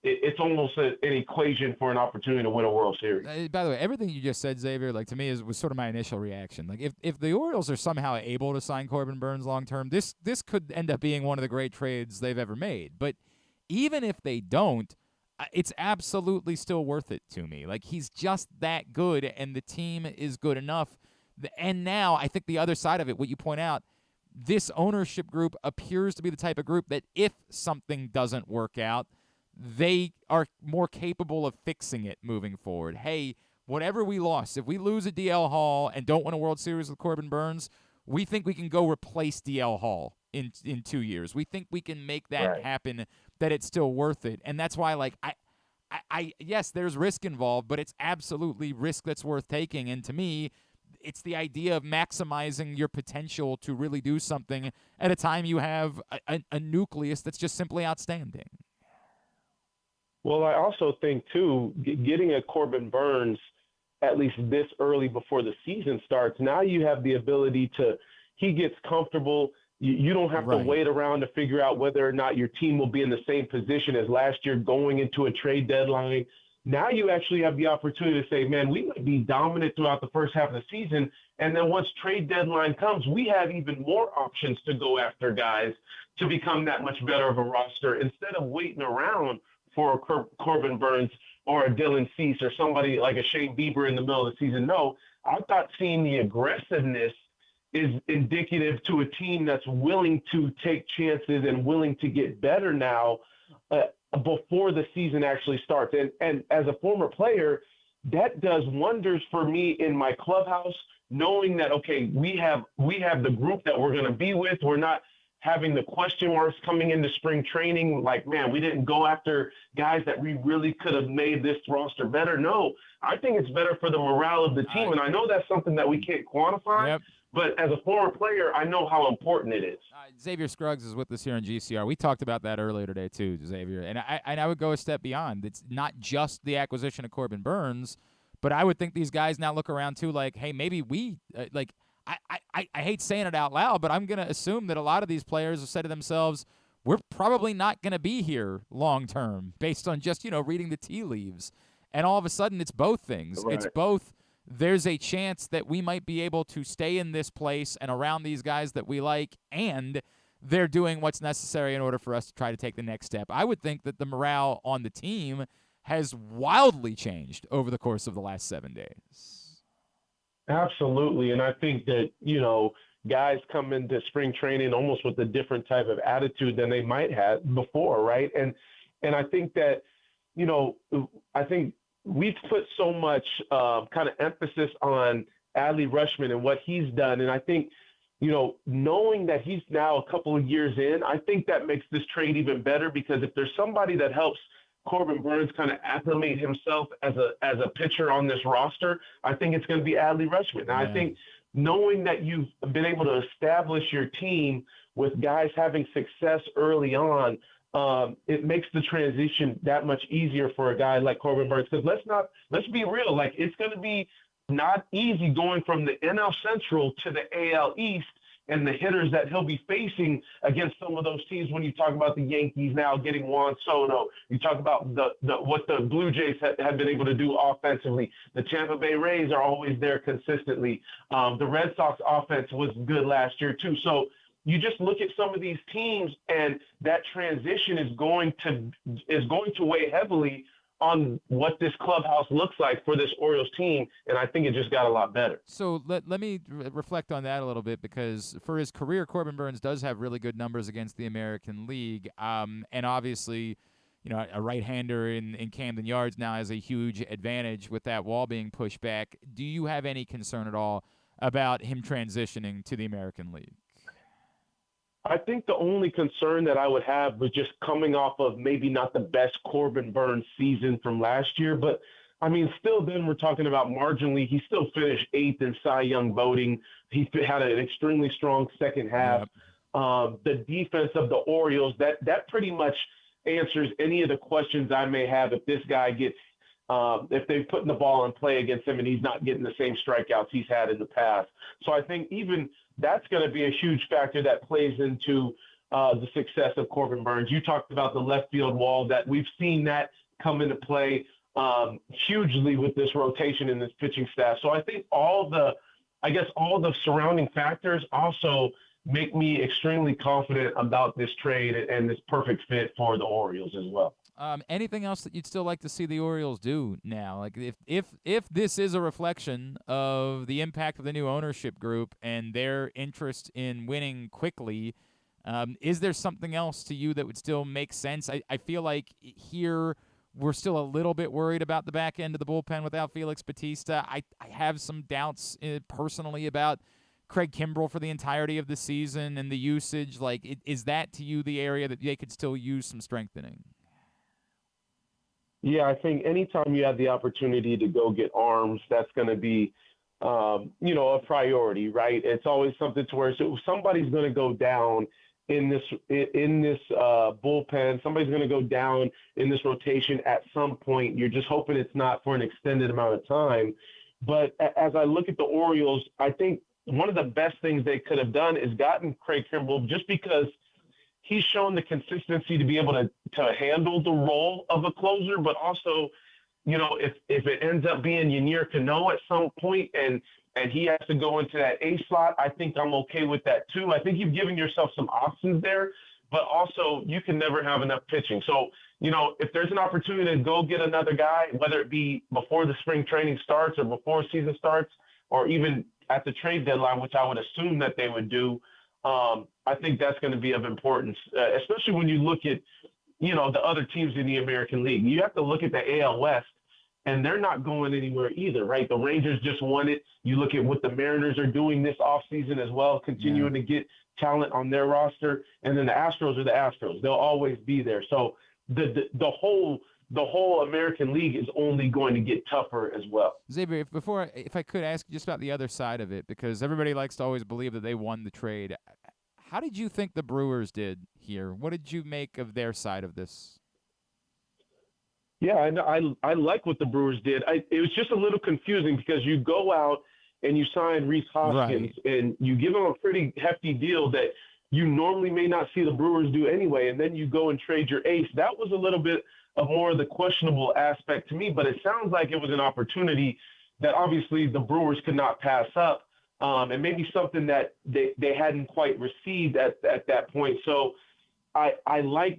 It's almost an equation for an opportunity to win a World Series. By the way, everything you just said, Xavier, to me was sort of my initial reaction. If the Orioles are somehow able to sign Corbin Burnes long term, this could end up being one of the great trades they've ever made. But even if they don't, it's absolutely still worth it to me. He's just that good, and the team is good enough. And now I think the other side of it, what you point out, this ownership group appears to be the type of group that if something doesn't work out, they are more capable of fixing it moving forward. Hey, whatever we lost, if we lose a DL Hall and don't win a World Series with Corbin Burnes, we think we can go replace DL Hall in 2 years. We think we can make that happen, that it's still worth it. And that's why, I yes, there's risk involved, but it's absolutely risk that's worth taking. And to me, it's the idea of maximizing your potential to really do something at a time you have a nucleus that's just simply outstanding. Well, I also think, too, getting a Corbin Burnes at least this early before the season starts, now you have the ability to – he gets comfortable. You don't have to wait around to figure out whether or not your team will be in the same position as last year going into a trade deadline. Now you actually have the opportunity to say, man, we might be dominant throughout the first half of the season, and then once trade deadline comes, we have even more options to go after guys to become that much better of a roster instead of waiting around for a Corbin Burnes or a Dylan Cease or somebody like a Shane Bieber in the middle of the season. No, I thought seeing the aggressiveness is indicative to a team that's willing to take chances and willing to get better now before the season actually starts. And as a former player, that does wonders for me in my clubhouse, knowing that, okay, we have the group that we're going to be with. We're not having the question marks coming into spring training, like, man, we didn't go after guys that we really could have made this roster better. No, I think it's better for the morale of the team. And I know that's something that we can't quantify, but as a former player, I know how important it is. Xavier Scruggs is with us here on GCR. We talked about that earlier today too, Xavier. And I would go a step beyond. It's not just the acquisition of Corbin Burnes, but I would think these guys now look around too like, hey, maybe we I hate saying it out loud, but I'm going to assume that a lot of these players have said to themselves, we're probably not going to be here long term based on just, reading the tea leaves. And all of a sudden it's both things. Right. It's both there's a chance that we might be able to stay in this place and around these guys that we like, and they're doing what's necessary in order for us to try to take the next step. I would think that the morale on the team has wildly changed over the course of the last 7 days. Absolutely. And I think that, guys come into spring training almost with a different type of attitude than they might have before, right? And I think that, I think we've put so much kind of emphasis on Adley Rutschman and what he's done. And I think, knowing that he's now a couple of years in, I think that makes this trade even better, because if there's somebody that helps Corbin Burnes kind of acclimate himself as a pitcher on this roster, I think it's going to be Adley Rutschman. Now, I think knowing that you've been able to establish your team with guys having success early on, it makes the transition that much easier for a guy like Corbin Burnes. Because let's be real, it's going to be not easy going from the NL Central to the AL East and the hitters that he'll be facing against some of those teams. When you talk about the Yankees now getting Juan Soto, you talk about what the Blue Jays have been able to do offensively. The Tampa Bay Rays are always there consistently. The Red Sox offense was good last year too. So you just look at some of these teams, and that transition is going to weigh heavily on what this clubhouse looks like for this Orioles team, and I think it just got a lot better. So let me reflect on that a little bit, because for his career, Corbin Burnes does have really good numbers against the American League, and obviously, a right-hander in Camden Yards now has a huge advantage with that wall being pushed back. Do you have any concern at all about him transitioning to the American League? I think the only concern that I would have was just coming off of maybe not the best Corbin Burnes season from last year, but I mean, still then we're talking about marginally. He still finished 8th in Cy Young voting. He had an extremely strong second half. Yep. The defense of the Orioles, that pretty much answers any of the questions I may have if this guy gets if they're putting the ball in play against him and he's not getting the same strikeouts he's had in the past. So I think even that's going to be a huge factor that plays into the success of Corbin Burnes. You talked about the left field wall, that we've seen that come into play hugely with this rotation in this pitching staff. So I think all the surrounding factors also make me extremely confident about this trade and this perfect fit for the Orioles as well. Anything else that you'd still like to see the Orioles do now? Like if this is a reflection of the impact of the new ownership group and their interest in winning quickly, is there something else to you that would still make sense? I feel like here we're still a little bit worried about the back end of the bullpen without Felix Bautista. I have some doubts personally about Craig Kimbrell for the entirety of the season and the usage. Like, is that to you the area that they could still use some strengthening? Yeah, I think anytime you have the opportunity to go get arms, that's going to be, a priority, right? It's always something to where somebody's going to go down in this bullpen. Somebody's going to go down in this rotation at some point. You're just hoping it's not for an extended amount of time. But as I look at the Orioles, I think one of the best things they could have done is gotten Craig Kimbrell, just because he's shown the consistency to be able to handle the role of a closer, but also, if it ends up being Yennier Cano at some point and he has to go into that A slot, I think I'm okay with that too. I think you've given yourself some options there, but also you can never have enough pitching. So, if there's an opportunity to go get another guy, whether it be before the spring training starts or before season starts, or even at the trade deadline, which I would assume that they would do, I think that's going to be of importance, especially when you look at, the other teams in the American League. You have to look at the AL West, and they're not going anywhere either, right? The Rangers just won it. You look at what the Mariners are doing this offseason as well, continuing to get talent on their roster. And then the Astros are the Astros. They'll always be there. So the whole American League is only going to get tougher as well. Xavier, if I could ask you just about the other side of it, because everybody likes to always believe that they won the trade. How did you think the Brewers did here? What did you make of their side of this? Yeah, I like what the Brewers did. It was just a little confusing because you go out and you sign Rhys Hoskins and you give him a pretty hefty deal that you normally may not see the Brewers do anyway, and then you go and trade your ace. That was a little bit of more of the questionable aspect to me, but it sounds like it was an opportunity that obviously the Brewers could not pass up, and maybe something that they hadn't quite received at that point. So I like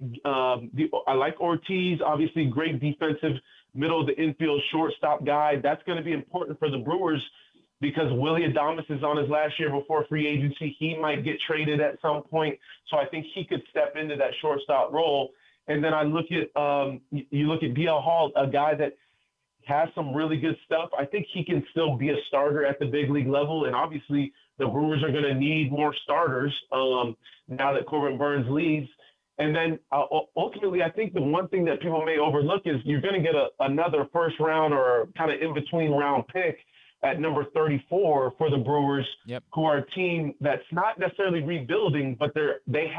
Ortiz, obviously great defensive middle of the infield shortstop guy. That's going to be important for the Brewers because Willy Adames is on his last year before free agency. He might get traded at some point, so I think he could step into that shortstop role. And then I look at you look at DL Hall, a guy that has some really good stuff. I think he can still be a starter at the big league level, and obviously the Brewers are going to need more starters now that Corbin Burnes leaves. And then ultimately, I think the one thing that people may overlook is you're going to get another first round or kind of in between round pick at number 34 for the Brewers, who are a team that's not necessarily rebuilding, but they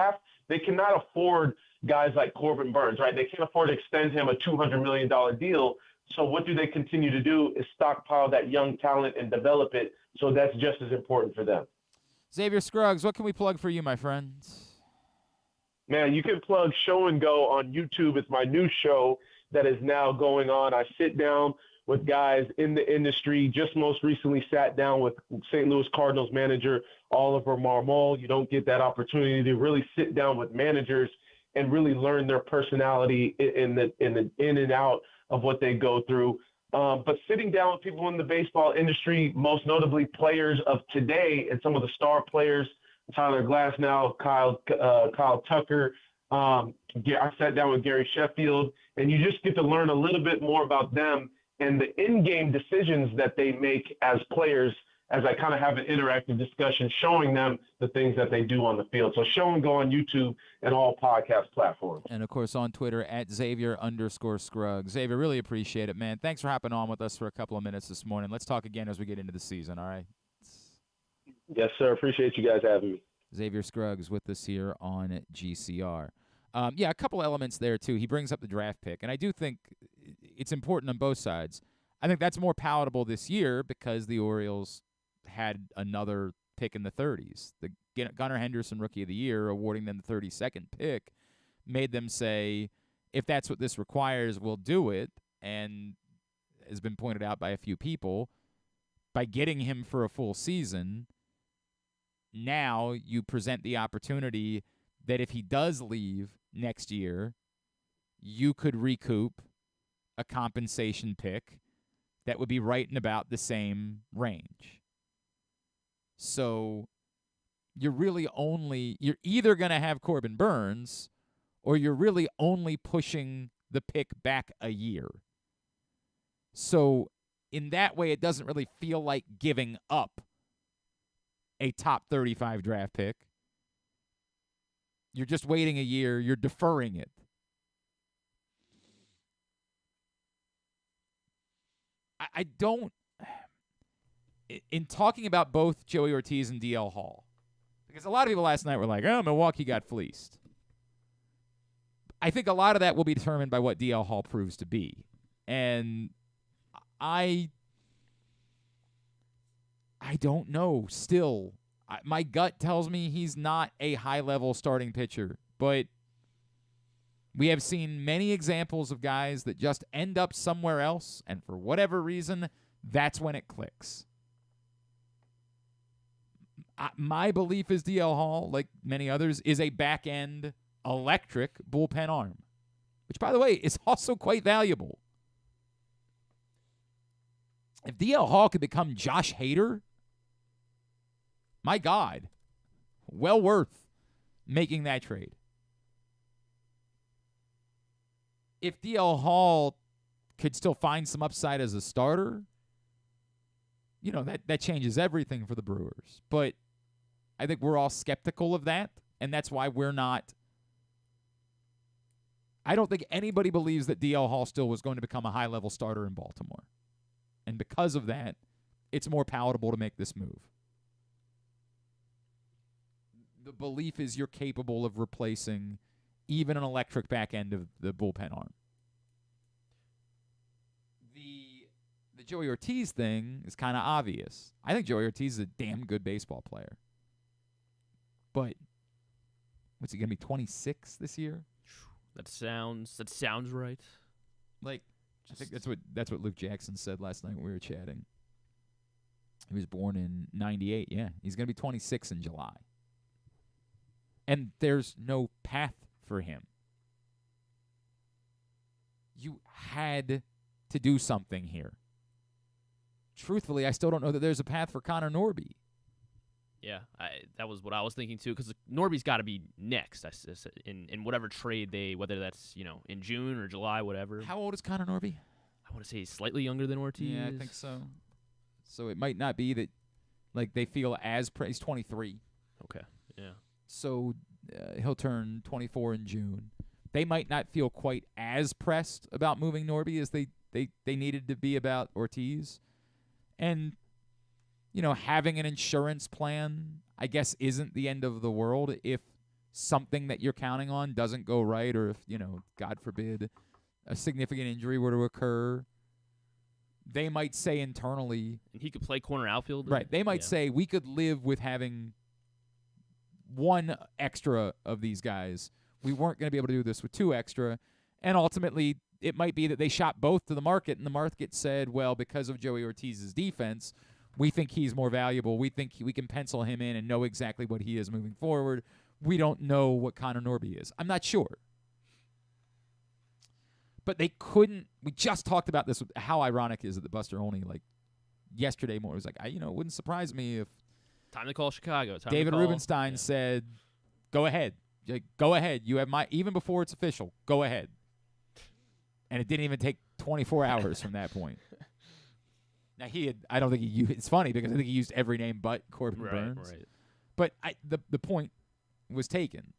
cannot afford guys like Corbin Burnes, right? They can't afford to extend him a $200 million deal. So what do they continue to do is stockpile that young talent and develop it. So that's just as important for them. Xavier Scruggs, what can we plug for you, my friends? Man, you can plug Show and Go on YouTube. It's my new show that is now going on. I sit down with guys in the industry. Just most recently sat down with St. Louis Cardinals manager Oliver Marmol. You don't get that opportunity to really sit down with managers and really learn their personality in and out of what they go through. But sitting down with people in the baseball industry, most notably players of today and some of the star players, Tyler Glasnow, Kyle Tucker. I sat down with Gary Sheffield, and you just get to learn a little bit more about them and the in-game decisions that they make as players as I kind of have an interactive discussion, showing them the things that they do on the field. So Show and Go on YouTube and all podcast platforms. And, of course, on Twitter at Xavier_Scruggs. Xavier, really appreciate it, man. Thanks for hopping on with us for a couple of minutes this morning. Let's talk again as we get into the season, all right? Yes, sir. Appreciate you guys having me. Xavier Scruggs with us here on GCR. A couple elements there, too. He brings up the draft pick, and I do think it's important on both sides. I think that's more palatable this year because the Orioles had another pick in the 30s. The Gunnar Henderson Rookie of the Year, awarding them the 32nd pick, made them say, if that's what this requires, we'll do it. And has been pointed out by a few people, by getting him for a full season, now you present the opportunity that if he does leave next year, you could recoup a compensation pick that would be right in about the same range. So you're either going to have Corbin Burnes or you're really only pushing the pick back a year. So in that way, it doesn't really feel like giving up a top 35 draft pick. You're just waiting a year. You're deferring it. I don't... In talking about both Joey Ortiz and DL Hall, because a lot of people last night were like, oh, Milwaukee got fleeced. I think a lot of that will be determined by what DL Hall proves to be. And I don't know still. My gut tells me he's not a high-level starting pitcher, but we have seen many examples of guys that just end up somewhere else, and for whatever reason, that's when it clicks. My belief is DL Hall, like many others, is a back-end electric bullpen arm, which, by the way, is also quite valuable. If DL Hall could become Josh Hader, my God, well worth making that trade. If DL Hall could still find some upside as a starter, that changes everything for the Brewers. But I think we're all skeptical of that, and that's why we're not. I don't think anybody believes that DL Hall still was going to become a high-level starter in Baltimore. And because of that, it's more palatable to make this move. The belief is you're capable of replacing even an electric back end of the bullpen arm. The Joey Ortiz thing is kind of obvious. I think Joey Ortiz is a damn good baseball player. But what's he going to be, 26 this year? That sounds right. Like, I think that's what Luke Jackson said last night when we were chatting. He was born in 98. Yeah, he's going to be 26 in July. And there's no path for him. You had to do something here. Truthfully, I still don't know that there's a path for Connor Norby. Yeah, that was what I was thinking too, because Norby's got to be next in whatever trade whether that's in June or July, whatever. How old is Connor Norby? I want to say he's slightly younger than Ortiz. Yeah, I think so. So it might not be that, like, they feel as he's 23. Okay, yeah. So he'll turn 24 in June. They might not feel quite as pressed about moving Norby as they needed to be about Ortiz. And, having an insurance plan, I guess, isn't the end of the world if something that you're counting on doesn't go right, or if, God forbid, a significant injury were to occur. They might say internally... And he could play corner outfield? Right. They might say, we could live with having one extra of these guys. We weren't going to be able to do this with two extra. And ultimately, it might be that they shop both to the market, and the market said, well, because of Joey Ortiz's defense, we think he's more valuable. We think we can pencil him in and know exactly what he is moving forward. We don't know what Connor Norby is. I'm not sure. But they couldn't. We just talked about this. How ironic is it that Buster Olney, like, yesterday morning, was like, it wouldn't surprise me if time to call Chicago. David Rubenstein said, go ahead. Go ahead. You have even before it's official, go ahead. And it didn't even take 24 hours from that point. Now I don't think he used. It's funny because I think he used every name but Corbin Burnes. Right. But the point was taken.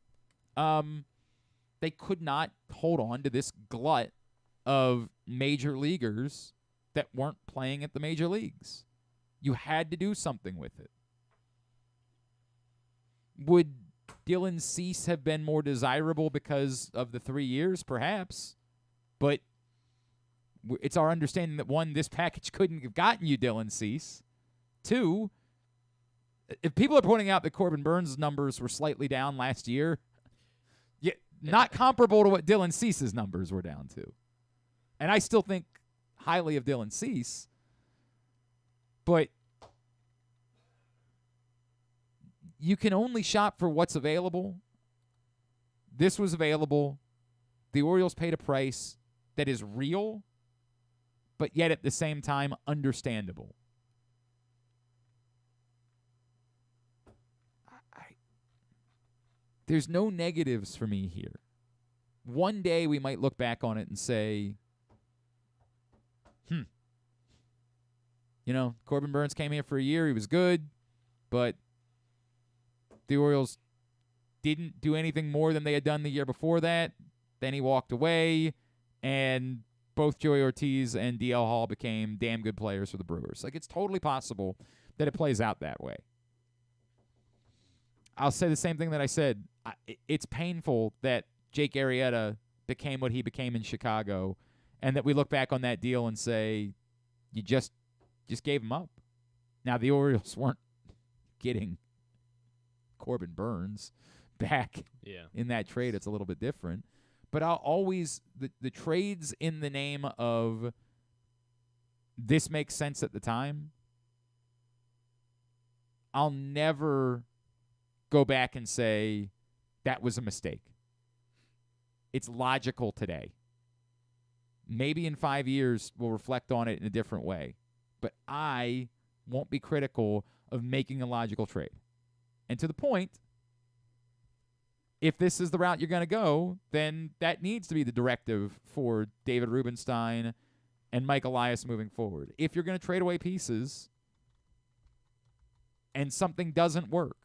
They could not hold on to this glut of major leaguers that weren't playing at the major leagues. You had to do something with it. Would Dylan Cease have been more desirable because of the 3 years? Perhaps. But it's our understanding that, one, this package couldn't have gotten you Dylan Cease. Two, if people are pointing out that Corbin Burnes' numbers were slightly down last year, not comparable to what Dylan Cease's numbers were down to. And I still think highly of Dylan Cease, but you can only shop for what's available. This was available. The Orioles paid a price that is real, but yet at the same time understandable. There's no negatives for me here. One day we might look back on it and say, Corbin Burnes came here for a year. He was good, but the Orioles didn't do anything more than they had done the year before that. Then he walked away, and both Joey Ortiz and DL Hall became damn good players for the Brewers. Like, it's totally possible that it plays out that way. I'll say the same thing that I said. It's painful that Jake Arrieta became what he became in Chicago, and that we look back on that deal and say, you just gave him up. Now, the Orioles weren't getting Corbin Burnes back in that trade. It's a little bit different. But I'll always, the trades in the name of this makes sense at the time, I'll never go back and say that was a mistake. It's logical today. Maybe in 5 years we'll reflect on it in a different way. But I won't be critical of making a logical trade. And to the point, if this is the route you're going to go, then that needs to be the directive for David Rubenstein and Mike Elias moving forward. If you're going to trade away pieces and something doesn't work,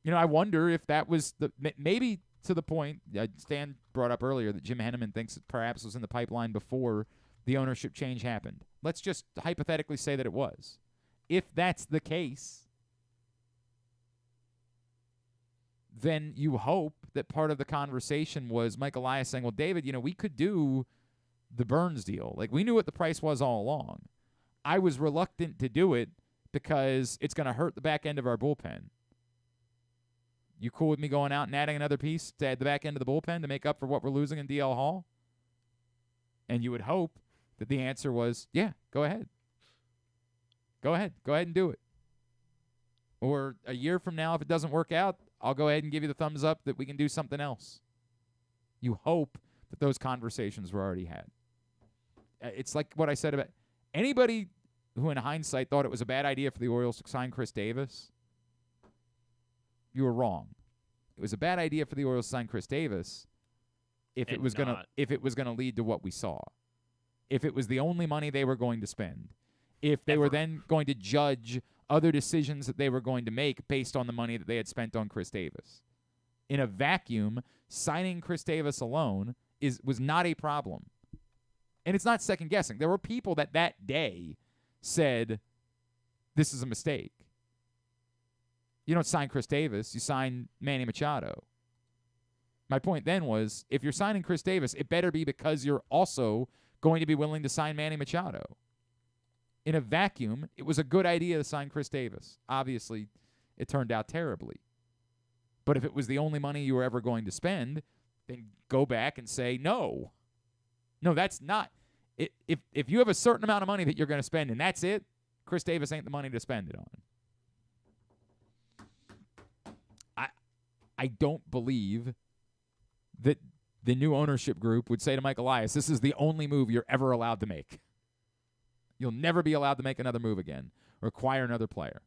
I wonder if that was maybe to the point Stan brought up earlier that Jim Henneman thinks it perhaps was in the pipeline before the ownership change happened. Let's just hypothetically say that it was. If that's the case, then you hope that part of the conversation was Mike Elias saying, well, David, we could do the Burnes deal. Like, we knew what the price was all along. I was reluctant to do it because it's going to hurt the back end of our bullpen. You cool with me going out and adding another piece to add the back end of the bullpen to make up for what we're losing in DL Hall? And you would hope that the answer was, yeah, go ahead. Go ahead and do it. Or a year from now, if it doesn't work out, I'll go ahead and give you the thumbs up that we can do something else. You hope that those conversations were already had. It's like what I said about anybody who in hindsight thought it was a bad idea for the Orioles to sign Chris Davis. You were wrong. It was a bad idea for the Orioles to sign Chris Davis if it was gonna lead to what we saw. If it was the only money they were going to spend. If they were then going to judge other decisions that they were going to make based on the money that they had spent on Chris Davis. In a vacuum, signing Chris Davis alone was not a problem. And it's not second guessing. There were people that day said, this is a mistake. You don't sign Chris Davis, you sign Manny Machado. My point then was, if you're signing Chris Davis, it better be because you're also going to be willing to sign Manny Machado. In a vacuum, it was a good idea to sign Chris Davis. Obviously, it turned out terribly. But if it was the only money you were ever going to spend, then go back and say, no. No, that's not. If you have a certain amount of money that you're going to spend and that's it, Chris Davis ain't the money to spend it on. I don't believe that the new ownership group would say to Mike Elias, this is the only move you're ever allowed to make. You'll never be allowed to make another move again or acquire another player.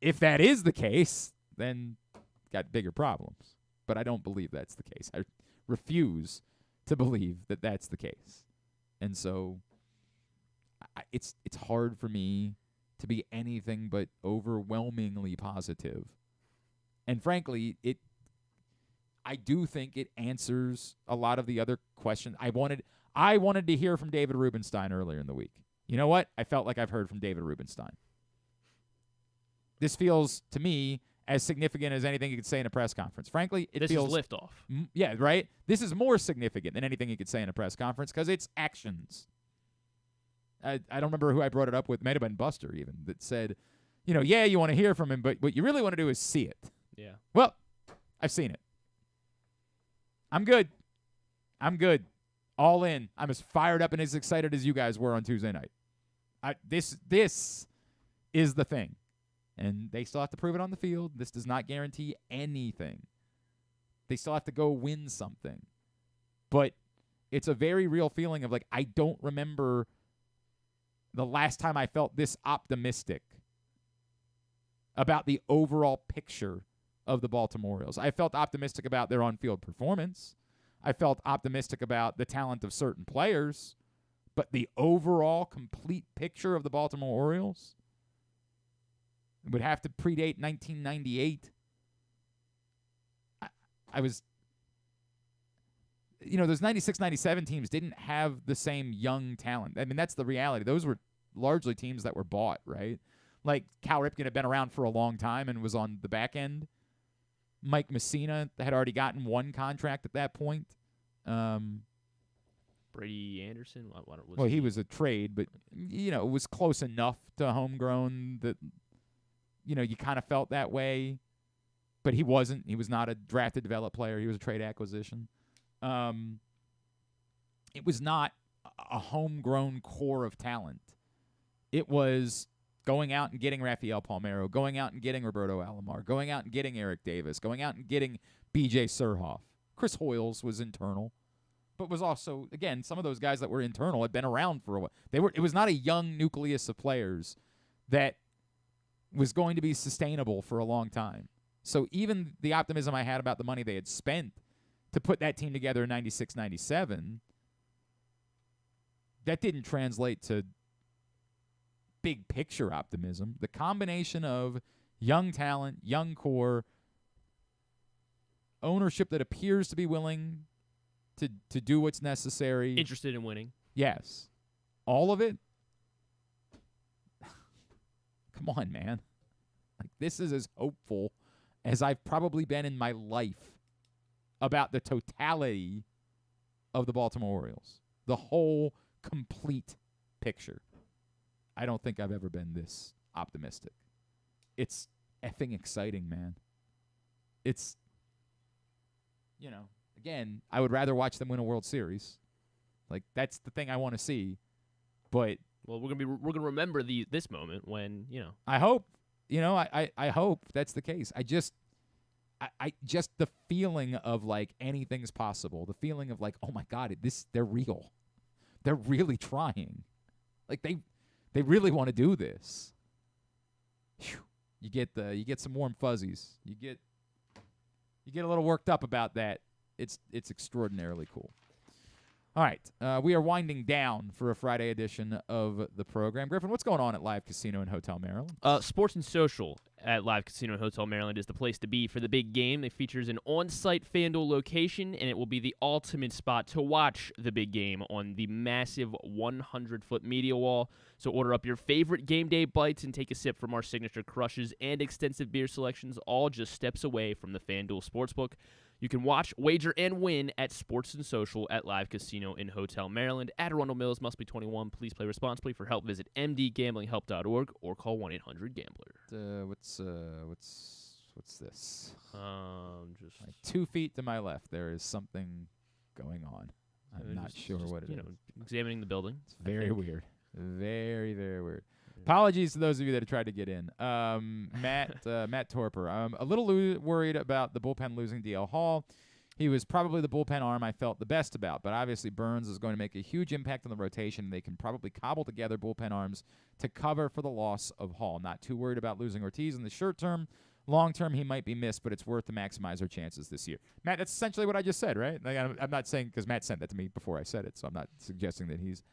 If that is the case, then got bigger problems. But I don't believe that's the case. I refuse to believe that that's the case. And so it's hard for me to be anything but overwhelmingly positive. And frankly, I do think it answers a lot of the other questions. I wanted to hear from David Rubenstein earlier in the week. You know what? I felt like I've heard from David Rubenstein. This feels, to me, as significant as anything he could say in a press conference. Frankly, it feels... This is liftoff. Yeah, right? This is more significant than anything he could say in a press conference because it's actions. I don't remember who I brought it up with. It might have been Buster even, that said, you want to hear from him, but what you really want to do is see it. Yeah. Well, I've seen it. I'm good. All in. I'm as fired up and as excited as you guys were on Tuesday night. This is the thing. And they still have to prove it on the field. This does not guarantee anything. They still have to go win something. But it's a very real feeling of like, I don't remember the last time I felt this optimistic about the overall picture of the Baltimore Orioles. I felt optimistic about their on-field performance. I felt optimistic about the talent of certain players. But the overall complete picture of the Baltimore Orioles would have to predate 1998. I was, those 96, 97 teams didn't have the same young talent. I mean, that's the reality. Those were largely teams that were bought, right? Like Cal Ripken had been around for a long time and was on the back end. Mike Messina had already gotten one contract at that point. Brady Anderson? He was a trade, but, it was close enough to homegrown that, you kind of felt that way. But he wasn't. He was not a drafted, developed player. He was a trade acquisition. It was not a homegrown core of talent. It was going out and getting Rafael Palmeiro, going out and getting Roberto Alomar, going out and getting Eric Davis, going out and getting B.J. Surhoff. Chris Hoyles was internal, but was also, again, some of those guys that were internal had been around for a while. It was not a young nucleus of players that was going to be sustainable for a long time. So even the optimism I had about the money they had spent to put that team together in 96, 97, that didn't translate to big picture optimism. The combination of young talent, young core, ownership that appears to be willing to do what's necessary. Interested in winning. Yes. All of it. Come on, man. Like, this is as hopeful as I've probably been in my life about the totality of the Baltimore Orioles. The whole complete picture. I don't think I've ever been this optimistic. It's effing exciting, man. It's, again, I would rather watch them win a World Series. Like, that's the thing I want to see. But we're gonna remember this moment when, I hope. I hope that's the case. I just the feeling of like anything's possible. The feeling of like, oh my God, they're real. They're really trying. Like they really want to do this. Whew. You get some warm fuzzies. You get a little worked up about that. It's extraordinarily cool. All right, we are winding down for a Friday edition of the program. Griffin, what's going on at Live Casino and Hotel Maryland? Sports and Social at Live Casino and Hotel Maryland is the place to be for the big game. It features an on-site FanDuel location, and it will be the ultimate spot to watch the big game on the massive 100-foot media wall. So order up your favorite game day bites and take a sip from our signature crushes and extensive beer selections, all just steps away from the FanDuel Sportsbook. You can watch, wager, and win at Sports and Social at Live Casino in Hotel Maryland. At Arundel Mills, must be 21. Please play responsibly. For help, visit mdgamblinghelp.org or call 1-800-GAMBLER. What's this? Just like 2 feet to my left, there is something going on. I'm not sure what it is. Examining the building. It's very weird. Very, very weird. Apologies to those of you that have tried to get in. Matt Torper. I'm a little worried about the bullpen losing DL Hall. He was probably the bullpen arm I felt the best about, but obviously Burnes is going to make a huge impact on the rotation. They can probably cobble together bullpen arms to cover for the loss of Hall. Not too worried about losing Ortiz in the short term. Long term, he might be missed, but it's worth to maximize our chances this year. Matt, that's essentially what I just said, right? Like, I'm not saying, because Matt sent that to me before I said it, so I'm not suggesting that he's...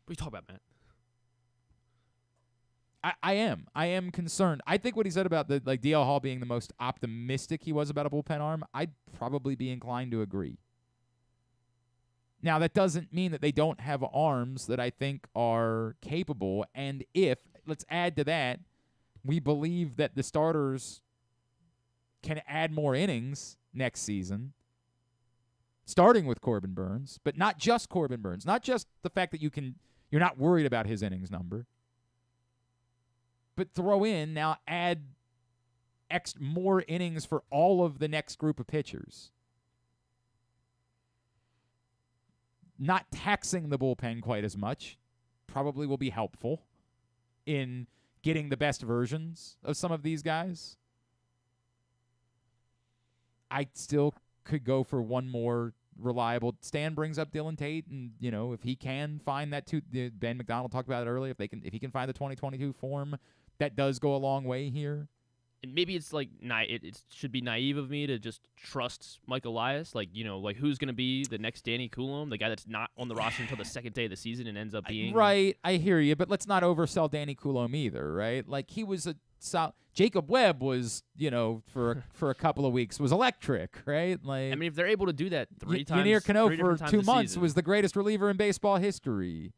What are you talking about, Matt? I am concerned. I think what he said about the DL Hall being the most optimistic he was about a bullpen arm, I'd probably be inclined to agree. Now, that doesn't mean that they don't have arms that I think are capable, and let's add to that, we believe that the starters can add more innings next season, starting with Corbin Burnes, but not just Corbin Burnes, not just the fact that you're not worried about his innings number, but add more innings for all of the next group of pitchers. Not taxing the bullpen quite as much probably will be helpful in getting the best versions of some of these guys. I still could go for one more reliable. Stan brings up Dylan Tate, and if he can find that Ben McDonald talked about it earlier. If he can find the 2022 form, that does go a long way here. And maybe it's it should be naive of me to just trust Mike Elias. Who's going to be the next Danny Coulomb, the guy that's not on the roster until the second day of the season and ends up being right. I hear you, but let's not oversell Danny Coulomb either, right? He was Jacob Webb was, for a couple of weeks was electric, right? If they're able to do that three times, Yanier Cano for 2 months season. Was the greatest reliever in baseball history.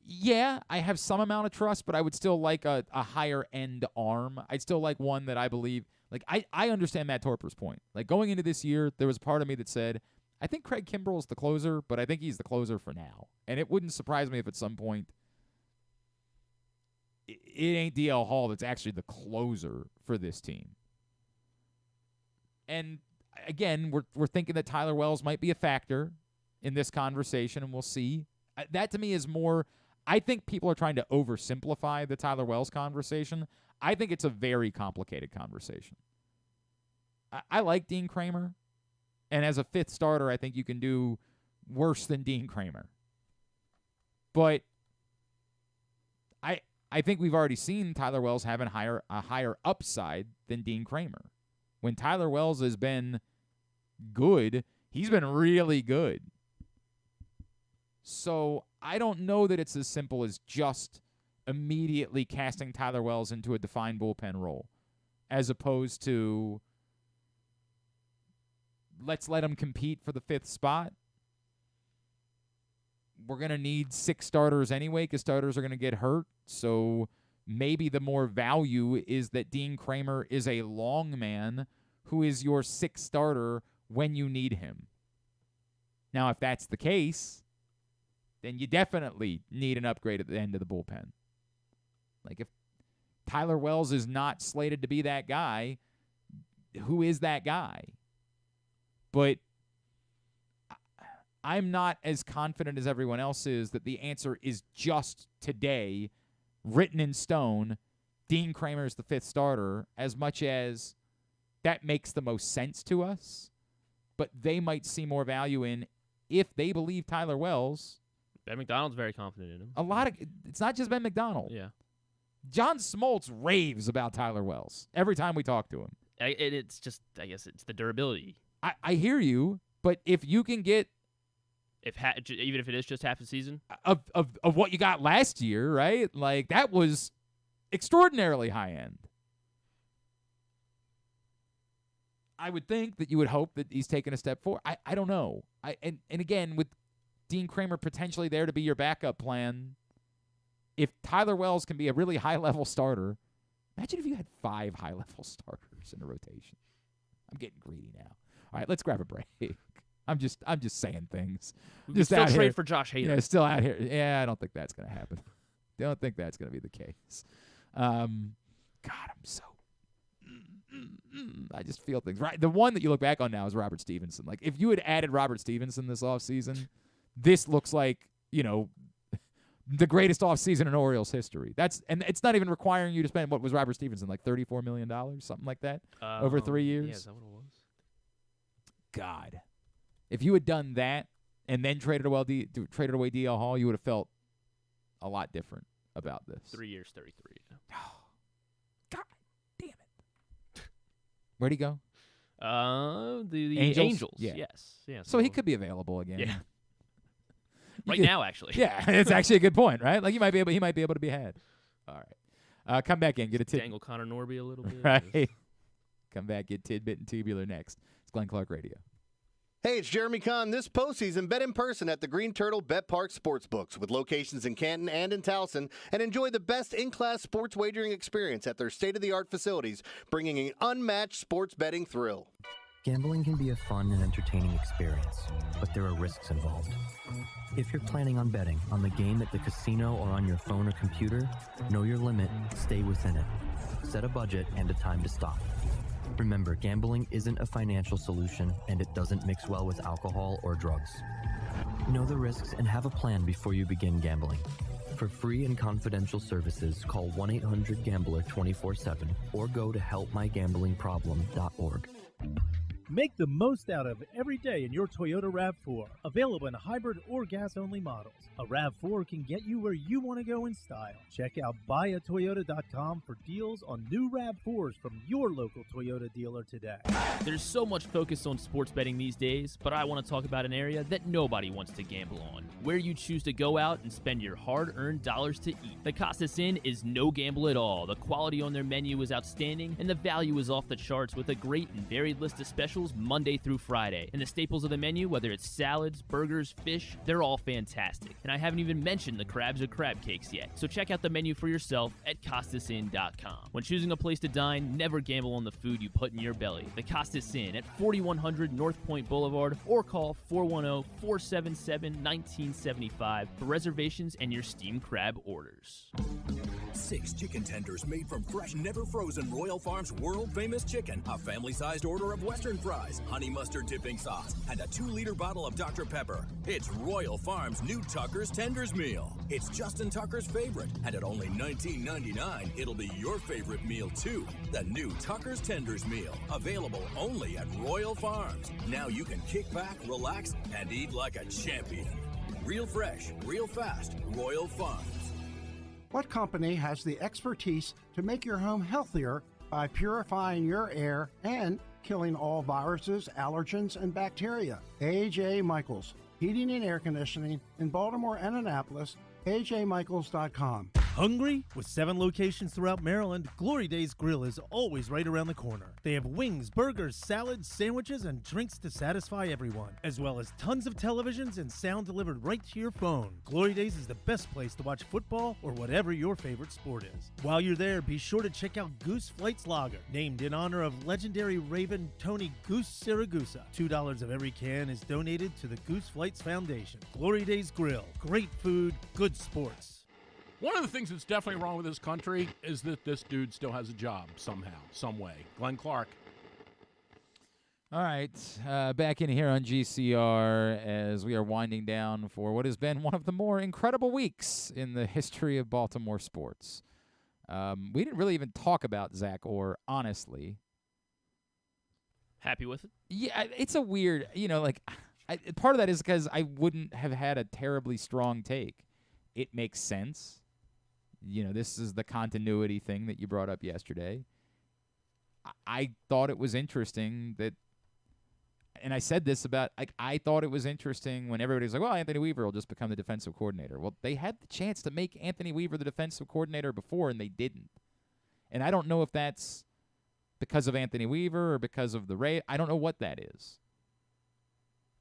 Yeah, I have some amount of trust, but I would still like a higher end arm. I'd still like one that I believe. I understand Matt Torper's point. Going into this year, there was a part of me that said, I think Craig Kimbrell's the closer, but I think he's the closer for now. And it wouldn't surprise me if at some point it ain't DL Hall that's actually the closer for this team. And again, we're thinking that Tyler Wells might be a factor in this conversation, and we'll see. That to me is more. I think people are trying to oversimplify the Tyler Wells conversation. I think it's a very complicated conversation. I like Dean Kramer, and as a fifth starter, I think you can do worse than Dean Kramer. But I think we've already seen Tyler Wells having a higher upside than Dean Kramer. When Tyler Wells has been good, he's been really good. So I don't know that it's as simple as just immediately casting Tyler Wells into a defined bullpen role, as opposed to let's let him compete for the fifth spot. We're going to need 6 starters anyway because starters are going to get hurt. So maybe the more value is that Dean Kramer is a long man who is your 6th starter when you need him. Now, if that's the case, then you definitely need an upgrade at the end of the bullpen. If Tyler Wells is not slated to be that guy, who is that guy? But I'm not as confident as everyone else is that the answer is just today, written in stone, Dean Kramer is the 5th starter, as much as that makes the most sense to us. But they might see more value in if they believe Tyler Wells. Ben McDonald's very confident in him. It's not just Ben McDonald. Yeah. John Smoltz raves about Tyler Wells every time we talk to him. It's just, I guess it's the durability. I hear you, but if you can get, even if it is just half a season of what you got last year, right? That was extraordinarily high end. I would think that you would hope that he's taken a step forward. I don't know. And again, with Dean Kramer potentially there to be your backup plan, if Tyler Wells can be a really high-level starter, imagine if you had 5 high-level starters in a rotation. I'm getting greedy now. All right, let's grab a break. I'm just saying things. We can still trade for Josh Hader. Yeah, still out here. Yeah, I don't think that's going to happen. Don't think that's going to be the case. God, I'm so. I just feel things. Right, the one that you look back on now is Robert Stevenson. If you had added Robert Stevenson this offseason, this looks like, the greatest offseason in Orioles history. And it's not even requiring you to spend, what was Robert Stevenson, $34 million, something like that, over 3 years? Yeah, is that what it was? God. If you had done that and then traded away DL Hall, you would have felt a lot different about this. 3 years, 33. Yeah. God damn it. Where'd he go? The Angels. Yeah. Yes. Yeah. So he could be available again. Yeah. Right now, actually. Yeah, it's actually a good point, right? Like he might be able to be had. All right. Come back in, get a tidbit. Dangle Connor Norby a little bit. Right. Come back, get tidbit and tubular next. It's Glenn Clark Radio. Hey, it's Jeremy Kahn. This postseason, bet in person at the Green Turtle Bet Park Sportsbooks with locations in Canton and in Towson, and enjoy the best in-class sports wagering experience at their state-of-the-art facilities, bringing an unmatched sports betting thrill. Gambling can be a fun and entertaining experience, but there are risks involved. If you're planning on betting on the game at the casino or on your phone or computer, know your limit, stay within it. Set a budget and a time to stop. Remember, gambling isn't a financial solution, and it doesn't mix well with alcohol or drugs. Know the risks and have a plan before you begin gambling. For free and confidential services, call 1-800-GAMBLER 24/7 or go to helpmygamblingproblem.org. Make the most out of every day in your Toyota RAV4. Available in hybrid or gas-only models. A RAV4 can get you where you want to go in style. Check out buyatoyota.com for deals on new RAV4s from your local Toyota dealer today. There's so much focus on sports betting these days, but I want to talk about an area that nobody wants to gamble on, where you choose to go out and spend your hard-earned dollars to eat. The Costas Inn is no gamble at all. The quality on their menu is outstanding, and the value is off the charts with a great and varied list of specials Monday through Friday. And the staples of the menu, whether it's salads, burgers, fish, they're all fantastic. And I haven't even mentioned the crabs or crab cakes yet. So check out the menu for yourself at CostasInn.com. When choosing a place to dine, never gamble on the food you put in your belly. The Costas Inn at 4100 North Point Boulevard, or call 410-477-1975 for reservations and your steamed crab orders. 6 chicken tenders made from fresh, never frozen Royal Farms world-famous chicken, a family-sized order of Western fries, honey mustard dipping sauce, and a 2-liter bottle of Dr. Pepper. It's Royal Farms' new Tucker's Tenders Meal. It's Justin Tucker's favorite, and at only $19.99, it'll be your favorite meal, too. The new Tucker's Tenders Meal, available only at Royal Farms. Now you can kick back, relax, and eat like a champion. Real fresh, real fast, Royal Farms. What company has the expertise to make your home healthier by purifying your air and killing all viruses, allergens, and bacteria? A.J. Michaels, Heating and Air Conditioning in Baltimore and Annapolis, ajmichaels.com. Hungry? With 7 locations throughout Maryland, Glory Days Grill is always right around the corner. They have wings, burgers, salads, sandwiches, and drinks to satisfy everyone, as well as tons of televisions and sound delivered right to your phone. Glory Days is the best place to watch football or whatever your favorite sport is. While you're there, be sure to check out Goose Flights Lager, named in honor of legendary Raven Tony Goose Siragusa. $2 of every can is donated to the Goose Flights Foundation. Glory Days Grill. Great food, good sports. One of the things that's definitely wrong with this country is that this dude still has a job somehow, some way. Glenn Clark. All right, back in here on GCR as we are winding down for what has been one of the more incredible weeks in the history of Baltimore sports. We didn't really even talk about Zach Orr, honestly. Happy with it? Yeah, it's a weird, part of that is because I wouldn't have had a terribly strong take. It makes sense. This is the continuity thing that you brought up yesterday. I thought it was interesting that, and I said this about, I thought it was interesting when everybody was like, well, Anthony Weaver will just become the defensive coordinator. Well, they had the chance to make Anthony Weaver the defensive coordinator before, and they didn't. And I don't know if that's because of Anthony Weaver or because of the Ray. I don't know what that is.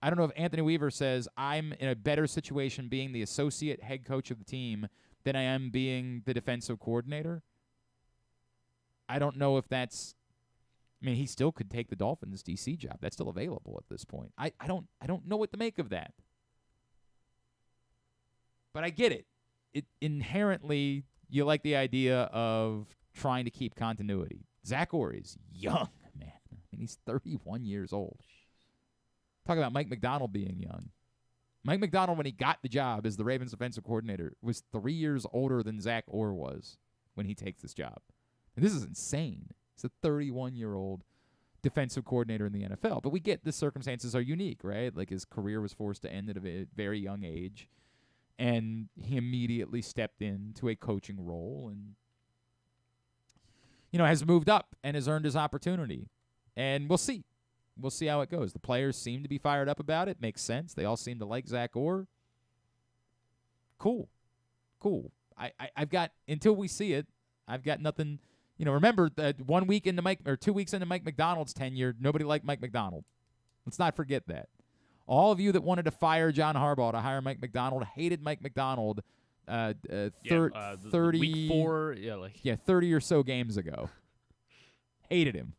I don't know if Anthony Weaver says, I'm in a better situation being the associate head coach of the team than I am being the defensive coordinator. I don't know if that's, he still could take the Dolphins' DC job. That's still available at this point. I don't know what to make of that. But I get it. It inherently, you like the idea of trying to keep continuity. Zach Orr is young, man. He's 31 years old. Talk about Mike McDonald being young. Mike McDonald, when he got the job as the Ravens defensive coordinator, was 3 years older than Zach Orr was when he takes this job. And this is insane. He's a 31-year-old defensive coordinator in the NFL. But we get the circumstances are unique, right? Like his career was forced to end at a very young age. And he immediately stepped into a coaching role and, has moved up and has earned his opportunity. And we'll see. We'll see how it goes. The players seem to be fired up about it. Makes sense. They all seem to like Zach Orr. Cool. I've got, until we see it, I've got nothing. Remember that 2 weeks into Mike McDonald's tenure, nobody liked Mike McDonald. Let's not forget that. All of you that wanted to fire John Harbaugh to hire Mike McDonald hated Mike McDonald 30 week 4, 30 or so games ago. Hated him.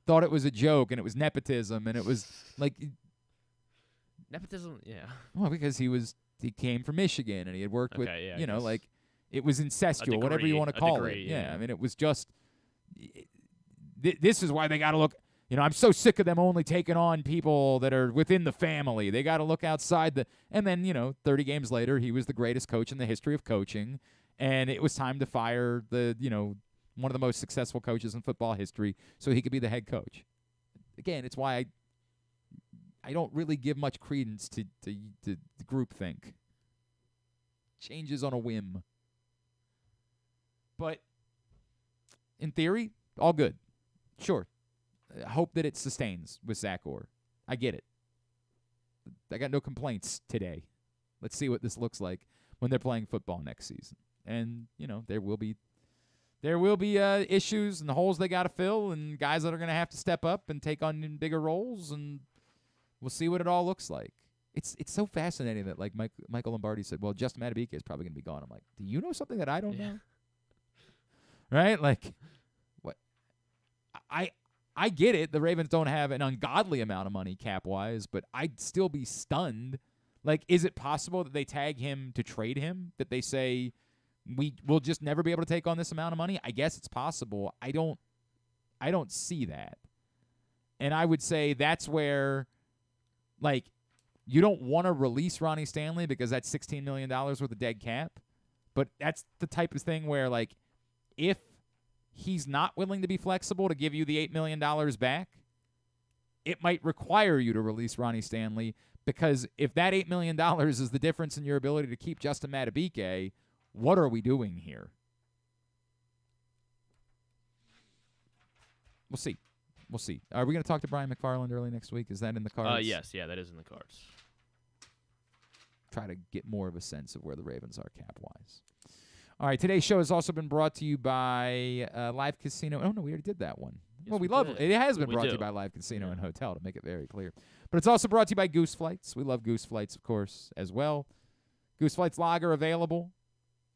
Thought it was a joke and it was nepotism and it was like nepotism, yeah. Well, because he came from Michigan and he had worked with like it was incestual, whatever you want to call it. Yeah, I mean it was just this is why they got to look. I'm so sick of them only taking on people that are within the family. They got to look outside and then, 30 games later, he was the greatest coach in the history of coaching, and it was time to fire one of the most successful coaches in football history so he could be the head coach. Again, it's why I don't really give much credence to groupthink. Changes on a whim. But in theory, all good. Sure. I hope that it sustains with Zach Orr. I get it. I got no complaints today. Let's see what this looks like when they're playing football next season. And, there will be issues and holes they got to fill and guys that are going to have to step up and take on bigger roles, and we'll see what it all looks like. It's so fascinating that, like, Michael Lombardi said, well, Justin Madubuike is probably going to be gone. I'm like, do you know something that I don't know? Right? Like, what? I get it. The Ravens don't have an ungodly amount of money cap-wise, but I'd still be stunned. Like, is it possible that they tag him to trade him? That they say, we'll just never be able to take on this amount of money? I guess it's possible. I don't see that. And I would say that's where, like, you don't want to release Ronnie Stanley because that's $16 million worth of dead cap. But that's the type of thing where, like, if he's not willing to be flexible to give you the $8 million back, it might require you to release Ronnie Stanley, because if that $8 million is the difference in your ability to keep Justin Madubuike, what are we doing here? We'll see. Are we going to talk to Brian McFarland early next week? Is that in the cards? Yes, that is in the cards. Try to get more of a sense of where the Ravens are cap-wise. All right, today's show has also been brought to you by Live Casino. Oh, no, we already did that one. Yes, well, we love it. It has been brought to you by Live Casino and Hotel, to make it very clear. But it's also brought to you by Goose Flights. We love Goose Flights, of course, as well. Goose Flights Lager available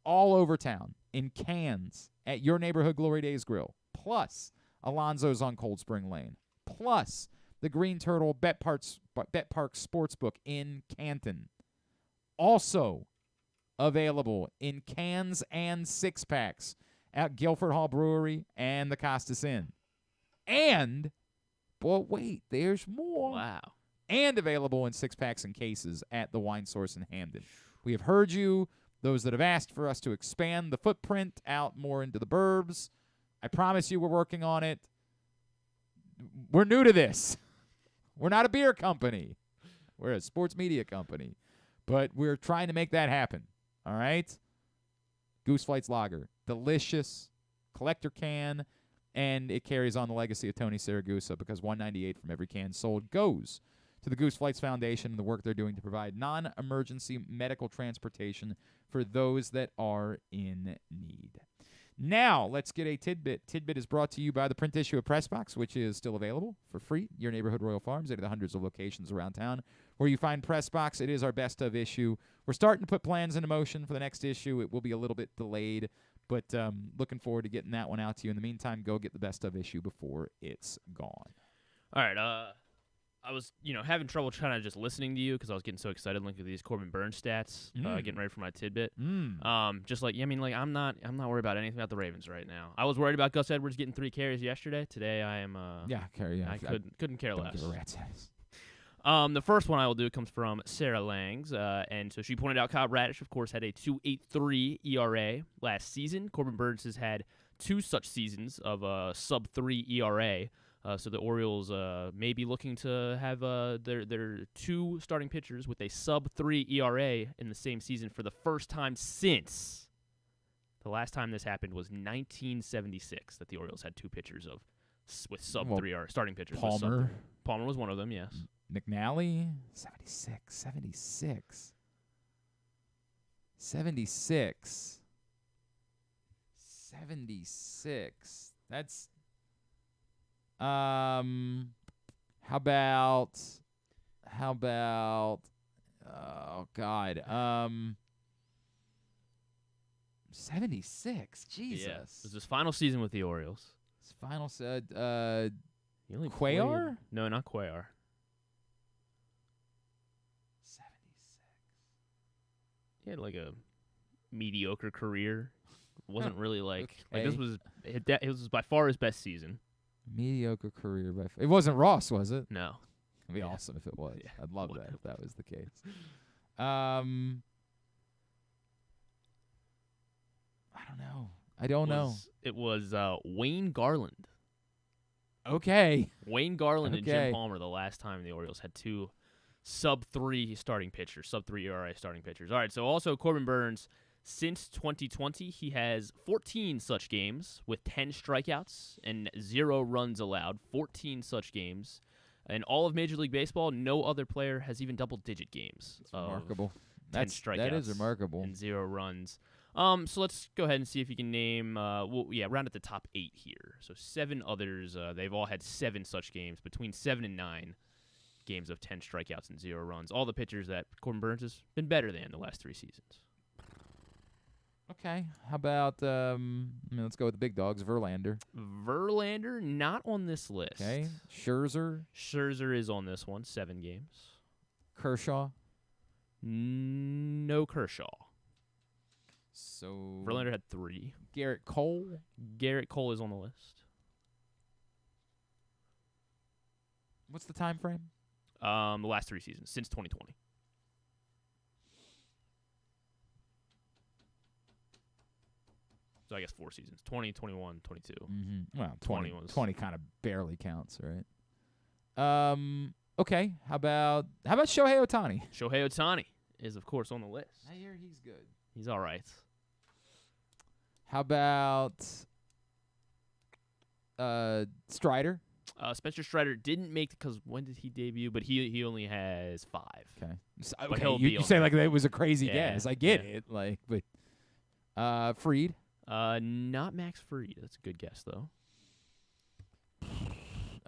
all over town in cans at your neighborhood Glory Days Grill, plus Alonzo's on Cold Spring Lane, plus the Green Turtle Bet Park Sportsbook in Canton. Also available in cans and six-packs at Guilford Hall Brewery and the Costas Inn. And, but wait, there's more. Wow. And available in six-packs and cases at the Wine Source in Hamden. We have heard you, those that have asked for us to expand the footprint out more into the burbs. I promise you we're working on it. We're new to this. We're not a beer company. We're a sports media company. But we're trying to make that happen. All right? Goose Flights Lager. Delicious. Collector can. And it carries on the legacy of Tony Siragusa, because $1.98 from every can sold goes to the Goose Flights Foundation and the work they're doing to provide non-emergency medical transportation for those that are in need. Now, let's get a tidbit. Tidbit is brought to you by the print issue of Press Box, which is still available for free. Your neighborhood Royal Farms, at the hundreds of locations around town where you find Press Box. It is our best of issue. We're starting to put plans into motion for the next issue. It will be a little bit delayed, but looking forward to getting that one out to you. In the meantime, go get the best of issue before it's gone. All right. I was, having trouble trying to just listening to you because I was getting so excited looking at these Corbin Burnes stats, getting ready for my tidbit. Just like, I'm not worried about anything about the Ravens right now. I was worried about Gus Edwards getting 3 carries yesterday. Today I am. I couldn't care less. Don't give a rat's ass. The first one I will do comes from Sarah Langs, and so she pointed out Kyle Radish, of course, had a 2.83 ERA last season. Corbin Burnes has had 2 such seasons of a sub-3 ERA. So the Orioles may be looking to have their 2 starting pitchers with a sub-3 ERA in the same season for the first time since the last time this happened was 1976, that the Orioles had 2 pitchers with sub-3 ERA, starting pitchers. Palmer. Palmer was one of them, yes. McNally, 76. 76. 76. That's how about oh God. 76. Jesus. Yeah. It was his final season with the Orioles. His final said He only Cuellar? played- No, not Cuellar. 76. He had like a mediocre career. Wasn't really like Okay. this was it was by far his best season. Mediocre career. It wasn't Ross, was it? No. It'd be awesome if it was. Yeah. I'd love that if that was the case. I don't know. I don't know. It was Wayne Garland. Okay. Wayne Garland and Jim Okay. Palmer the last time the Orioles had two sub-3 starting pitchers, sub-3 ERA starting pitchers. All right, so also Corbin Burnes, since 2020, he has 14 such games with 10 strikeouts and 0 runs allowed, 14 such games. In all of Major League Baseball, no other player has even double-digit games. That's remarkable. 10 strikeouts. That is remarkable. And 0 runs. So let's go ahead and see if you can name, round at the top 8 here. So 7 others, they've all had 7 such games, between 7 and 9 games of 10 strikeouts and 0 runs. All the pitchers that Corbin Burnes has been better than the last 3 seasons. Okay. How about, let's go with the big dogs, Verlander. Verlander, not on this list. Okay. Scherzer. Scherzer is on this one, 7 games. Kershaw. No Kershaw. So Verlander had 3. Garrett Cole. Garrett Cole is on the list. What's the time frame? The last 3 seasons, since 2020. So I guess 4 seasons, 20, 21, 22. Mm-hmm. Well, 20 20 kind of barely counts, right? Okay. How about Shohei Ohtani? Shohei Ohtani is, of course, on the list. I hear he's good. He's all right. How about Strider? Spencer Strider didn't make because when did he debut? But he only has 5. Okay. But he'll be You on say there. like that was a crazy Yeah, guess. I get yeah. it. Like, but Fried. Not Max Fried. That's a good guess though.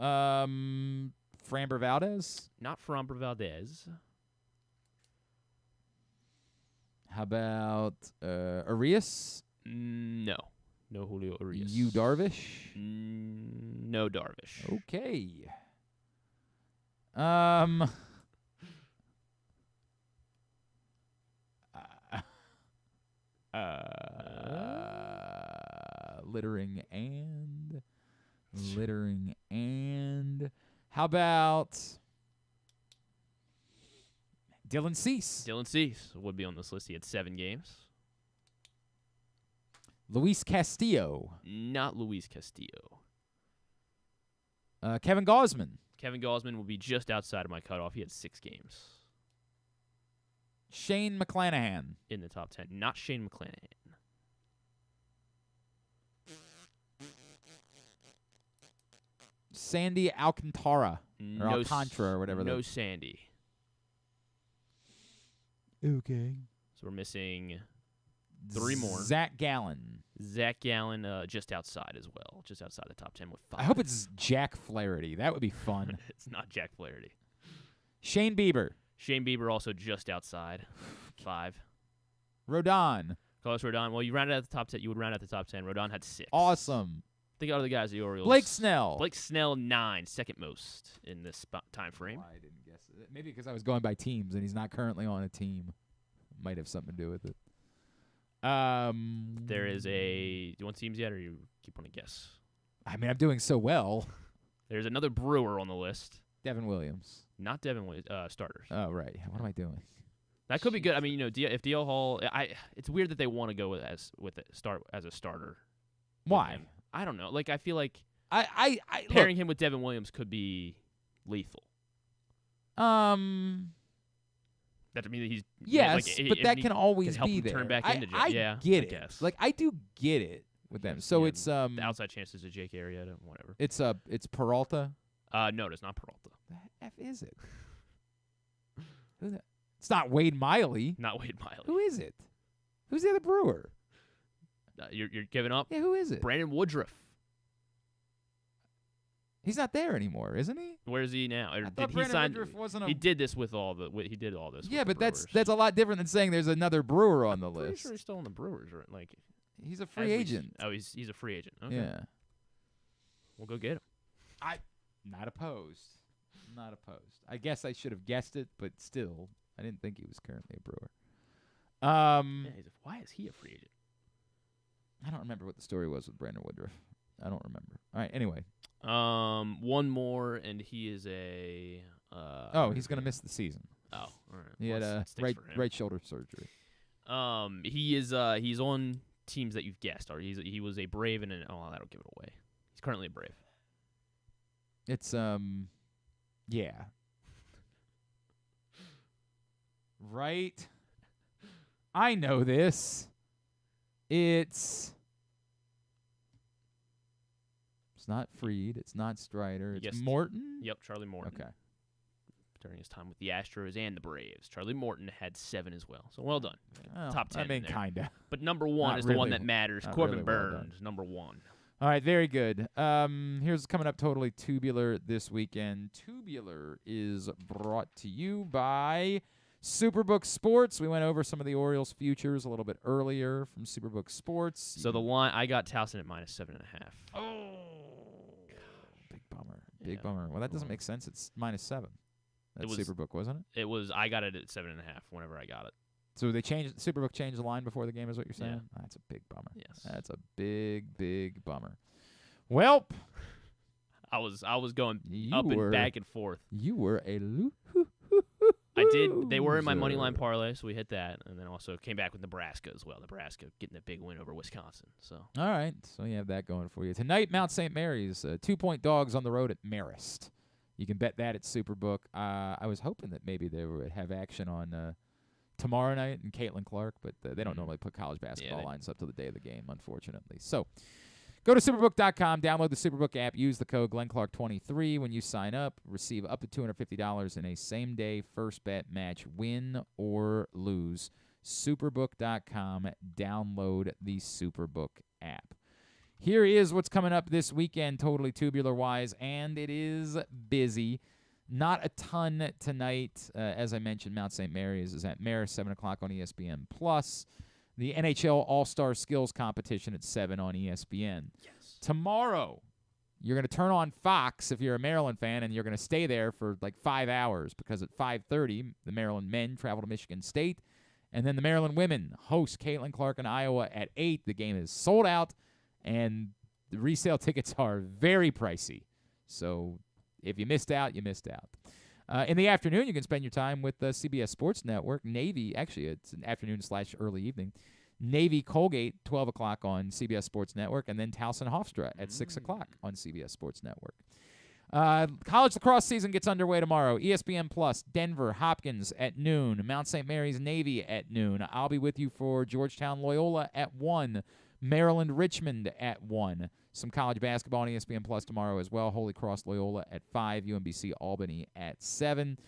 Framber Valdez. Not Framber Valdez. How about Arias? No Julio Arias. Yu Darvish. No Darvish. Okay. Littering and how about Dylan Cease? Dylan Cease would be on this list. He had 7 games. Luis Castillo. Not Luis Castillo. Kevin Gausman. Kevin Gausman will be just outside of my cutoff. He had 6 games. Shane McClanahan. In the top 10. Not Shane McClanahan. Sandy Alcantara. Or No Alcantara or whatever. No Sandy. Okay. So we're missing 3 more. Zach Gallen. Zach Gallen just outside as well. Just outside the top 10 with 5. I hope it's Jack Flaherty. That would be fun. It's not Jack Flaherty. Shane Bieber. Shane Bieber also just outside. 5. Rodon. Carlos Rodon. Well, you rounded out the top 10. You would round out the top 10. Rodon had 6. Awesome. Think out of the guys, the Orioles. Blake Snell. Blake Snell, 9, second most in this time frame. I didn't guess it. Maybe because I was going by teams, and he's not currently on a team. Might have something to do with it. There is a. Do you want teams yet, or you keep on a guess? I mean, I'm doing so well. There's another Brewer on the list. Devin Williams. Not Devin Williams. Starters. Oh right. What am I doing? That could be good. I mean, if DL Hall, it's weird that they want to go as a starter. Why? I don't know. Like I feel like I pairing him with Devin Williams could be lethal. That doesn't mean that he's but that can always help be him there. turn back into I get it. Guess. Like I do get it with them. So it's the outside chances of Jake Arrieta, whatever. It's Peralta. No, it's not Peralta. The F is it? Who's that? It's not Wade Miley. Not Wade Miley. Who is it? Who's the other Brewer? You're giving up? Yeah, who is it? Brandon Woodruff. He's not there anymore, isn't he? Where is he now? I thought Brandon Woodruff wasn't a... He did this with all the. He did all this. Yeah, with but the Brewers. that's a lot different than saying there's another Brewer on the Pretty list. sure he's still on the Brewers, right? Like he's a free agent. He's a free agent. Okay. Yeah. We'll go get him. Not opposed. Not opposed. I guess I should have guessed it, but still, I didn't think he was currently a Brewer. Why is he a free agent? I don't remember what the story was with Brandon Woodruff. I don't remember. All right. Anyway. One more, and he is a. He's gonna miss the season. Oh, all right. He had a right shoulder surgery. He's on teams that you've guessed. Or he was a Brave and that'll give it away. He's currently a Brave. It's yeah. Right. I know this. It's not Freed. It's not Strider. It's Morton? Yep, Charlie Morton. Okay. During his time with the Astros and the Braves. Charlie Morton had 7 as well. So well done. Top 10. I mean, kind of. But number 1 is the one that matters. Corbin Burnes, number 1. All right, very good. Here's coming up totally tubular this weekend. Tubular is brought to you by Superbook Sports. We went over some of the Orioles futures a little bit earlier from Superbook Sports. So the line, I got Towson at -7.5. Oh, big bummer. Big bummer. Well, that doesn't make sense. It's -7. That's Superbook, wasn't it? It was. I got it at 7.5 whenever I got it. So they changed Superbook changed the line before the game, is what you're saying? Yeah. That's a big bummer. Yes. That's a big bummer. Welp. I was going and back and forth. You were a I did. They were in my money line parlay, so we hit that, and then also came back with Nebraska as well. Nebraska getting a big win over Wisconsin. So all right, so you have that going for you tonight. Mount St. Mary's 2-point dogs on the road at Marist. You can bet that at Superbook. I was hoping that maybe they would have action on tomorrow night and Caitlin Clark, but they don't normally put college basketball lines up till the day of the game, unfortunately. So go to Superbook.com, download the Superbook app, use the code GlennClark23 when you sign up, receive up to $250 in a same-day first bet match, win or lose. Superbook.com, download the Superbook app. Here is what's coming up this weekend, totally tubular-wise, and it is busy. Not a ton tonight. As I mentioned, Mount St. Mary's is at Marist, 7 o'clock on ESPN+. The NHL All-Star Skills Competition at 7 on ESPN. Yes. Tomorrow, you're going to turn on Fox if you're a Maryland fan, and you're going to stay there for like 5 hours because at 5:30, the Maryland men travel to Michigan State, and then the Maryland women host Caitlin Clark in Iowa at 8. The game is sold out, and the resale tickets are very pricey. So if you missed out, you missed out. In the afternoon, you can spend your time with the CBS Sports Network. Navy, actually, it's an afternoon/early evening. Navy Colgate, 12 o'clock on CBS Sports Network, and then Towson Hofstra at 6 o'clock on CBS Sports Network. College lacrosse season gets underway tomorrow. ESPN Plus, Denver, Hopkins at noon. Mount St. Mary's Navy at noon. I'll be with you for Georgetown Loyola at 1. Maryland Richmond at 1. Some college basketball on ESPN Plus tomorrow as well. Holy Cross Loyola at 5. UMBC Albany at 7.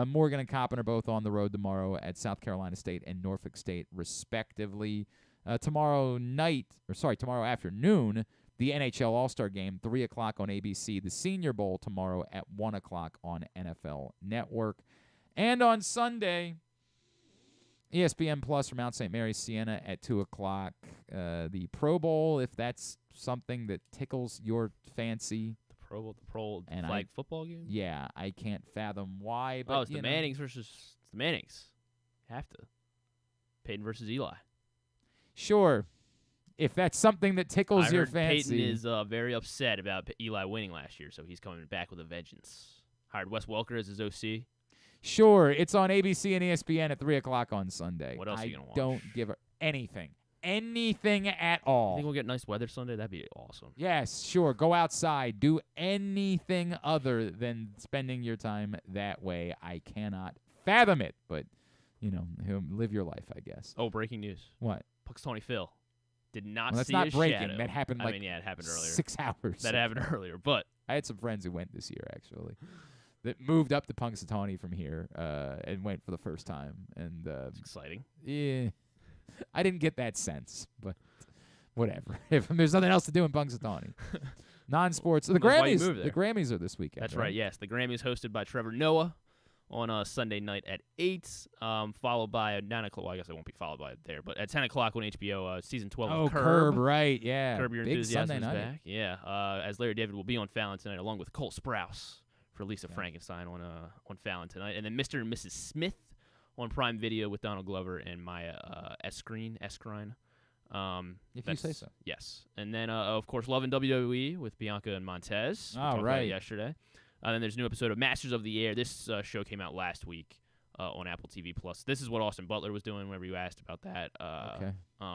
Morgan and Coppin are both on the road tomorrow at South Carolina State and Norfolk State, respectively. Tomorrow afternoon, the NHL All-Star Game, 3 o'clock on ABC. The Senior Bowl tomorrow at 1 o'clock on NFL Network. And on Sunday, ESPN Plus for Mount St. Mary's Siena at 2 o'clock. The Pro Bowl, if that's something that tickles your fancy. The Pro flag football game? Yeah, I can't fathom why. But, it's the Mannings versus the Mannings. Have to. Peyton versus Eli. Sure. If that's something that tickles your fancy. Peyton is very upset about Eli winning last year, so he's coming back with a vengeance. Hired Wes Welker as his OC. Sure, it's on ABC and ESPN at 3 o'clock on Sunday. What else are you going to watch? Don't give her anything. Anything at all. I think we'll get nice weather Sunday. That'd be awesome. Yes, sure. Go outside. Do anything other than spending your time that way. I cannot fathom it, but, live your life, I guess. Oh, breaking news. What? Puxatony Phil did not that's see not his breaking. shadow. That happened it happened earlier. 6 hours. That happened earlier, but I had some friends who went this year, actually, that moved up to Punxsutawney from here and went for the first time. And it's exciting. Yeah. I didn't get that sense, but whatever. If there's nothing else to do in Punxsutawney. Non-sports. The Grammys are this weekend. That's right, yes. The Grammys hosted by Trevor Noah on a Sunday night at 8, followed by 9 o'clock. Well, I guess it won't be followed by it there, but at 10 o'clock on HBO, season 12 of Curb. Curb, right, yeah. Curb Your Big Enthusiasm Sunday is night. back. Yeah, as Larry David will be on Fallon tonight, along with Cole Sprouse for Lisa Frankenstein on Fallon tonight. And then Mr. and Mrs. Smith on Prime Video with Donald Glover and Maya Eskrine. If you say so. Yes. And then, of course, Love and WWE with Bianca and Montez. We talked about it yesterday. And then there's a new episode of Masters of the Air. This show came out last week on Apple TV+. This is what Austin Butler was doing whenever you asked about that.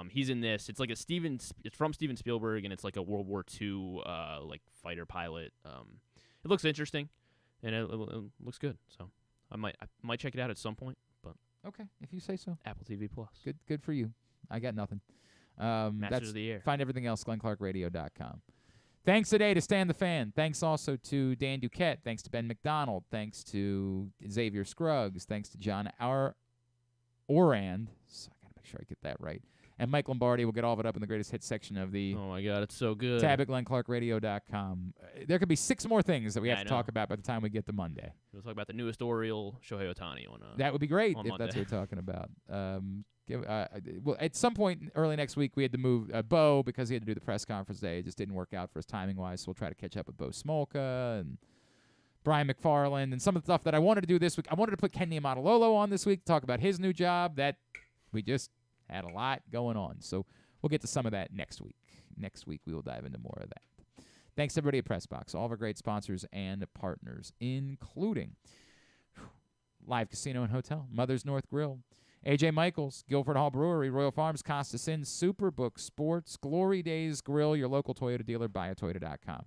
He's in this. It's like it's from Steven Spielberg, and it's like a World War II like fighter pilot. It looks interesting, and it looks good. So I might check it out at some point. But okay, if you say so. Apple TV+. Good for you. I got nothing. Masters of the Air. Find everything else, GlennClarkRadio.com. Thanks today to Stan the Fan. Thanks also to Dan Duquette. Thanks to Ben McDonald. Thanks to Xavier Scruggs. Thanks to John Ourand. So I got to make sure I get that right. And Mike Lombardi will get all of it up in the greatest hits section of the Oh, my God, it's so good. tab at GlennClarkRadio.com. There could be 6 more things that we have to talk about by the time we get to Monday. We'll talk about the newest Oriole, Shohei Ohtani. That would be great if Monday. that's what we're talking about. Well, at some point early next week, we had to move Bo because he had to do the press conference day. It just didn't work out for us timing-wise, so we'll try to catch up with Bo Smolka and Brian McFarland and some of the stuff that I wanted to do this week. I wanted to put Ken Niumatalolo on this week to talk about his new job. That we just had a lot going on, so we'll get to some of that next week. Next week, we will dive into more of that. Thanks, everybody at PressBox, all of our great sponsors and partners, including Live Casino and Hotel, Mother's North Grill, A.J. Michaels, Guilford Hall Brewery, Royal Farms, Costas Inn, Superbook Sports, Glory Days Grill, your local Toyota dealer, buyatoyota.com.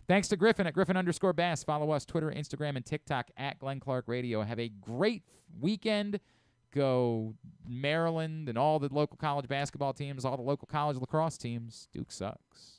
Thanks to Griffin at Griffin_Bass. Follow us, Twitter, Instagram, and TikTok at Glenn Clark Radio. Have a great weekend. Go Maryland and all the local college basketball teams, all the local college lacrosse teams. Duke sucks.